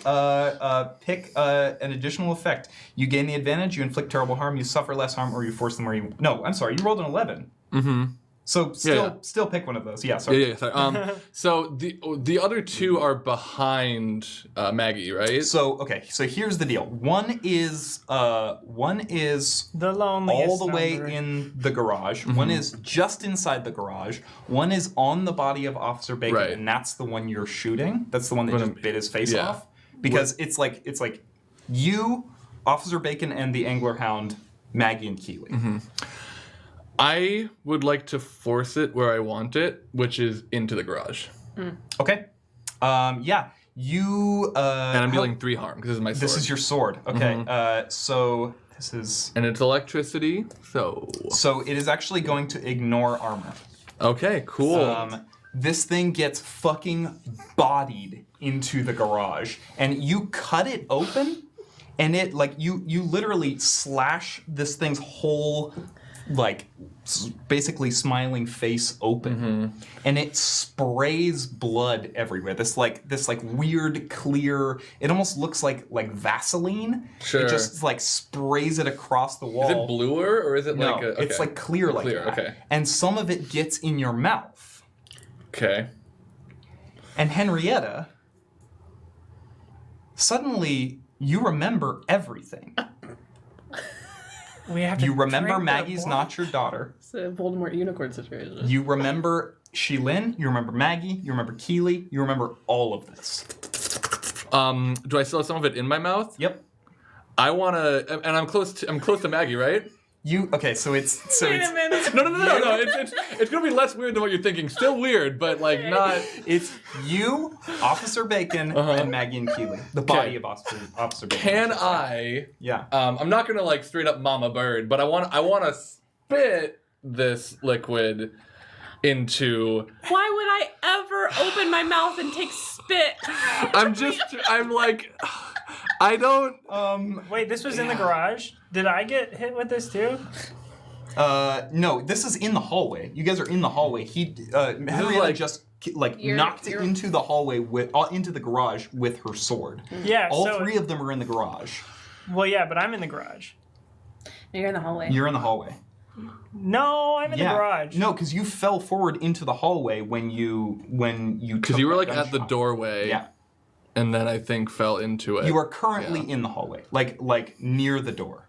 pick an additional effect. You gain the advantage, you inflict terrible harm, you suffer less harm, or you force them where you... No, I'm sorry, you rolled an 11. Mm-hmm. So still pick one of those. Yeah, sorry. Yeah, sorry. So the other two are behind Maggie, right? So here's the deal. One is The loneliest all the way number. in the garage. One is just inside the garage. One is on the body of Officer Bacon, Right. and that's the one you're shooting. That's the one that just bit his face Yeah. off. Because it's like you, Officer Bacon, and the Angler Hound, Maggie and Keely. I would like to force it where I want it, which is into the garage. Okay. Yeah. You. And I'm dealing 3 harm because this is my sword. This is your sword. Okay. So this is. And it's electricity, so... So it is actually going to ignore armor. Okay, cool. This thing gets fucking bodied into the garage, and you cut it open, and it like you literally slash this thing's whole like basically smiling face open, and it sprays blood everywhere. This weird clear. It almost looks like Vaseline. Sure. It just like sprays it across the wall. Is it bluer or is it No, like a... it's like clear like Clear, that. okay. And some of it gets in your mouth. Okay. And Henrietta, suddenly you remember everything. We have to You remember drink their Maggie's blood. not your daughter. It's a Voldemort unicorn situation. You remember Shilin. You remember Maggie. You remember Keely. You remember all of this. Do I still have some of it in my mouth? Yep. I want to... And I'm close to Maggie, right? Okay, so it's Wait a minute. No. It's gonna be less weird than what you're thinking. Still weird, but like not. it's you, Officer Bacon, and Maggie and Keely. The body of Officer Bacon. Can I? Yeah. I'm not gonna like straight up mama bird, but I want to spit this liquid into. Why would I ever open my mouth and take spit? I'm like, I don't. Wait, this was in the garage? Did I get hit with this too? No, this is in the hallway. You guys are in the hallway. Henrietta like- just knocked it into the hallway into the garage with her sword. Yeah, All so, 3 of them are in the garage. Well, yeah, but I'm in the garage. You're in the hallway. You're in the hallway. No, I'm in the garage. No, because you fell forward into the hallway when you Because you were like at the doorway. Yeah. And then I think fell into it. You are currently in the hallway, like near the door.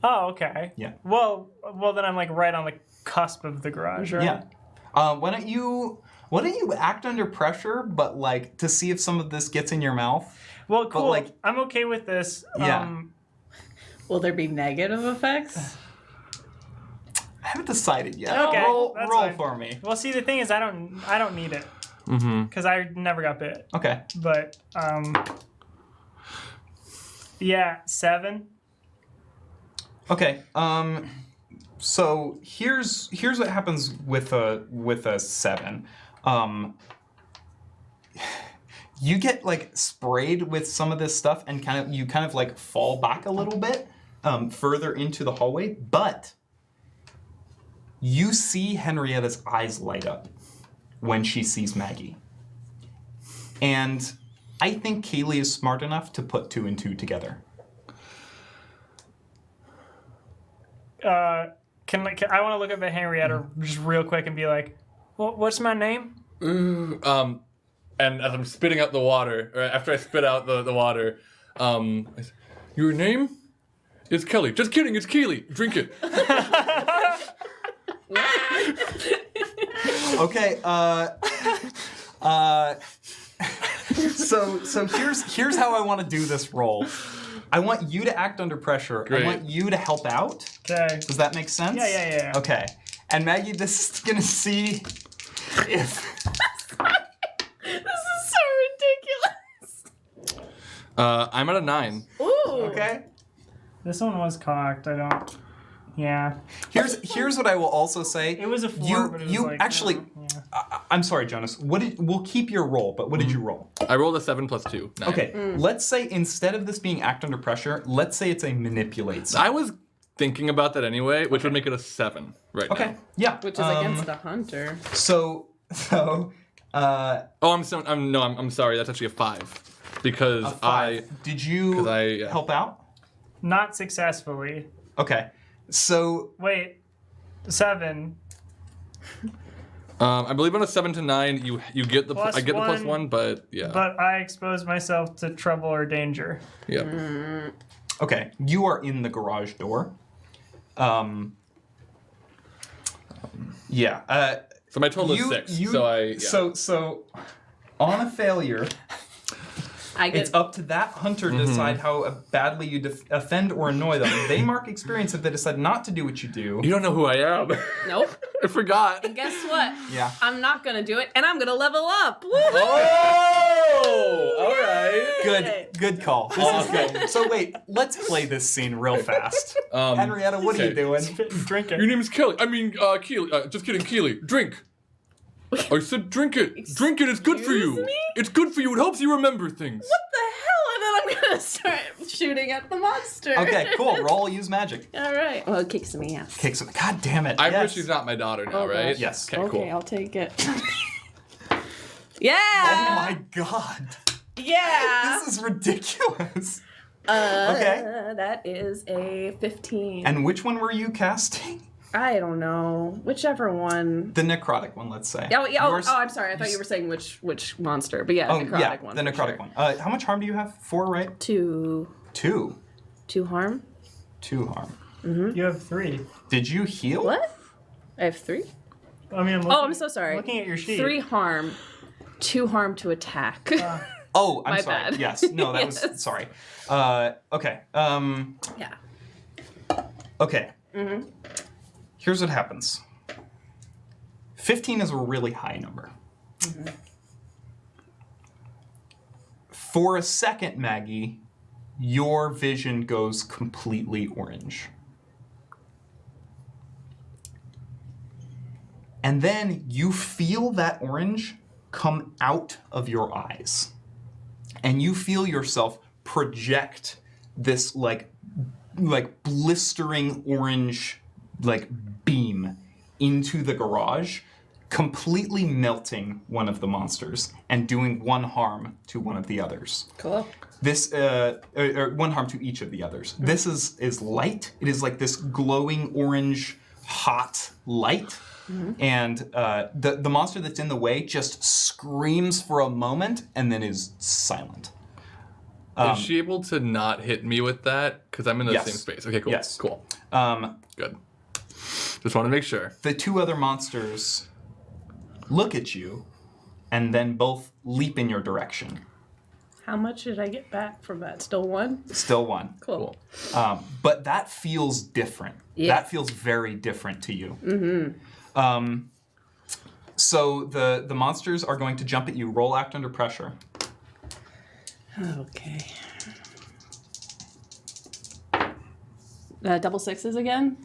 Oh, okay. Yeah. Well, then I'm like right on the cusp of the garage, right? Yeah. Why don't you act under pressure, but like to see if some of this gets in your mouth? Well, cool. like- I'm okay with this. Yeah. Will there be negative effects? I haven't decided yet. Okay, roll that's roll fine. for me. Well, see, the thing is, I don't need it because I never got bit. Okay. But yeah, 7. Okay. So here's what happens with a 7. You get like sprayed with some of this stuff and you kind of like fall back a little bit further into the hallway, but you see Henrietta's eyes light up when she sees Maggie. And I think Keely is smart enough to put 2 and 2 together. Can I want to look up at Henrietta just real quick and be like, what's my name? And as I'm spitting out the water, or after I spit out the water, I say, your name is Kelly. Just kidding, it's Keely. Drink it. Okay, so here's how I want to do this roll. I want you to act under pressure. Great. I want you to help out. Okay. Does that make sense? Yeah. Okay. And Maggie, this is gonna see if This is so ridiculous. I'm at a 9. Ooh. okay. This one was cocked. I don't. Yeah. Here's what I will also say. It was a 4, but it was you like, actually. yeah. I'm sorry, Jonas. We'll keep your roll, but what did you roll? I rolled a 7 plus 2. 9. Okay. Let's say instead of this being act under pressure, let's say it's a manipulate. Sign. I was thinking about that anyway, which would make it a 7 right Okay. now. Yeah. Which is against the hunter. So. Oh, I'm sorry. That's actually a 5 because Did you I help out? Not successfully. Okay. So Wait. 7. I believe on a 7 to 9 you get the Plus I get the plus 1, 1, but yeah. But I expose myself to trouble or danger. Yep. okay, you are in the garage door. Yeah. So my total is 6. So I So on a failure, I get it's up to that hunter to decide how badly you offend or annoy them. They mark experience if they decide not to do what you do. You don't know who I am. Nope. I forgot. And guess what? Yeah. I'm not gonna do it, and I'm gonna level up. Woo! Oh, all right. Good call. This is good. So wait, let's play this scene real fast. Henrietta, what are you okay. doing? Drink it. Your name is Kelly. I mean, Keely. Just kidding, Keely. Drink. I said drink it. Drink it. It's good for you. Excuse me? It's good for you. It helps you remember things. What the hell? And then I'm gonna start shooting at the monster. Okay, cool. Roll use magic. All right. Well, it kicks some ass. Kick some. God damn it. I yes. wish she's not my daughter now, Oh, right? gosh. Yes. Okay, cool. Okay, I'll take it. Yeah. Oh my god. Yeah. This is ridiculous. Okay. That is a 15. And which one were you casting? I don't know. Whichever one. The necrotic one, let's say. Oh, yeah, Yours- I'm sorry. I thought you were saying which monster. But yeah, Oh, necrotic yeah, one. the for necrotic sure. one. How much harm do you have? 4, right? 2 2 harm. 2 harm. You have 3. Did you heal? What? I have 3? I mean, I'm so sorry. Looking at your sheet. 3 harm. 2 harm to attack. Oh, I'm My sorry. bad. Yes. No, that was Yes. sorry. Okay. Yeah. Okay. Here's what happens. 15 is a really high number. For a second, Maggie, your vision goes completely orange. And then you feel that orange come out of your eyes. And you feel yourself project this like blistering orange beam into the garage, completely melting one of the monsters and doing 1 harm to one of the others. Cool. This or 1 harm to each of the others. This is light. It is like this glowing orange hot light. And the monster that's in the way just screams for a moment and then is silent. Is she able to not hit me with that? Because I'm in the Yes. same space. Okay, cool. Yes. Cool. Good. Just want to make sure. The 2 other monsters look at you and then both leap in your direction. How much did I get back from that? Still 1? Still 1. Cool. But that feels different. Yeah. That feels very different to you. So the monsters are going to jump at you. Roll act under pressure. Okay. Double 6s again?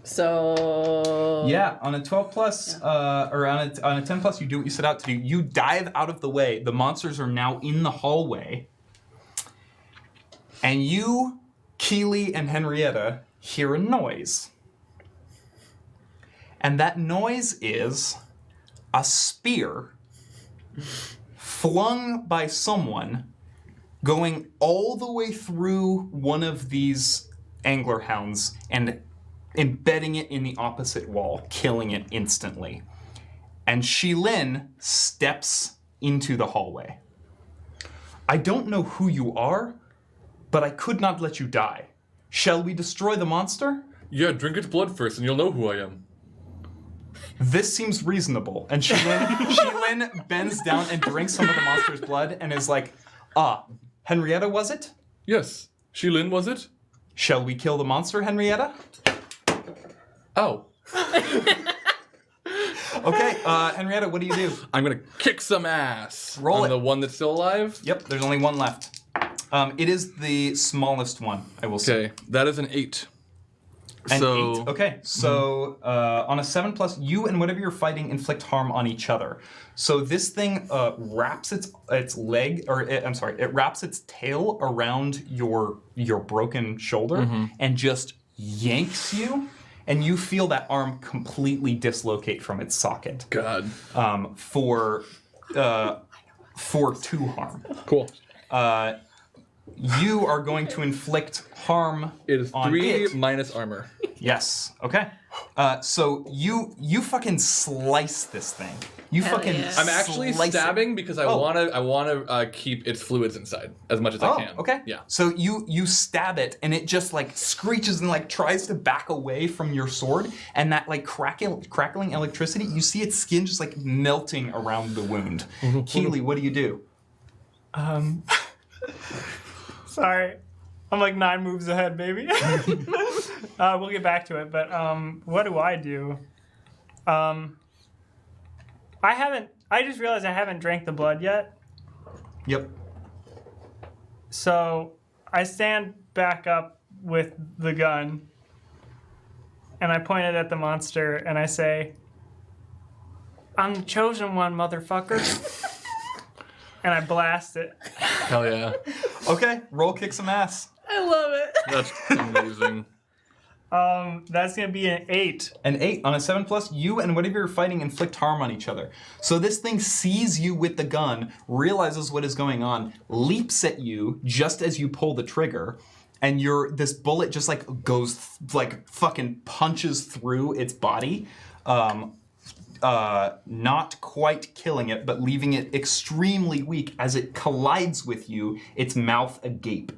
So... Yeah, on a 12 plus, or on a 10 plus, you do what you set out to do. You dive out of the way. The monsters are now in the hallway. And you, Keely, and Henrietta hear a noise. And that noise is a spear flung by someone going all the way through one of these angler hounds and embedding it in the opposite wall, killing it instantly. And Shilin steps into the hallway. I don't know who you are, but I could not let you die. Shall we destroy the monster? Yeah, drink its blood first and you'll know who I am. This seems reasonable. And Shilin bends down and drinks some of the monster's blood and is like, Henrietta, was it? Yes. Shilin, was it? Shall we kill the monster, Henrietta? Oh. Okay, Henrietta, what do you do? I'm gonna kick some ass. Roll on it. the one that's still alive? Yep, there's only one left. It is the smallest one, I will say. Okay, that is an 8. An so 8. Okay, so on a 7+, you and whatever you're fighting inflict harm on each other. So this thing wraps its leg, or it wraps its tail around your broken shoulder and just yanks you, and you feel that arm completely dislocate from its socket. God. For 2 harm. Cool. You are going to inflict harm. It is on 3 it. minus armor. Yes. Okay. So you fucking slice this thing. You Hell fucking. yeah. I'm actually slice stabbing it. because I wanna keep its fluids inside as much as I can. Okay. Yeah. So you stab it, and it just like screeches and like tries to back away from your sword, and that like crackling electricity. You see its skin just like melting around the wound. Keely, what do you do? Sorry. I'm like 9 moves ahead, baby. We'll get back to it, but what do I do? I just realized I haven't drank the blood yet. Yep. So I stand back up with the gun and I point it at the monster and I say, "I'm the chosen one, motherfucker." And I blast it. Hell yeah. Okay. Roll kick some ass. I love it. That's amazing. That's gonna be an 8. An 8 on a 7+, you and whatever you're fighting inflict harm on each other. So this thing sees you with the gun, realizes what is going on, leaps at you just as you pull the trigger, and this bullet just like goes like fucking punches through its body, not quite killing it, but leaving it extremely weak as it collides with you, its mouth agape.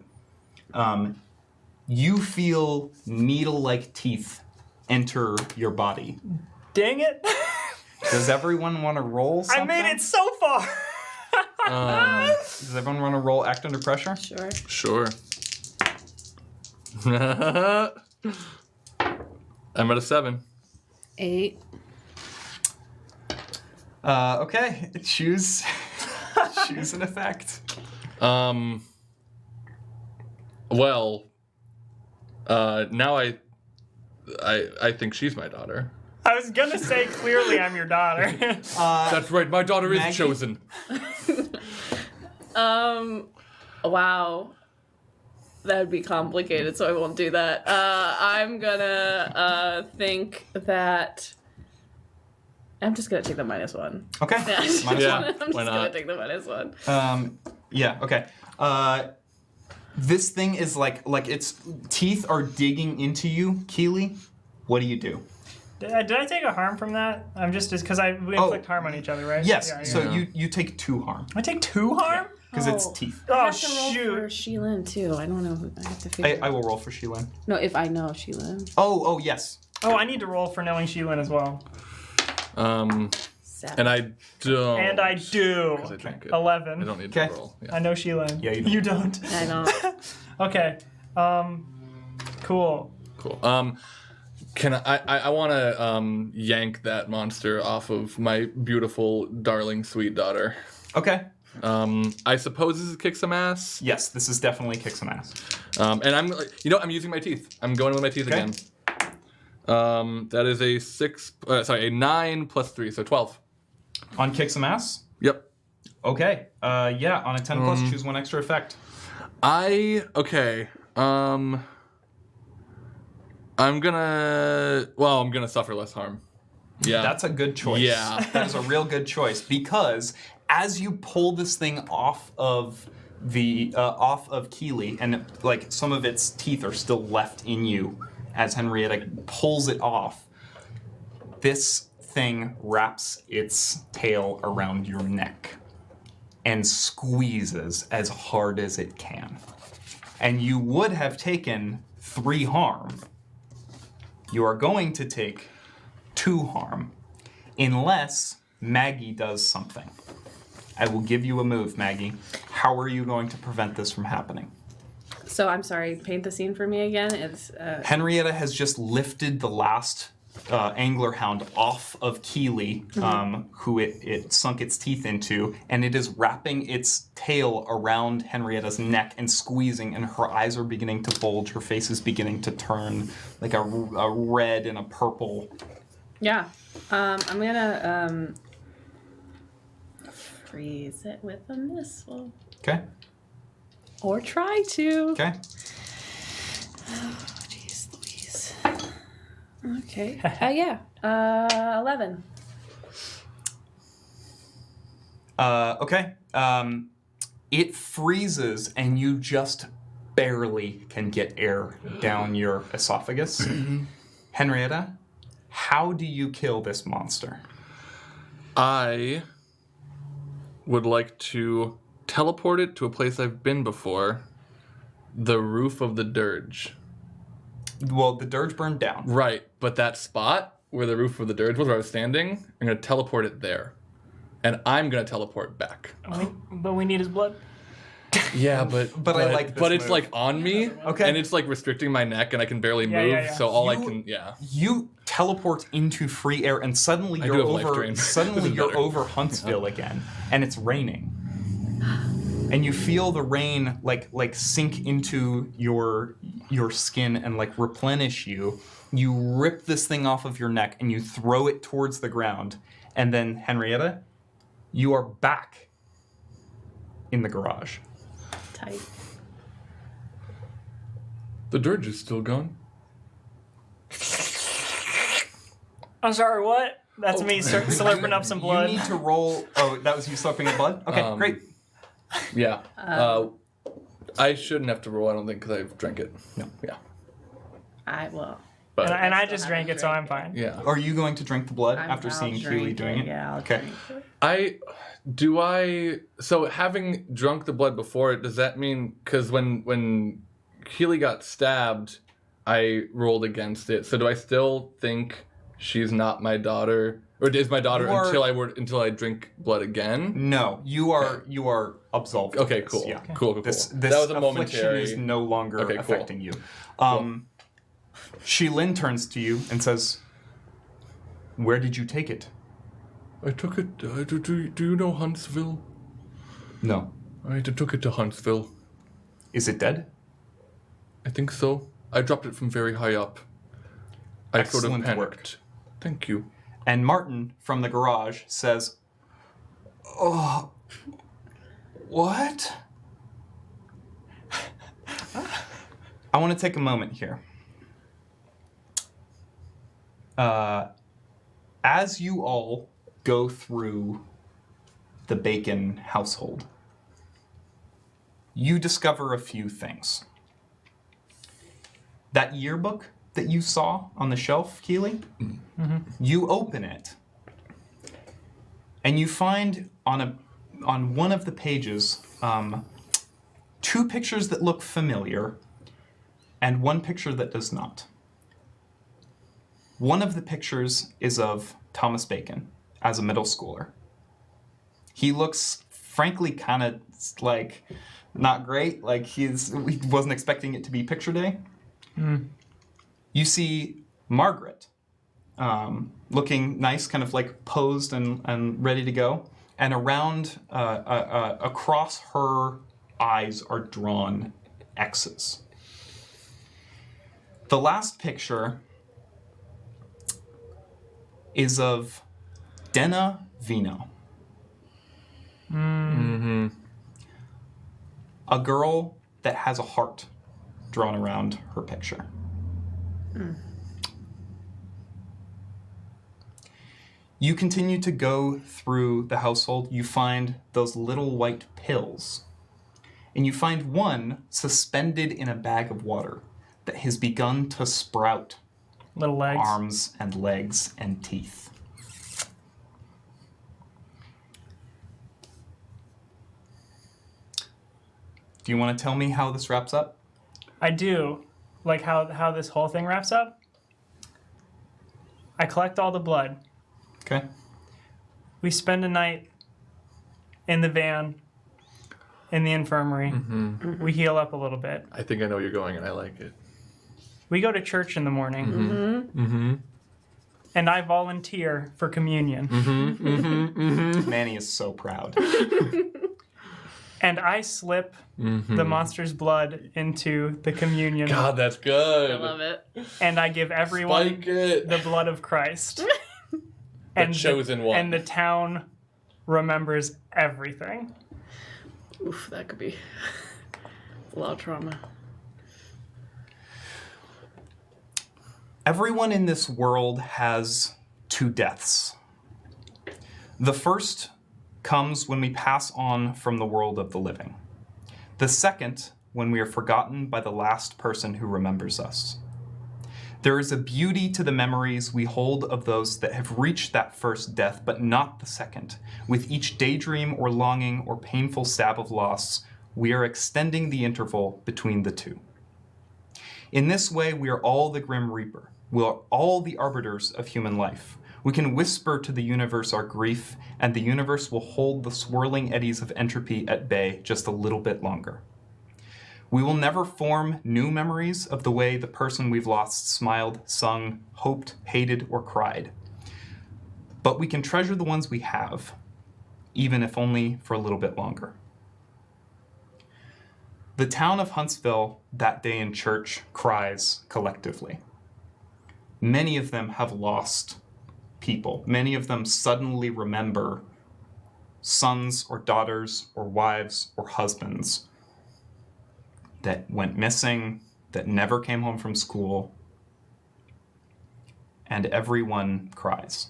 You feel needle-like teeth enter your body. Dang it. Does everyone want to roll something? I made it so far. Does everyone want to roll act under pressure? Sure. Sure. I'm at a 7. 8. Okay. Choose an effect. Well, now I think she's my daughter. I was gonna say clearly I'm your daughter. That's right, my daughter Maggie? is chosen. Wow. That would be complicated, so I won't do that. I'm gonna think that I'm just gonna take the -1. Okay. Yeah, -1. I'm just why gonna not? take the -1. Yeah. Okay. This thing is like its teeth are digging into you, Keely. What do you do? Did I take a harm from that? I'm just because we inflict harm on each other, right? Yes. Yeah, So yeah. you take 2 harm I take 2 harm? because it's Oh. teeth. Oh I have to roll shoot! for Sheilin too. I don't know who I have to figure. I will roll for Sheila. No, if I know Sheilin. Oh yes. Oh, I need to roll for knowing Sheilin as well. 7. And I don't. And I do. 'cause I drank it. 11. I don't need Okay. to roll. Yeah. I know Sheilin. Yeah, you don't. You don't. I don't. Okay. Cool. Cool. Can I want to yank that monster off of my beautiful, darling, sweet daughter. Okay. I suppose this is kick some ass. Yes, this is definitely kick some ass. And I'm using my teeth. I'm going with my teeth Okay. again. That is a 9 plus 3, so 12. On kick some ass. Yep. Okay. Yeah. On a 10+, choose one extra effect. Okay. I'm gonna suffer less harm. Yeah. That's a good choice. Yeah. That is a real good choice because as you pull this thing off of Keely, and like some of its teeth are still left in you as Henrietta pulls it off, this thing wraps its tail around your neck and squeezes as hard as it can. And you would have taken 3 harm. You are going to take 2 harm unless Maggie does something. I will give you a move, Maggie. How are you going to prevent this from happening? So I'm sorry. Paint the scene for me again. It's Henrietta has just lifted the last angler hound off of Keely, who it sunk its teeth into, and it is wrapping its tail around Henrietta's neck and squeezing, and her eyes are beginning to bulge, her face is beginning to turn like a red and a purple. Yeah. I'm gonna freeze it with a missile. Okay. Or try to. Okay. Oh, jeez Louise. Okay. Yeah. 11. Okay. It freezes, and you just barely can get air down your esophagus. Henrietta, how do you kill this monster? I would like to teleport it to a place I've been before. The roof of the dirge. Well, the dirge burned down. Right, but that spot where the roof of the dirge was, where I was standing, I'm going to teleport it there. And I'm going to teleport back. But we need his blood. Yeah, but I like this But it's move. like on me, Okay. and it's like restricting my neck, and I can barely Yeah, move. yeah, yeah. So all I You- can, yeah. You teleport into free air, and suddenly I you're do have life over. drain. Suddenly Doesn't you're matter. over Huntsville again, and it's raining. And you feel the rain like sink into your skin and like replenish you. You rip this thing off of your neck and you throw it towards the ground. And then Henrietta, you are back in the garage. Tight. The dirge is still gone. I'm sorry, what? That's me slurping up some blood. You need to roll. Oh, that was you slurping the blood. Okay, great. Yeah. I shouldn't have to roll, I don't think, because I've drank it. No. Yeah. I will. But And I still just haven't drank it, so I'm drank fine. yeah. Are you going to drink the blood after I'll seeing Keely drink doing it? Yeah, I'll Okay. drink it. So having drunk the blood before it, does that mean, because when Keely got stabbed, I rolled against it. So do I still think she's not my daughter, or is my daughter You are- until I drink blood again? No, you are absolved. of Okay, this, cool. Yeah. Cool. This that was a affliction momentary. is no longer Okay, cool. affecting you. Shilin turns to you and says, "Where did you take it?" I took it. Do you know Huntsville? No. I took it to Huntsville. Is it dead? I think so. I dropped it from very high up. I sort Excellent of panicked. work. Thank you. And Martin from the garage says, "Oh, what?" I want to take a moment here. As you all go through the Bacon household, you discover a few things. That yearbook that you saw on the shelf, Keely, you open it, and you find on one of the pages two pictures that look familiar and one picture that does not. One of the pictures is of Thomas Bacon as a middle schooler. He looks, frankly, kind of like not great. Like he wasn't expecting it to be picture day. You see Margaret looking nice, kind of like posed and ready to go. And around, across her eyes are drawn X's. The last picture is of Denna Vino. Mm-hmm. A girl that has a heart drawn around her picture. You continue to go through the household. You find those little white pills. And you find one suspended in a bag of water that has begun to sprout Little legs. arms and legs and teeth. Do you want to tell me how this wraps up? I do. Like how this whole thing wraps up. I collect all the blood. Okay. We spend a night in the van, in the infirmary. We heal up a little bit. I think I know where you're going, and I like it. We go to church in the morning. and I volunteer for communion. Manny is so proud. And I slip the monster's blood into the communion. God, that's good. I love it. And I give everyone Spike it. the blood of Christ. The chosen one. And the town remembers everything. Oof, that could be a lot of trauma. Everyone in this world has 2 deaths. The first comes when we pass on from the world of the living. The second, when we are forgotten by the last person who remembers us. There is a beauty to the memories we hold of those that have reached that first death, but not the second. With each daydream or longing or painful stab of loss, we are extending the interval between the 2. In this way, we are all the Grim Reaper. We are all the arbiters of human life. We can whisper to the universe our grief, and the universe will hold the swirling eddies of entropy at bay just a little bit longer. We will never form new memories of the way the person we've lost smiled, sung, hoped, hated, or cried. But we can treasure the ones we have, even if only for a little bit longer. The town of Huntsville that day in church cries collectively. Many of them have lost people. Many of them suddenly remember sons or daughters or wives or husbands that went missing, that never came home from school, and everyone cries.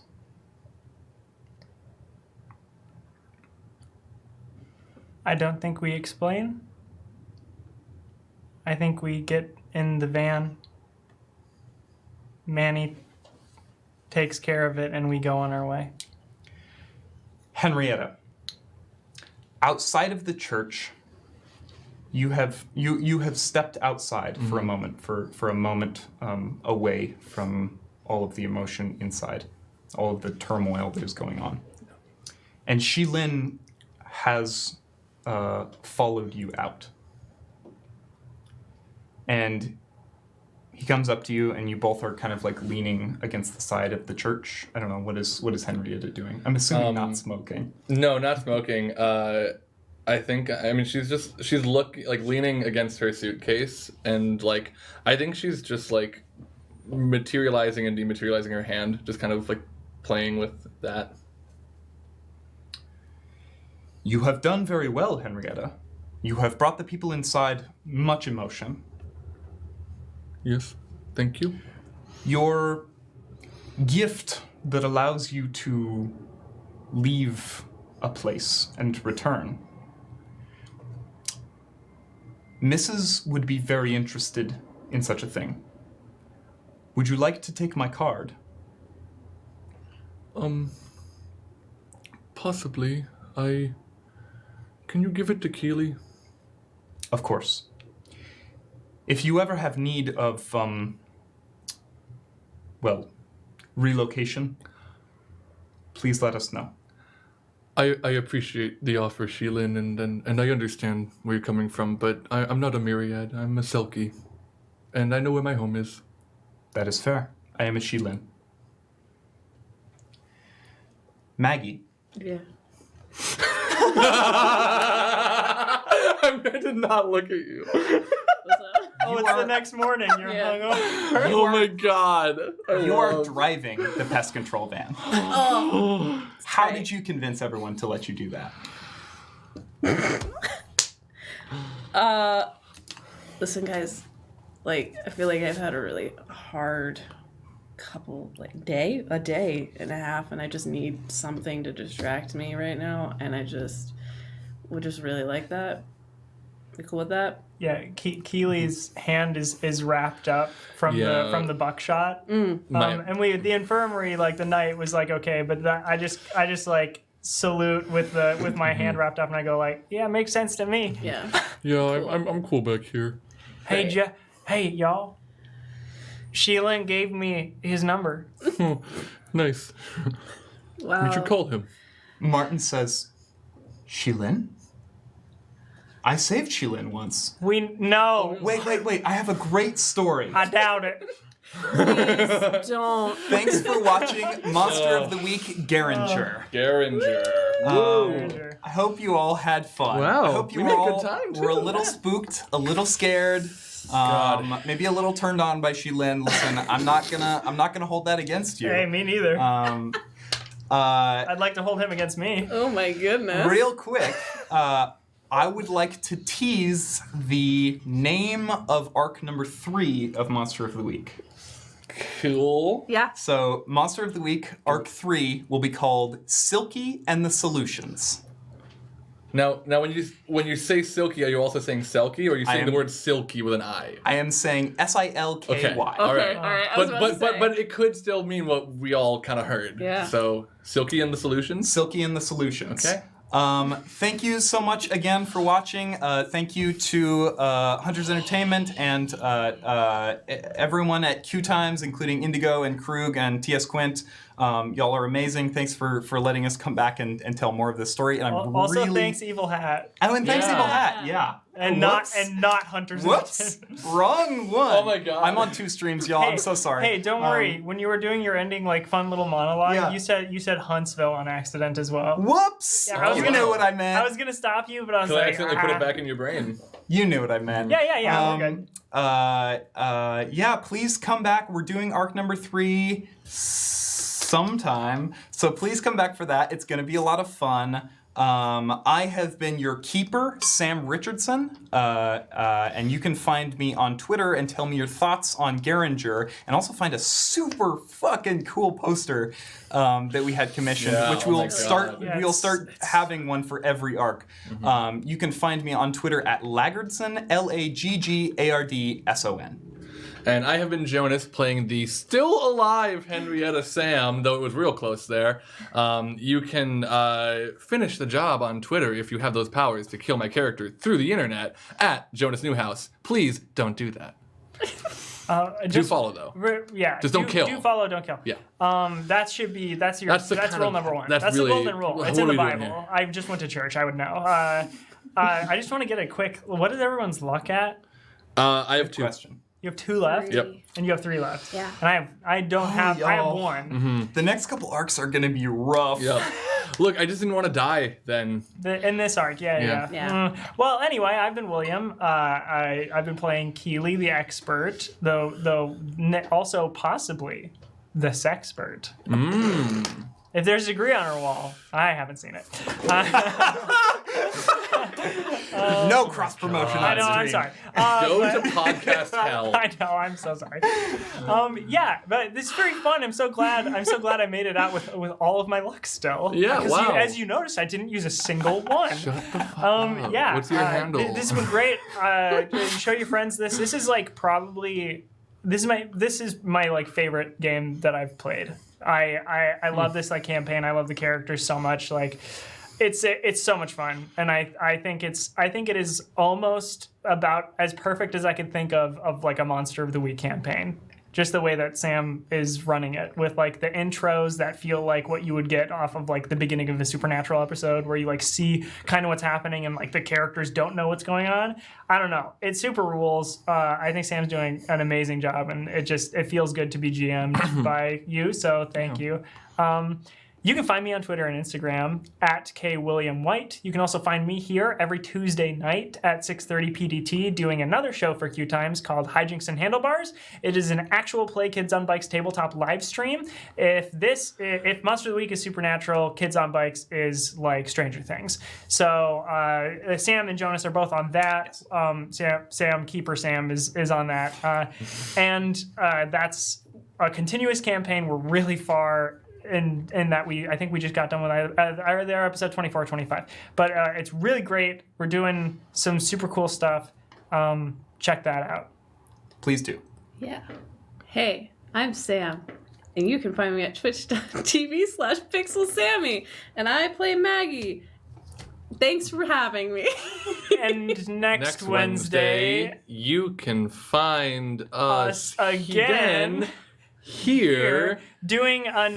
I don't think we explain. I think we get in the van. Manny takes care of it and we go on our way. Henrietta, outside of the church, you have stepped outside for a moment, for a moment away from all of the emotion inside, all of the turmoil that is going on. And Shilin has followed you out. And he comes up to you, and you both are kind of like leaning against the side of the church. I don't know, what is Henrietta doing? I'm assuming not smoking. No, not smoking. She's leaning against her suitcase, and like I think she's just like materializing and dematerializing her hand, just kind of like playing with that. You have done very well, Henrietta. You have brought the people inside much emotion. Yes, thank you. Your gift that allows you to leave a place and return. Mrs. would be very interested in such a thing. Would you like to take my card? Possibly. Can you give it to Keely? Of course. If you ever have need of, relocation, please let us know. I appreciate the offer, Shilin, and I understand where you're coming from, but I'm not a myriad. I'm a Selkie. And I know where my home is. That is fair. I am a Shilin. Maggie. Yeah. I did not look at you. Oh, it's the next morning. You're hungover. Oh my god. You are driving the pest control van. Oh. How did you convince everyone to let you do that? Listen, guys. Like, I feel like I've had a really hard a day and a half, and I just need something to distract me right now, and I just would just really like that. You cool with that? Yeah, Keely's hand is wrapped up from the buckshot. And the infirmary, like the knight was like, okay, but I just like salute with my hand wrapped up, and I go like, yeah, makes sense to me. Yeah. Yeah, cool. I'm cool back here. Hey, y'all. Shilin gave me his number. Nice. Wow. We should call him. Martin says, Shilin? I saved Shilin once. No. Wait. I have a great story. I doubt it. Please don't. Thanks for watching Monster of the Week, Geringer. Geringer. I hope you all had fun. Wow, I hope you we had a all good time, were a too. little spooked, a little scared, maybe a little turned on by Shilin. Listen, I'm not gonna hold that against you. Hey, me neither. I'd like to hold him against me. Oh my goodness. Real quick, I would like to tease the name of arc number 3 of Monster of the Week. Cool. Yeah. So, Monster of the Week, arc 3 will be called Silky and the Solutions. Now, when you say silky, are you also saying selkie, or are you saying the word silky with an I? I am saying Silky. Okay. All All Okay, right. all right. I was about to say. But it could still mean what we all kind of heard. Yeah. So silky and the solutions. Silky and the Solutions. Okay. Thank you so much again for watching. Thank you to Hunters Entertainment and everyone at QueueTimes, including Indigo and Krug and TS Quint. Y'all are amazing. Thanks for letting us come back and tell more of this story. And I'm Also, really... thanks Evil Hat. Oh, and thanks Yeah. Evil Hat. Yeah. And Whoops. not Hunters. Whoops. Wrong one. Oh my God. I'm on 2 streams, y'all. I'm so sorry. Hey, don't worry. When you were doing your ending, like fun little monologue, Yeah. you said Huntsville on accident as well. Whoops. Yeah, I was you gonna- know what I meant. I was gonna stop you, but I was Because I like, accidentally put it back in your brain. You knew what I meant. Yeah, we're good. Yeah, please come back. We're doing arc number 3 sometime. So please come back for that. It's going to be a lot of fun. I have been your keeper, Sam Richardson, and you can find me on Twitter and tell me your thoughts on Geringer, and also find a super fucking cool poster that we had commissioned, Yeah, which oh my we'll God. start. Yeah, we'll it's- start having one for every arc. You can find me on Twitter at Laggardson, Laggardson. And I have been Jonas, playing the still alive Henrietta Sam, though it was real close there. You can finish the job on Twitter if you have those powers to kill my character through the internet at Jonas Newhouse. Please don't do that. Do follow though. Just don't kill. Do follow, don't kill. Yeah. That's That's the that's kind rule of- number 1. that's That's really- the golden rule. what It's in are the we doing Bible. here? I just went to church. I would know. I just want to get a quick. What is everyone's luck at? I have 2. Question. You have 2 left. Yep. And you have 3 left. Yeah. And I don't have. I have y'all. 1. The next couple arcs are gonna be rough. Yep. Look, I just didn't want to die then. In this arc, yeah. Yeah. Well, anyway, I've been William. I've been playing Keely, the expert, though also possibly the sexpert. If there's a degree on her wall, I haven't seen it. No cross promotion. I know. I'm sorry. Go But- to podcast hell. I know. I'm so sorry. Yeah, but this is very fun. I'm so glad I made it out with all of my luck still. Yeah, Because wow. as you noticed, I didn't use a single one. Shut the fuck up. Yeah. What's your handle? This has been great. Show your friends this. This is like probably this is my like favorite game that I've played. I love this like campaign. I love the characters so much. Like it's so much fun, and I think it is almost about as perfect as I could think of like a Monster of the Week campaign. Just the way that Sam is running it, with like the intros that feel like what you would get off of like the beginning of a Supernatural episode, where you like see kind of what's happening and like the characters don't know what's going on. I don't know. It super rules. I think Sam's doing an amazing job, and it feels good to be GM'd by you. So thank you. You can find me on Twitter and Instagram at KWilliamWhite. You can also find me here every Tuesday night at 6:30 PDT doing another show for QueueTimes called Hijinks and Handlebars. It is an actual Play Kids on Bikes tabletop live stream. If Monster of the Week is Supernatural, Kids on Bikes is like Stranger Things. So Sam and Jonas are both on that. Sam Keeper Sam is on that. And that's a continuous campaign. We're really far in that I think we just got done with either episode 24 or 25. But it's really great. We're doing some super cool stuff. Check that out. Please do. Yeah. Hey, I'm Sam, and you can find me at twitch.tv/pixelsammy, and I play Maggie. Thanks for having me. And next Wednesday, you can find us again here. doing I'm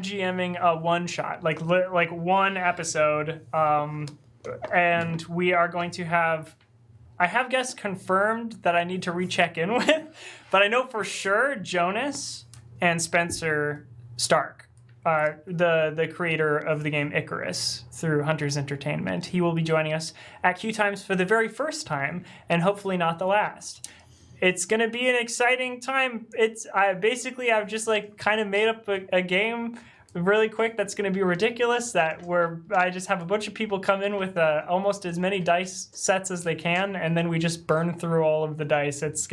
GMing a one shot, like one episode, and we are going to have I have guests confirmed that I need to recheck in with, but I know for sure Jonas and Spencer Stark, the creator of the game Icarus through Hunter's Entertainment. He will be joining us at QueueTimes for the very first time, and hopefully not the last. It's going to be an exciting time. I've just like kind of made up a game really quick that's going to be ridiculous, that where I just have a bunch of people come in with almost as many dice sets as they can, and then we just burn through all of the dice. It's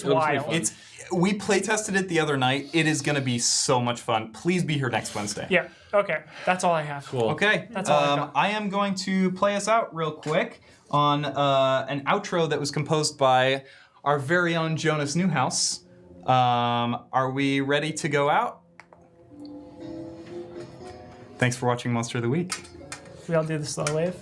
wild. We play tested it the other night. It is going to be so much fun. Please be here next Wednesday. Yeah. Okay. That's all I have. Cool. Okay. That's all I've got. I am going to play us out real quick on an outro that was composed by our very own Jonas Newhouse. Are we ready to go out? Thanks for watching Monster of the Week. We all do the slow wave.